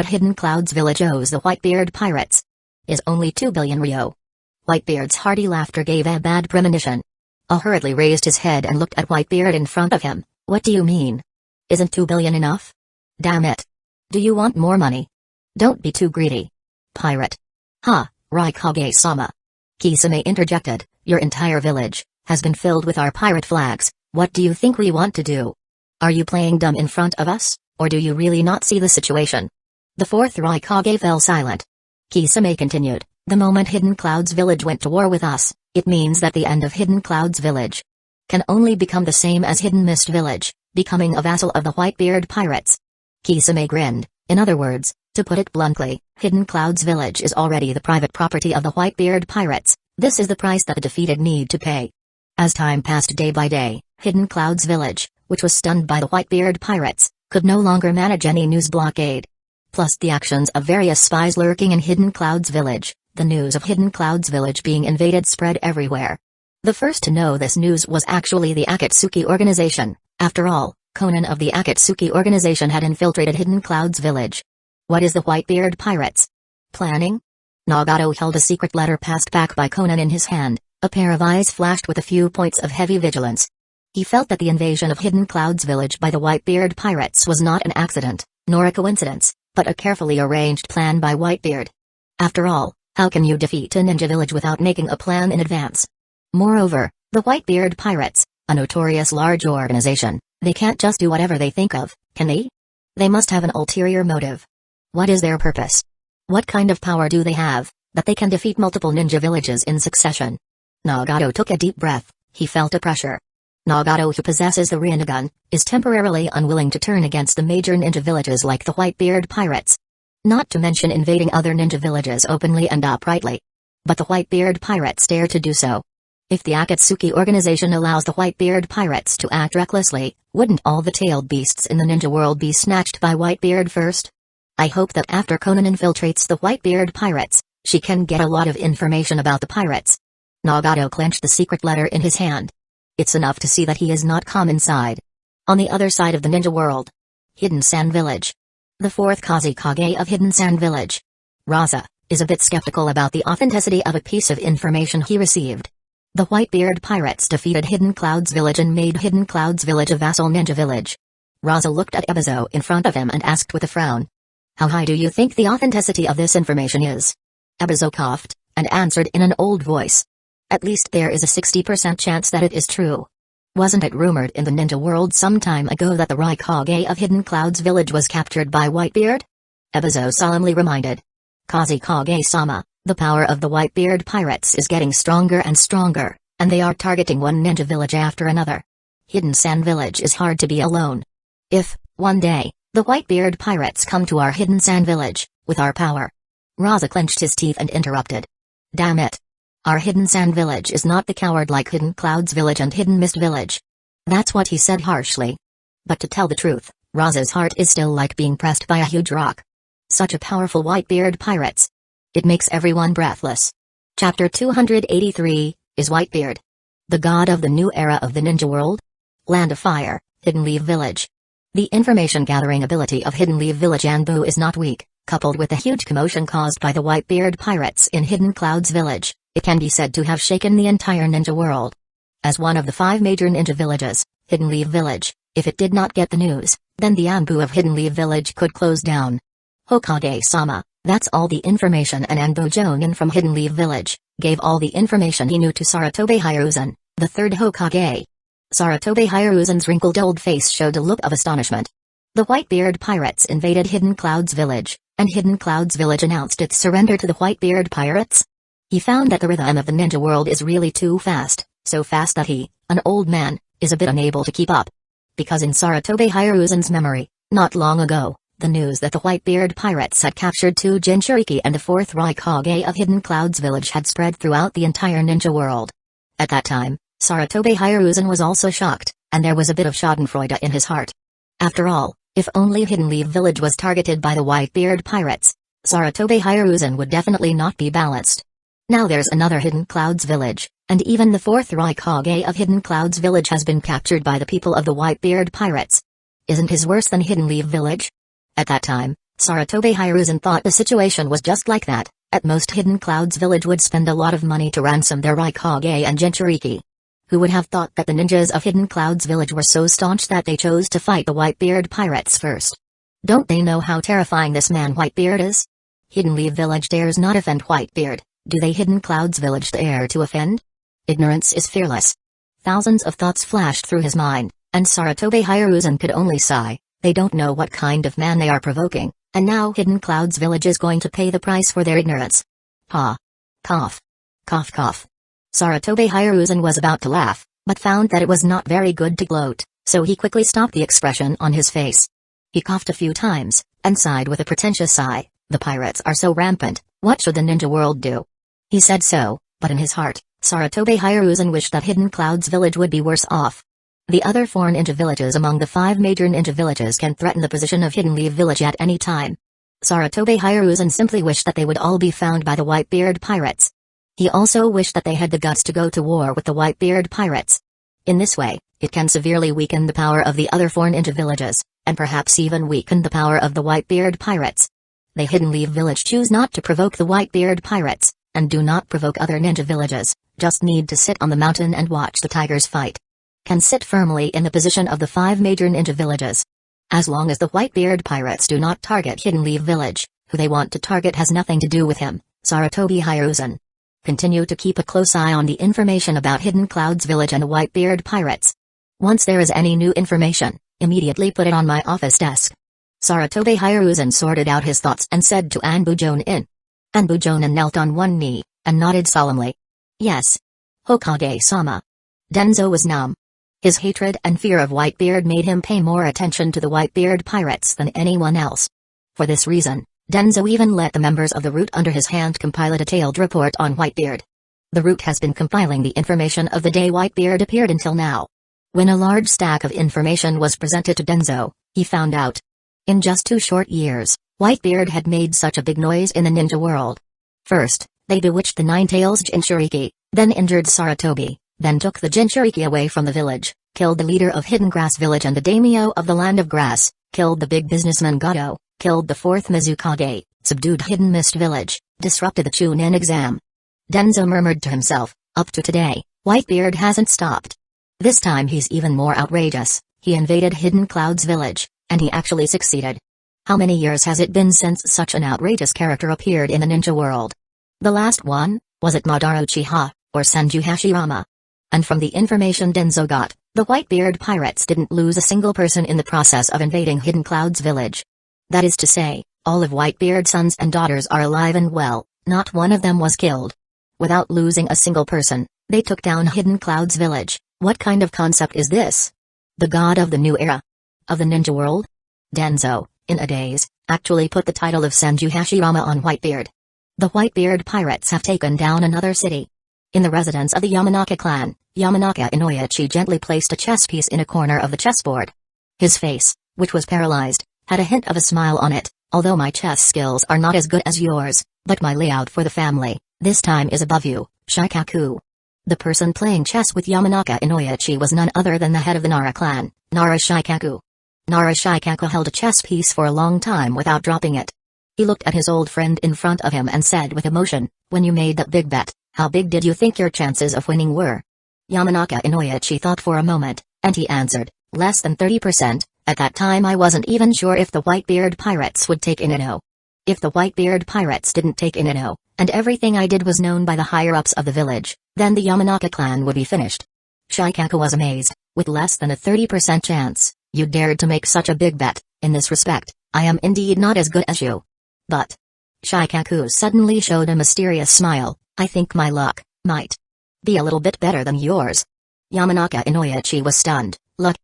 what Hidden Clouds Village owes the Whitebeard pirates is only 2 billion Rio. Whitebeard's hearty laughter gave a bad premonition. Hurriedly raised his head and looked at Whitebeard in front of him. What do you mean? Isn't 2 billion enough? Damn it. Do you want more money? Don't be too greedy. Pirate. Ha, Raikage-sama. Kisame interjected, your entire village has been filled with our pirate flags. What do you think we want to do? Are you playing dumb in front of us, or do you really not see the situation? The fourth Raikage fell silent. Kisame continued, the moment Hidden Clouds Village went to war with us, it means that the end of Hidden Clouds Village can only become the same as Hidden Mist Village, becoming a vassal of the Whitebeard pirates. Kisame grinned. In other words, to put it bluntly, Hidden Clouds Village is already the private property of the Whitebeard pirates. This is the price that the defeated need to pay. As time passed day by day, Hidden Clouds Village, which was stunned by the Whitebeard pirates, could no longer manage any news blockade. Plus the actions of various spies lurking in Hidden Clouds Village, the news of Hidden Clouds Village being invaded spread everywhere. The first to know this news was actually the Akatsuki organization. After all, Conan of the Akatsuki organization had infiltrated Hidden Clouds Village. What is the Whitebeard pirates planning? Nagato held a secret letter passed back by Conan in his hand. A pair of eyes flashed with a few points of heavy vigilance. He felt that the invasion of Hidden Clouds Village by the Whitebeard pirates was not an accident, nor a coincidence, but a carefully arranged plan by Whitebeard. After all, how can you defeat a ninja village without making a plan in advance? Moreover, the Whitebeard pirates, a notorious large organization, they can't just do whatever they think of, can they? They must have an ulterior motive. What is their purpose? What kind of power do they have, that they can defeat multiple ninja villages in succession? Nagato took a deep breath. He felt a pressure. Nagato, who possesses the Rinnegan, is temporarily unwilling to turn against the major ninja villages like the Whitebeard pirates. Not to mention invading other ninja villages openly and uprightly. But the Whitebeard pirates dare to do so. If the Akatsuki organization allows the Whitebeard pirates to act recklessly, wouldn't all the tailed beasts in the ninja world be snatched by Whitebeard first? I hope that after Conan infiltrates the Whitebeard pirates, she can get a lot of information about the pirates. Nagato clenched the secret letter in his hand. It's enough to see that he is not calm inside. On the other side of the ninja world. Hidden Sand Village. The fourth Kazekage of Hidden Sand Village. Raza is a bit skeptical about the authenticity of a piece of information he received. The Whitebeard pirates defeated Hidden Clouds Village and made Hidden Clouds Village a vassal ninja village. Raza looked at Ebizo in front of him and asked with a frown. How high do you think the authenticity of this information is? Ebizo coughed, and answered in an old voice. At least there is a 60% chance that it is true. Wasn't it rumored in the ninja world some time ago that the Raikage of Hidden Clouds Village was captured by Whitebeard? Ebizo solemnly reminded. Kazekage-sama, the power of the Whitebeard pirates is getting stronger and stronger, and they are targeting one ninja village after another. Hidden Sand Village is hard to be alone. If, one day, the Whitebeard pirates come to our Hidden Sand Village, with our power. Raza clenched his teeth and interrupted. Damn it. Our Hidden Sand Village is not the coward like Hidden Clouds Village and Hidden Mist Village. That's what he said harshly. But to tell the truth, Raza's heart is still like being pressed by a huge rock. Such a powerful Whitebeard pirates. It makes everyone breathless. Chapter 283, is Whitebeard the god of the new era of the ninja world? Land of Fire, Hidden Leaf Village. The information gathering ability of Hidden Leaf Village Anbu is not weak, coupled with the huge commotion caused by the Whitebeard pirates in Hidden Clouds Village. It can be said to have shaken the entire ninja world. As one of the 5 major ninja villages, Hidden Leaf Village, if it did not get the news, then the Anbu of Hidden Leaf Village could close down. Hokage-sama, that's all the information, and Anbu Jonin from Hidden Leaf Village gave all the information he knew to Sarutobi Hiruzen, the 3rd Hokage. Sarutobi Hiruzan's wrinkled old face showed a look of astonishment. The Whitebeard pirates invaded Hidden Cloud's village, and Hidden Cloud's village announced its surrender to the Whitebeard pirates? He found that the rhythm of the ninja world is really too fast, so fast that he, an old man, is a bit unable to keep up. Because in Sarutobi Hiruzan's memory, not long ago, the news that the Whitebeard pirates had captured 2 Jinchuriki and the 4th Raikage of Hidden Cloud's village had spread throughout the entire ninja world. At that time, Sarutobi Hiruzan was also shocked, and there was a bit of schadenfreude in his heart. After all, if only Hidden Leaf Village was targeted by the Whitebeard pirates, Sarutobi Hiruzan would definitely not be balanced. Now there's another Hidden Clouds village, and even the 4th Raikage of Hidden Clouds village has been captured by the people of the Whitebeard pirates. Isn't his worse than Hidden Leaf Village? At that time, Sarutobi Hiruzan thought the situation was just like that. At most Hidden Clouds village would spend a lot of money to ransom their Raikage and Jinchuriki. Who would have thought that the ninjas of Hidden Clouds village were so staunch that they chose to fight the Whitebeard pirates first? Don't they know how terrifying this man Whitebeard is? Hidden Leaf Village dares not offend Whitebeard. Do they Hidden Clouds village dare to offend? Ignorance is fearless. Thousands of thoughts flashed through his mind, and Sarutobi Hiruzan could only sigh. They don't know what kind of man they are provoking, and now Hidden Clouds village is going to pay the price for their ignorance. Ha! Cough. Cough cough. Sarutobi Hiruzan was about to laugh, but found that it was not very good to gloat, so he quickly stopped the expression on his face. He coughed a few times, and sighed with a pretentious sigh. The pirates are so rampant, what should the ninja world do? He said so, but in his heart, Sarutobi Hiruzan wished that Hidden Clouds village would be worse off. The other 4 ninja villages among the 5 major ninja villages can threaten the position of Hidden Leaf Village at any time. Sarutobi Hiruzan simply wished that they would all be found by the Whitebeard pirates. He also wished that they had the guts to go to war with the Whitebeard pirates. In this way, it can severely weaken the power of the other 4 ninja villages, and perhaps even weaken the power of the Whitebeard pirates. The Hidden Leaf Village choose not to provoke the Whitebeard pirates, and do not provoke other ninja villages, just need to sit on the mountain and watch the tigers fight. Can sit firmly in the position of the 5 major ninja villages. As long as the Whitebeard pirates do not target Hidden Leaf Village, who they want to target has nothing to do with him, Sarutobi Hiruzan. Continue to keep a close eye on the information about Hidden Clouds Village and the Whitebeard pirates. Once there is any new information, immediately put it on my office desk. Sarutobi Hiruzan sorted out his thoughts and said to Anbu Jonin. Anbu Jonin knelt on one knee, and nodded solemnly. Yes. Hokage-sama. Denzo was numb. His hatred and fear of Whitebeard made him pay more attention to the Whitebeard pirates than anyone else. For this reason, Denzo even let the members of the Root under his hand compile a detailed report on Whitebeard. The Root has been compiling the information of the day Whitebeard appeared until now. When a large stack of information was presented to Denzo, he found out. In just 2 short years, Whitebeard had made such a big noise in the ninja world. First, they bewitched the Nine-Tails Jinchuriki, then injured Sarutobi, then took the Jinchuriki away from the village, killed the leader of Hidden Grass Village and the daimyo of the Land of Grass, killed the big businessman Gato, killed the 4th Mizukage, subdued Hidden Mist Village, disrupted the Chunin exam. Denzo murmured to himself, up to today, Whitebeard hasn't stopped. This time he's even more outrageous. He invaded Hidden Clouds Village, and he actually succeeded. How many years has it been since such an outrageous character appeared in the ninja world? The last one, was it Madara Uchiha, or Senju Hashirama? And from the information Denzo got, the Whitebeard pirates didn't lose a single person in the process of invading Hidden Clouds Village. That is to say, all of Whitebeard's sons and daughters are alive and well, not one of them was killed. Without losing a single person, they took down Hidden Clouds Village. What kind of concept is this? The god of the new era? Of the ninja world? Denzo, in a daze, actually put the title of Senju Hashirama on Whitebeard. The Whitebeard pirates have taken down another city. In the residence of the Yamanaka clan, Yamanaka Inoyachi gently placed a chess piece in a corner of the chessboard. His face, which was paralyzed, had a hint of a smile on it. Although my chess skills are not as good as yours, but my layout for the family, this time is above you, Shikaku. The person playing chess with Yamanaka Inoyachi was none other than the head of the Nara clan, Nara Shikaku. Nara Shikaku held a chess piece for a long time without dropping it. He looked at his old friend in front of him and said with emotion, when you made that big bet, how big did you think your chances of winning were? Yamanaka Inoichi thought for a moment, and he answered, less than 30%. At that time I wasn't even sure if the Whitebeard pirates would take Inano. If the Whitebeard pirates didn't take Inano, and everything I did was known by the higher-ups of the village, then the Yamanaka clan would be finished. Shikaku was amazed. With less than a 30% chance, you dared to make such a big bet. In this respect, I am indeed not as good as you. But Shikaku suddenly showed a mysterious smile. I think my luck might be a little bit better than yours. Yamanaka Inoichi was stunned. Luck?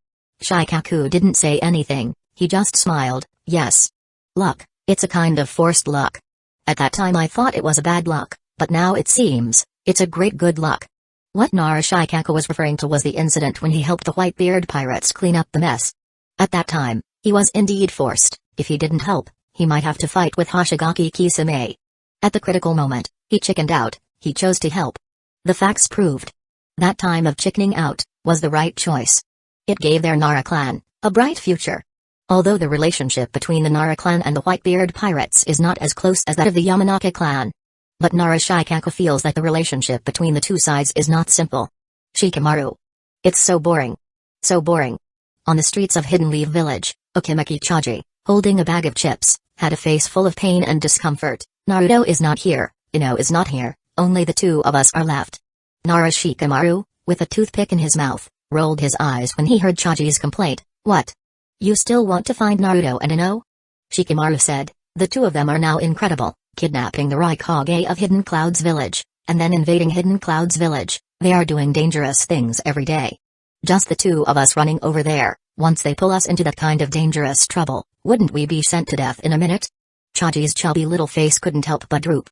Shikaku didn't say anything, he just smiled. Yes. Luck, it's a kind of forced luck. At that time I thought it was a bad luck, but now it seems, it's a great good luck. What Nara Shikaku was referring to was the incident when he helped the Whitebeard pirates clean up the mess. At that time, he was indeed forced. If he didn't help, he might have to fight with Hoshigaki Kisame. At the critical moment, he chickened out. He chose to help. The facts proved that time of chickening out was the right choice. It gave their Nara clan a bright future. Although the relationship between the Nara clan and the Whitebeard pirates is not as close as that of the Yamanaka clan, but Nara Shikaku feels that the relationship between the two sides is not simple. Shikamaru. It's so boring. So boring. On the streets of Hidden Leaf Village, Okimeki Chaji, holding a bag of chips, had a face full of pain and discomfort. Naruto is not here, Ino is not here, only the two of us are left. Nara Shikamaru, with a toothpick in his mouth, rolled his eyes when he heard Chaji's complaint. What? You still want to find Naruto and Ino? Shikamaru said, the two of them are now incredible, kidnapping the Raikage of Hidden Clouds Village, and then invading Hidden Clouds Village. They are doing dangerous things every day. Just the two of us running over there. Once they pull us into that kind of dangerous trouble, wouldn't we be sent to death in a minute? Chaji's chubby little face couldn't help but droop.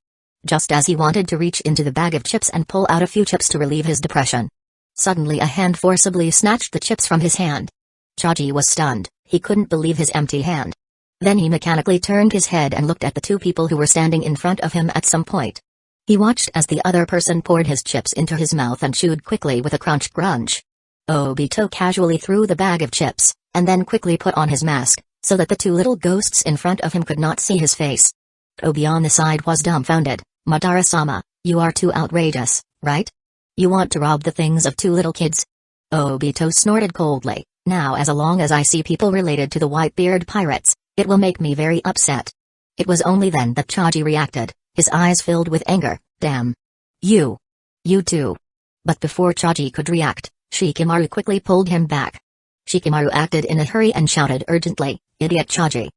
Just as he wanted to reach into the bag of chips and pull out a few chips to relieve his depression, suddenly a hand forcibly snatched the chips from his hand. Chaji was stunned, he couldn't believe his empty hand. Then he mechanically turned his head and looked at the two people who were standing in front of him at some point. He watched as the other person poured his chips into his mouth and chewed quickly with a crunch. Obito casually threw the bag of chips, and then quickly put on his mask, so that the two little ghosts in front of him could not see his face. Obi on the side was dumbfounded. Madara-sama, you are too outrageous, right? You want to rob the things of two little kids? Obito snorted coldly. Now as long as I see people related to the Whitebeard pirates, it will make me very upset. It was only then that Chaji reacted, his eyes filled with anger. Damn. You too. But before Chaji could react, Shikamaru quickly pulled him back. Shikamaru acted in a hurry and shouted urgently, Idiot Chaji.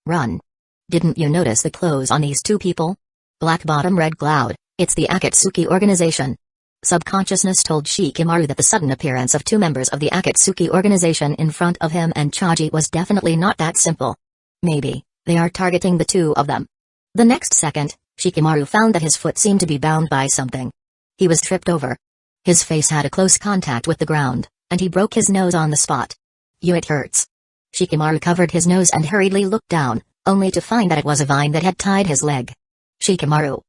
Run. Didn't you notice the clothes on these two people? Black bottom red cloud, it's the Akatsuki organization. Subconsciousness told Shikamaru that the sudden appearance of two members of the Akatsuki organization in front of him and Chaji was definitely not that simple. Maybe they are targeting the two of them. The next second, Shikamaru found that his foot seemed to be bound by something. He was tripped over. His face had a close contact with the ground, and he broke his nose on the spot. It hurts. Shikamaru covered his nose and hurriedly looked down, only to find that it was a vine that had tied his leg. Shikamaru.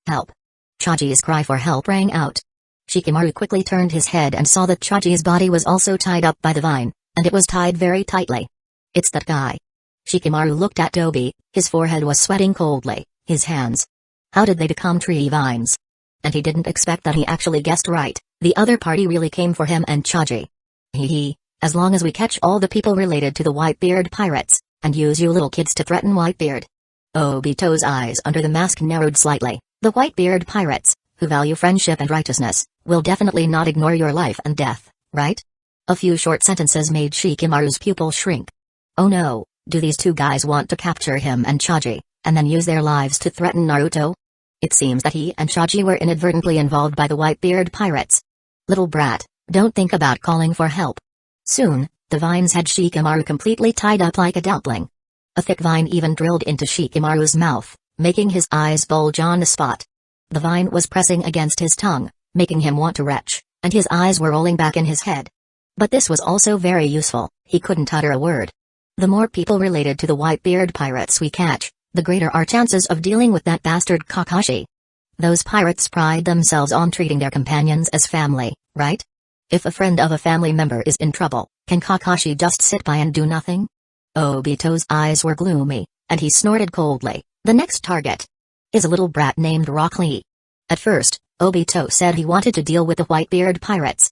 Help. Chaji's cry for help rang out. Shikamaru quickly turned his head and saw that Chaji's body was also tied up by the vine, and it was tied very tightly. It's that guy. Shikamaru looked at Tobi, his forehead was sweating coldly, his hands. How did they become tree vines? And he didn't expect that he actually guessed right, the other party really came for him and Chaji. As long as we catch all the people related to the Whitebeard pirates, and use you little kids to threaten Whitebeard. Obito's eyes under the mask narrowed slightly. The Whitebeard pirates, who value friendship and righteousness, will definitely not ignore your life and death, right? A few short sentences made Shikamaru's pupil shrink. Oh no, do these two guys want to capture him and Chaji, and then use their lives to threaten Naruto? It seems that he and Chaji were inadvertently involved by the Whitebeard pirates. Little brat, don't think about calling for help. Soon, the vines had Shikamaru completely tied up like a dumpling. A thick vine even drilled into Shikamaru's mouth, making his eyes bulge on the spot. The vine was pressing against his tongue, making him want to retch, and his eyes were rolling back in his head. But this was also very useful, he couldn't utter a word. The more people related to the Whitebeard pirates we catch, the greater our chances of dealing with that bastard Kakashi. Those pirates pride themselves on treating their companions as family, right? If a friend of a family member is in trouble, can Kakashi just sit by and do nothing? Obito's eyes were gloomy, and he snorted coldly. The next target is a little brat named Rock Lee. At first, Obito said he wanted to deal with the Whitebeard pirates,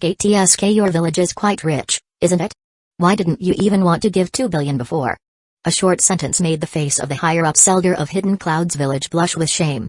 tsk your village is quite rich, isn't it? Why didn't you even want to give 2 billion before? A short sentence made the face of the higher-up elder of Hidden Cloud's village blush with shame.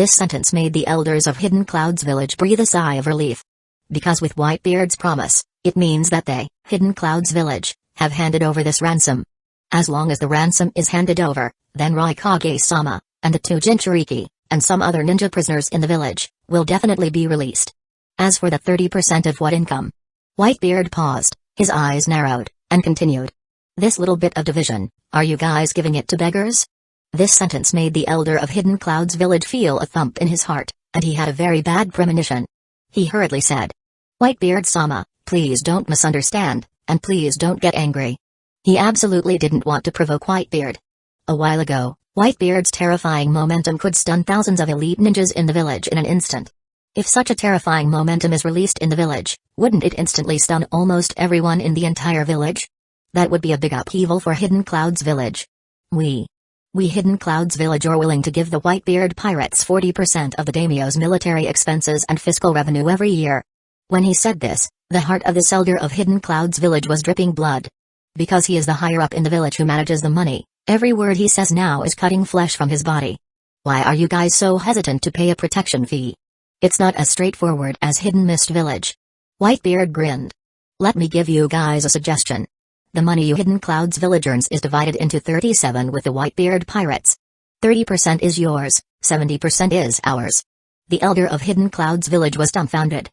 This sentence made the elders of Hidden Clouds Village breathe a sigh of relief. Because with Whitebeard's promise, it means that they, Hidden Clouds Village, have handed over this ransom. As long as the ransom is handed over, then Raikage-sama, and the 2 Jinchuriki, and some other ninja prisoners in the village, will definitely be released. As for the 30% of what income? Whitebeard paused, his eyes narrowed, and continued. This little bit of division, are you guys giving it to beggars? This sentence made the elder of Hidden Clouds Village feel a thump in his heart, and he had a very bad premonition. He hurriedly said, Whitebeard-sama, please don't misunderstand, and please don't get angry. He absolutely didn't want to provoke Whitebeard. A while ago, Whitebeard's terrifying momentum could stun thousands of elite ninjas in the village in an instant. If such a terrifying momentum is released in the village, wouldn't it instantly stun almost everyone in the entire village? That would be a big upheaval for Hidden Clouds Village. We Hidden Clouds Village are willing to give the Whitebeard pirates 40% of the daimyo's military expenses and fiscal revenue every year. When he said this, the heart of this elder of Hidden Clouds Village was dripping blood. Because he is the higher-up in the village who manages the money, every word he says now is cutting flesh from his body. Why are you guys so hesitant to pay a protection fee? It's not as straightforward as Hidden Mist Village. Whitebeard grinned. Let me give you guys a suggestion. The money you Hidden Clouds Village earns is divided into 37 with the Whitebeard pirates. 30% is yours, 70% is ours. The elder of Hidden Clouds Village was dumbfounded.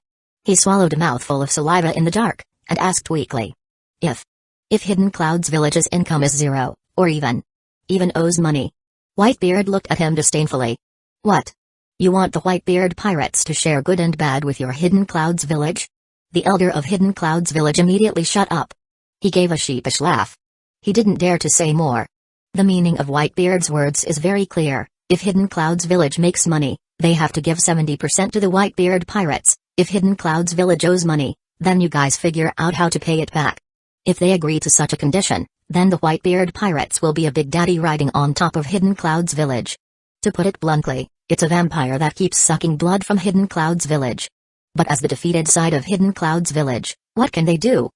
He swallowed a mouthful of saliva in the dark, and asked weakly. If Hidden Clouds Village's income is 0, or even owes money. Whitebeard looked at him disdainfully. What? You want the Whitebeard pirates to share good and bad with your Hidden Clouds Village? The elder of Hidden Clouds Village immediately shut up. He gave a sheepish laugh. He didn't dare to say more. The meaning of Whitebeard's words is very clear. If Hidden Clouds Village makes money, they have to give 70% to the Whitebeard pirates. If Hidden Clouds Village owes money, then you guys figure out how to pay it back. If they agree to such a condition, then the Whitebeard pirates will be a big daddy riding on top of Hidden Clouds Village. To put it bluntly, it's a vampire that keeps sucking blood from Hidden Clouds Village. But as the defeated side of Hidden Clouds Village, what can they do?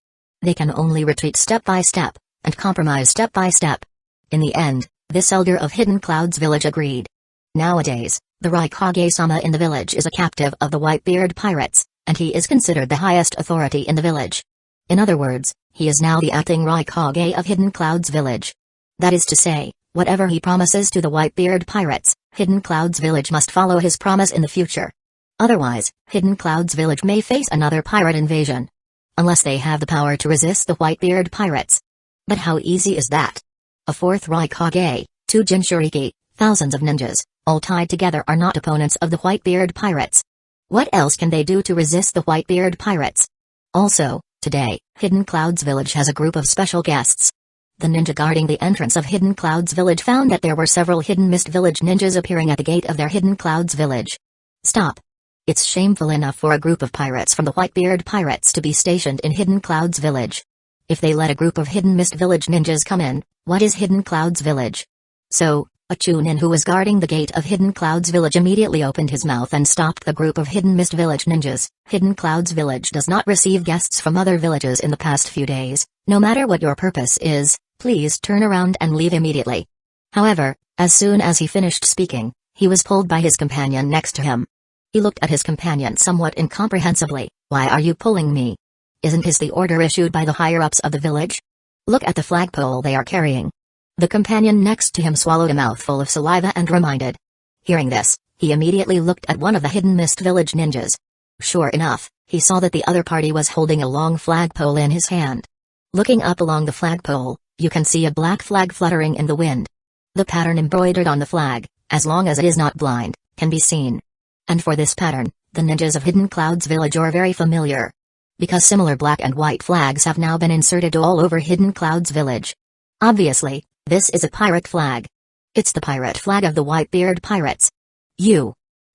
They can only retreat step by step, and compromise step by step. In the end, this elder of Hidden Clouds Village agreed. Nowadays, the Raikage-sama in the village is a captive of the Whitebeard pirates, and he is considered the highest authority in the village. In other words, he is now the acting Raikage of Hidden Clouds Village. That is to say, whatever he promises to the Whitebeard pirates, Hidden Clouds Village must follow his promise in the future. Otherwise, Hidden Clouds Village may face another pirate invasion. Unless they have the power to resist the Whitebeard pirates. But how easy is that? A 4th Raikage, 2 Jinchuriki, thousands of ninjas, all tied together are not opponents of the Whitebeard pirates. What else can they do to resist the Whitebeard pirates? Also, today, Hidden Clouds Village has a group of special guests. The ninja guarding the entrance of Hidden Clouds Village found that there were several Hidden Mist Village ninjas appearing at the gate of their Hidden Clouds Village. Stop. It's shameful enough for a group of pirates from the Whitebeard pirates to be stationed in Hidden Clouds Village. If they let a group of Hidden Mist Village ninjas come in, what is Hidden Clouds Village? So, a Chunin who was guarding the gate of Hidden Clouds Village immediately opened his mouth and stopped the group of Hidden Mist Village ninjas. Hidden Clouds Village does not receive guests from other villages in the past few days. No matter what your purpose is, please turn around and leave immediately. However, as soon as he finished speaking, he was pulled by his companion next to him. He looked at his companion somewhat incomprehensibly. Why are you pulling me? Isn't this the order issued by the higher-ups of the village? Look at the flagpole they are carrying. The companion next to him swallowed a mouthful of saliva and reminded. Hearing this, he immediately looked at one of the Hidden Mist Village ninjas. Sure enough, he saw that the other party was holding a long flagpole in his hand. Looking up along the flagpole, you can see a black flag fluttering in the wind. The pattern embroidered on the flag, as long as it is not blind, can be seen. And for this pattern, the ninjas of Hidden Clouds Village are very familiar. Because similar black and white flags have now been inserted all over Hidden Clouds Village. Obviously, this is a pirate flag. It's the pirate flag of the Whitebeard pirates.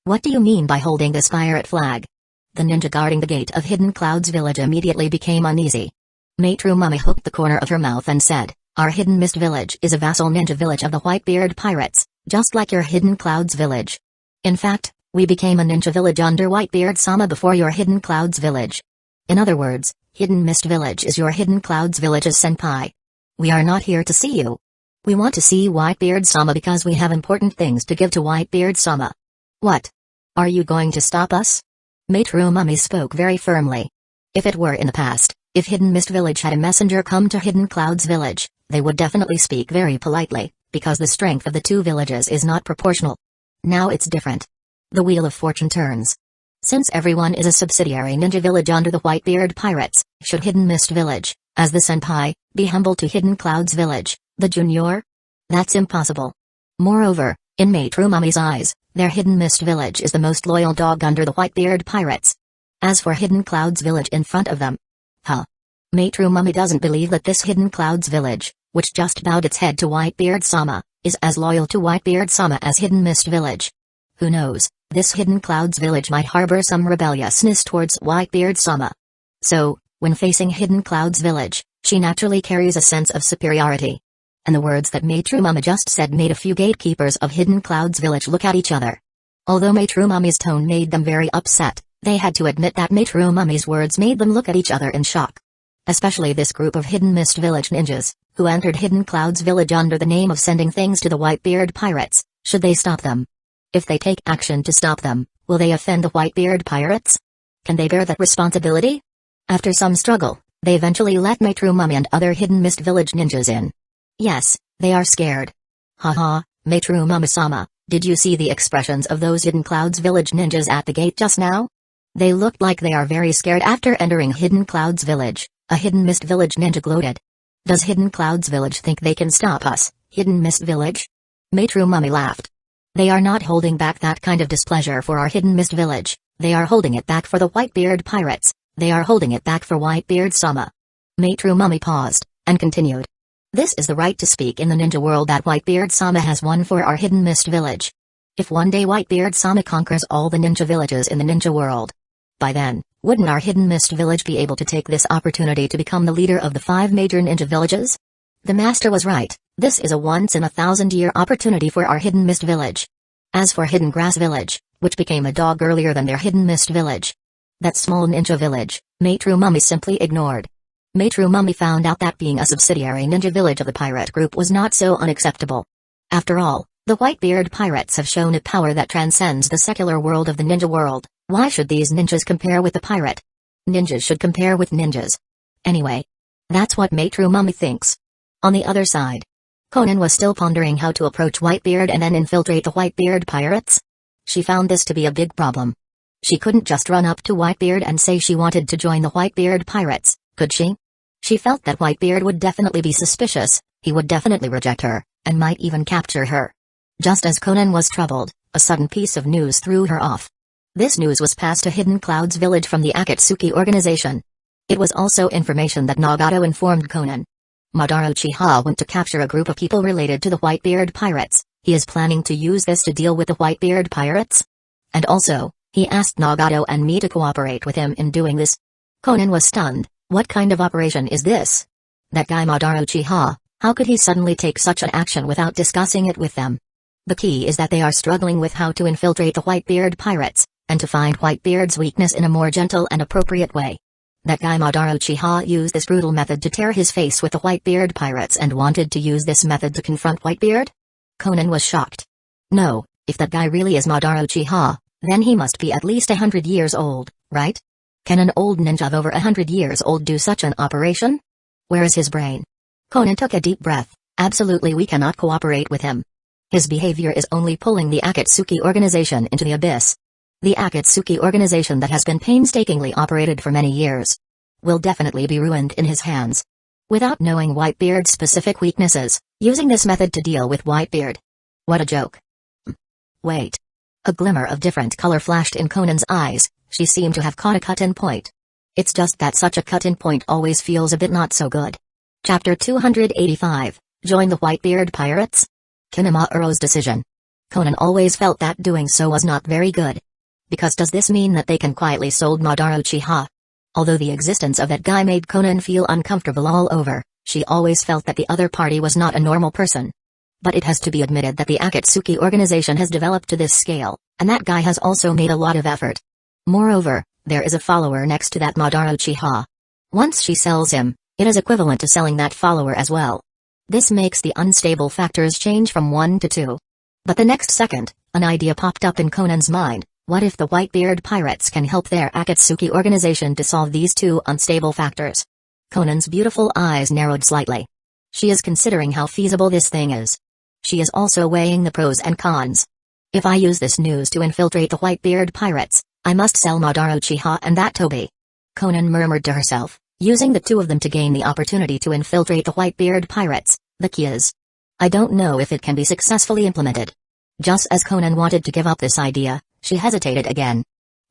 What do you mean by holding this pirate flag? The ninja guarding the gate of Hidden Cloud's village immediately became uneasy. Matru Mummy hooked the corner of her mouth and said, "Our Hidden Mist village is a vassal ninja village of the Whitebeard pirates, just like your Hidden Clouds village. In fact, we became a ninja village under Whitebeard-sama before your Hidden Clouds village. In other words, Hidden Mist village is your Hidden Clouds village's senpai. We are not here to see you. We want to see Whitebeard-sama because we have important things to give to Whitebeard-sama. What? Are you going to stop us?" Matru Mummy spoke very firmly. If it were in the past, if Hidden Mist village had a messenger come to Hidden Clouds village, they would definitely speak very politely, because the strength of the two villages is not proportional. Now it's different. The wheel of fortune turns. Since everyone is a subsidiary ninja village under the Whitebeard pirates, should Hidden Mist village, as the senpai, be humble to Hidden Clouds village, the junior? That's impossible. Moreover, in Matru Mummy's eyes, their Hidden Mist village is the most loyal dog under the Whitebeard pirates. As for Hidden Clouds village in front of them. Matru Mummy doesn't believe that this Hidden Clouds village, which just bowed its head to Whitebeard-sama, is as loyal to Whitebeard-sama as Hidden Mist village. Who knows, this Hidden Clouds village might harbor some rebelliousness towards Whitebeard-sama. So, when facing Hidden Clouds village, she naturally carries a sense of superiority. And the words that Matru Mummy just said made a few gatekeepers of Hidden Clouds village look at each other. Although Matru Mummy's tone made them very upset, they had to admit that Matru Mummy's words made them look at each other in shock. Especially this group of Hidden Mist village ninjas, who entered Hidden Clouds village under the name of sending things to the Whitebeard pirates. Should they stop them? If they take action to stop them, will they offend the Whitebeard pirates? Can they bear that responsibility? After some struggle, they eventually let Matru Mummy and other Hidden Mist village ninjas in. Yes, they are scared. Haha, Matru Mummy-sama, did you see the expressions of those Hidden Clouds village ninjas at the gate just now? They looked like they are very scared after entering Hidden Clouds village. A Hidden Mist village ninja gloated. Does Hidden Clouds village think they can stop us, Hidden Mist village? Matru Mummy laughed. They are not holding back that kind of displeasure for our Hidden Mist village, they are holding it back for the Whitebeard pirates, they are holding it back for Whitebeard-sama. Matru Mummy paused, and continued. This is the right to speak in the ninja world that Whitebeard-sama has won for our Hidden Mist village. If one day Whitebeard-sama conquers all the ninja villages in the ninja world, by then, wouldn't our Hidden Mist village be able to take this opportunity to become the leader of the 5 major ninja villages? The master was right, this is a once-in-a-thousand-year opportunity for our Hidden Mist village. As for Hidden Grass village, which became a dog earlier than their Hidden Mist village, that small ninja village, Matru Mummy simply ignored. Matru Mummy found out that being a subsidiary ninja village of the pirate group was not so unacceptable. After all, the Whitebeard pirates have shown a power that transcends the secular world of the ninja world. Why should these ninjas compare with the pirate? Ninjas should compare with ninjas. Anyway, that's what Matru Mummy thinks. On the other side, Conan was still pondering how to approach Whitebeard and then infiltrate the Whitebeard pirates. She found this to be a big problem. She couldn't just run up to Whitebeard and say she wanted to join the Whitebeard pirates, could she? She felt that Whitebeard would definitely be suspicious, he would definitely reject her, and might even capture her. Just as Conan was troubled, a sudden piece of news threw her off. This news was passed to Hidden Clouds village from the Akatsuki organization. It was also information that Nagato informed Conan. Madara Uchiha went to capture a group of people related to the Whitebeard pirates. He is planning to use this to deal with the Whitebeard pirates? And also, he asked Nagato and me to cooperate with him in doing this. Conan was stunned. What kind of operation is this? That guy Madara Uchiha, how could he suddenly take such an action without discussing it with them? The key is that they are struggling with how to infiltrate the Whitebeard pirates, and to find Whitebeard's weakness in a more gentle and appropriate way. That guy Madara Uchiha used this brutal method to tear his face with the Whitebeard pirates and wanted to use this method to confront Whitebeard? Conan was shocked. No, if that guy really is Madara Uchiha, then he must be at least 100 years old, right? Can an old ninja of over 100 years old do such an operation? Where is his brain? Conan took a deep breath. Absolutely, we cannot cooperate with him. His behavior is only pulling the Akatsuki organization into the abyss. The Akatsuki organization that has been painstakingly operated for many years will definitely be ruined in his hands. Without knowing Whitebeard's specific weaknesses, using this method to deal with Whitebeard. What a joke. Wait. A glimmer of different color flashed in Conan's eyes. She seemed to have caught a cut-in point. It's just that such a cut-in point always feels a bit not so good. Chapter 285, Join the Whitebeard Pirates? Kinema Uro's decision. Conan always felt that doing so was not very good. Because does this mean that they can quietly sold Madara Uchiha? Although the existence of that guy made Konan feel uncomfortable all over, she always felt that the other party was not a normal person. But it has to be admitted that the Akatsuki organization has developed to this scale, and that guy has also made a lot of effort. Moreover, there is a follower next to that Madara Uchiha. Once she sells him, it is equivalent to selling that follower as well. This makes the unstable factors change from 1 to 2. But the next second, an idea popped up in Conan's mind. What if the Whitebeard pirates can help their Akatsuki organization to solve these two unstable factors? Conan's beautiful eyes narrowed slightly. She is considering how feasible this thing is. She is also weighing the pros and cons. If I use this news to infiltrate the Whitebeard pirates, I must sell Madara Uchiha and that Toby. Conan murmured to herself, using the two of them to gain the opportunity to infiltrate the Whitebeard pirates. The key is, I don't know if it can be successfully implemented. Just as Conan wanted to give up this idea, she hesitated again.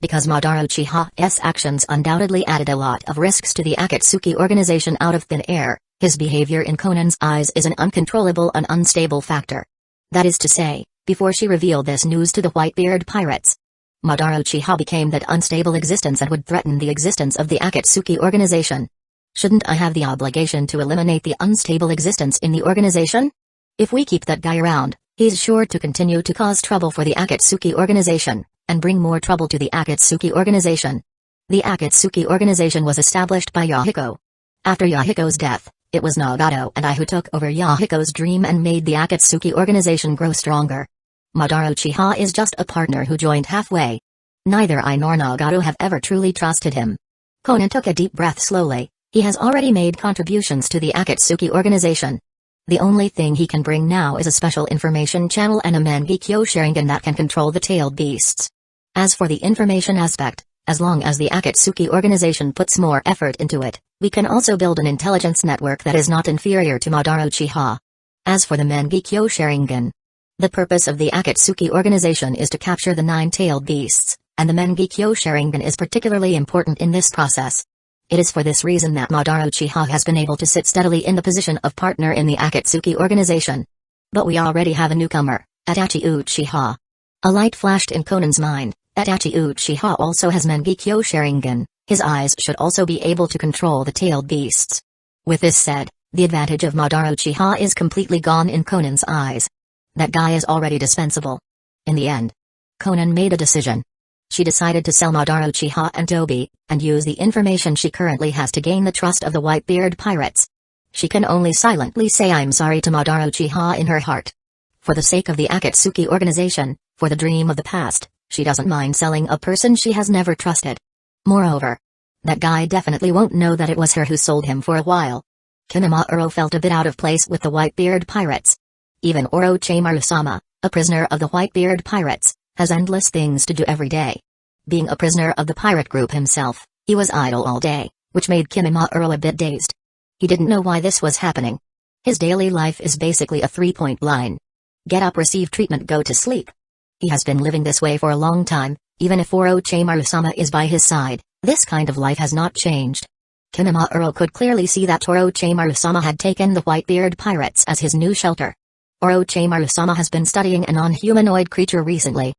Because Madara Uchiha's actions undoubtedly added a lot of risks to the Akatsuki organization out of thin air, his behavior in Conan's eyes is an uncontrollable and unstable factor. That is to say, before she revealed this news to the Whitebeard pirates, Madara Uchiha became that unstable existence and would threaten the existence of the Akatsuki organization. Shouldn't I have the obligation to eliminate the unstable existence in the organization? If we keep that guy around, he's sure to continue to cause trouble for the Akatsuki organization, and bring more trouble to the Akatsuki organization. The Akatsuki organization was established by Yahiko. After Yahiko's death, it was Nagato and I who took over Yahiko's dream and made the Akatsuki organization grow stronger. Madara Uchiha is just a partner who joined halfway. Neither I nor Nagato have ever truly trusted him. Conan took a deep breath slowly. He has already made contributions to the Akatsuki organization. The only thing he can bring now is a special information channel and a Mangekyo Sharingan that can control the tailed beasts. As for the information aspect, as long as the Akatsuki organization puts more effort into it, we can also build an intelligence network that is not inferior to Madara Uchiha. As for the Mangekyo Sharingan, the purpose of the Akatsuki organization is to capture the 9-tailed beasts, and the Mangekyo Sharingan is particularly important in this process. It is for this reason that Madara Uchiha has been able to sit steadily in the position of partner in the Akatsuki organization. But we already have a newcomer, Itachi Uchiha. A light flashed in Conan's mind. Itachi Uchiha also has Mangekyo Sharingan. His eyes should also be able to control the tailed beasts. With this said, the advantage of Madara Uchiha is completely gone in Conan's eyes. That guy is already dispensable. In the end, Conan made a decision. She decided to sell Madara Uchiha and Toby, and use the information she currently has to gain the trust of the Whitebeard pirates. She can only silently say I'm sorry to Madara Uchiha in her heart. For the sake of the Akatsuki organization, for the dream of the past, she doesn't mind selling a person she has never trusted. Moreover, that guy definitely won't know that it was her who sold him for a while. Kinemaru felt a bit out of place with the Whitebeard pirates. Even Orochimaru-sama, a prisoner of the Whitebeard pirates, has endless things to do every day. Being a prisoner of the pirate group himself, he was idle all day, which made Kinemaru a bit dazed. He didn't know why this was happening. His daily life is basically a 3-point line. Get up, receive treatment, go to sleep. He has been living this way for a long time, even if Orochimaru-sama is by his side, this kind of life has not changed. Kinemaru could clearly see that Orochimaru-sama had taken the Whitebeard pirates as his new shelter. Orochimaru-sama has been studying a non-humanoid creature recently,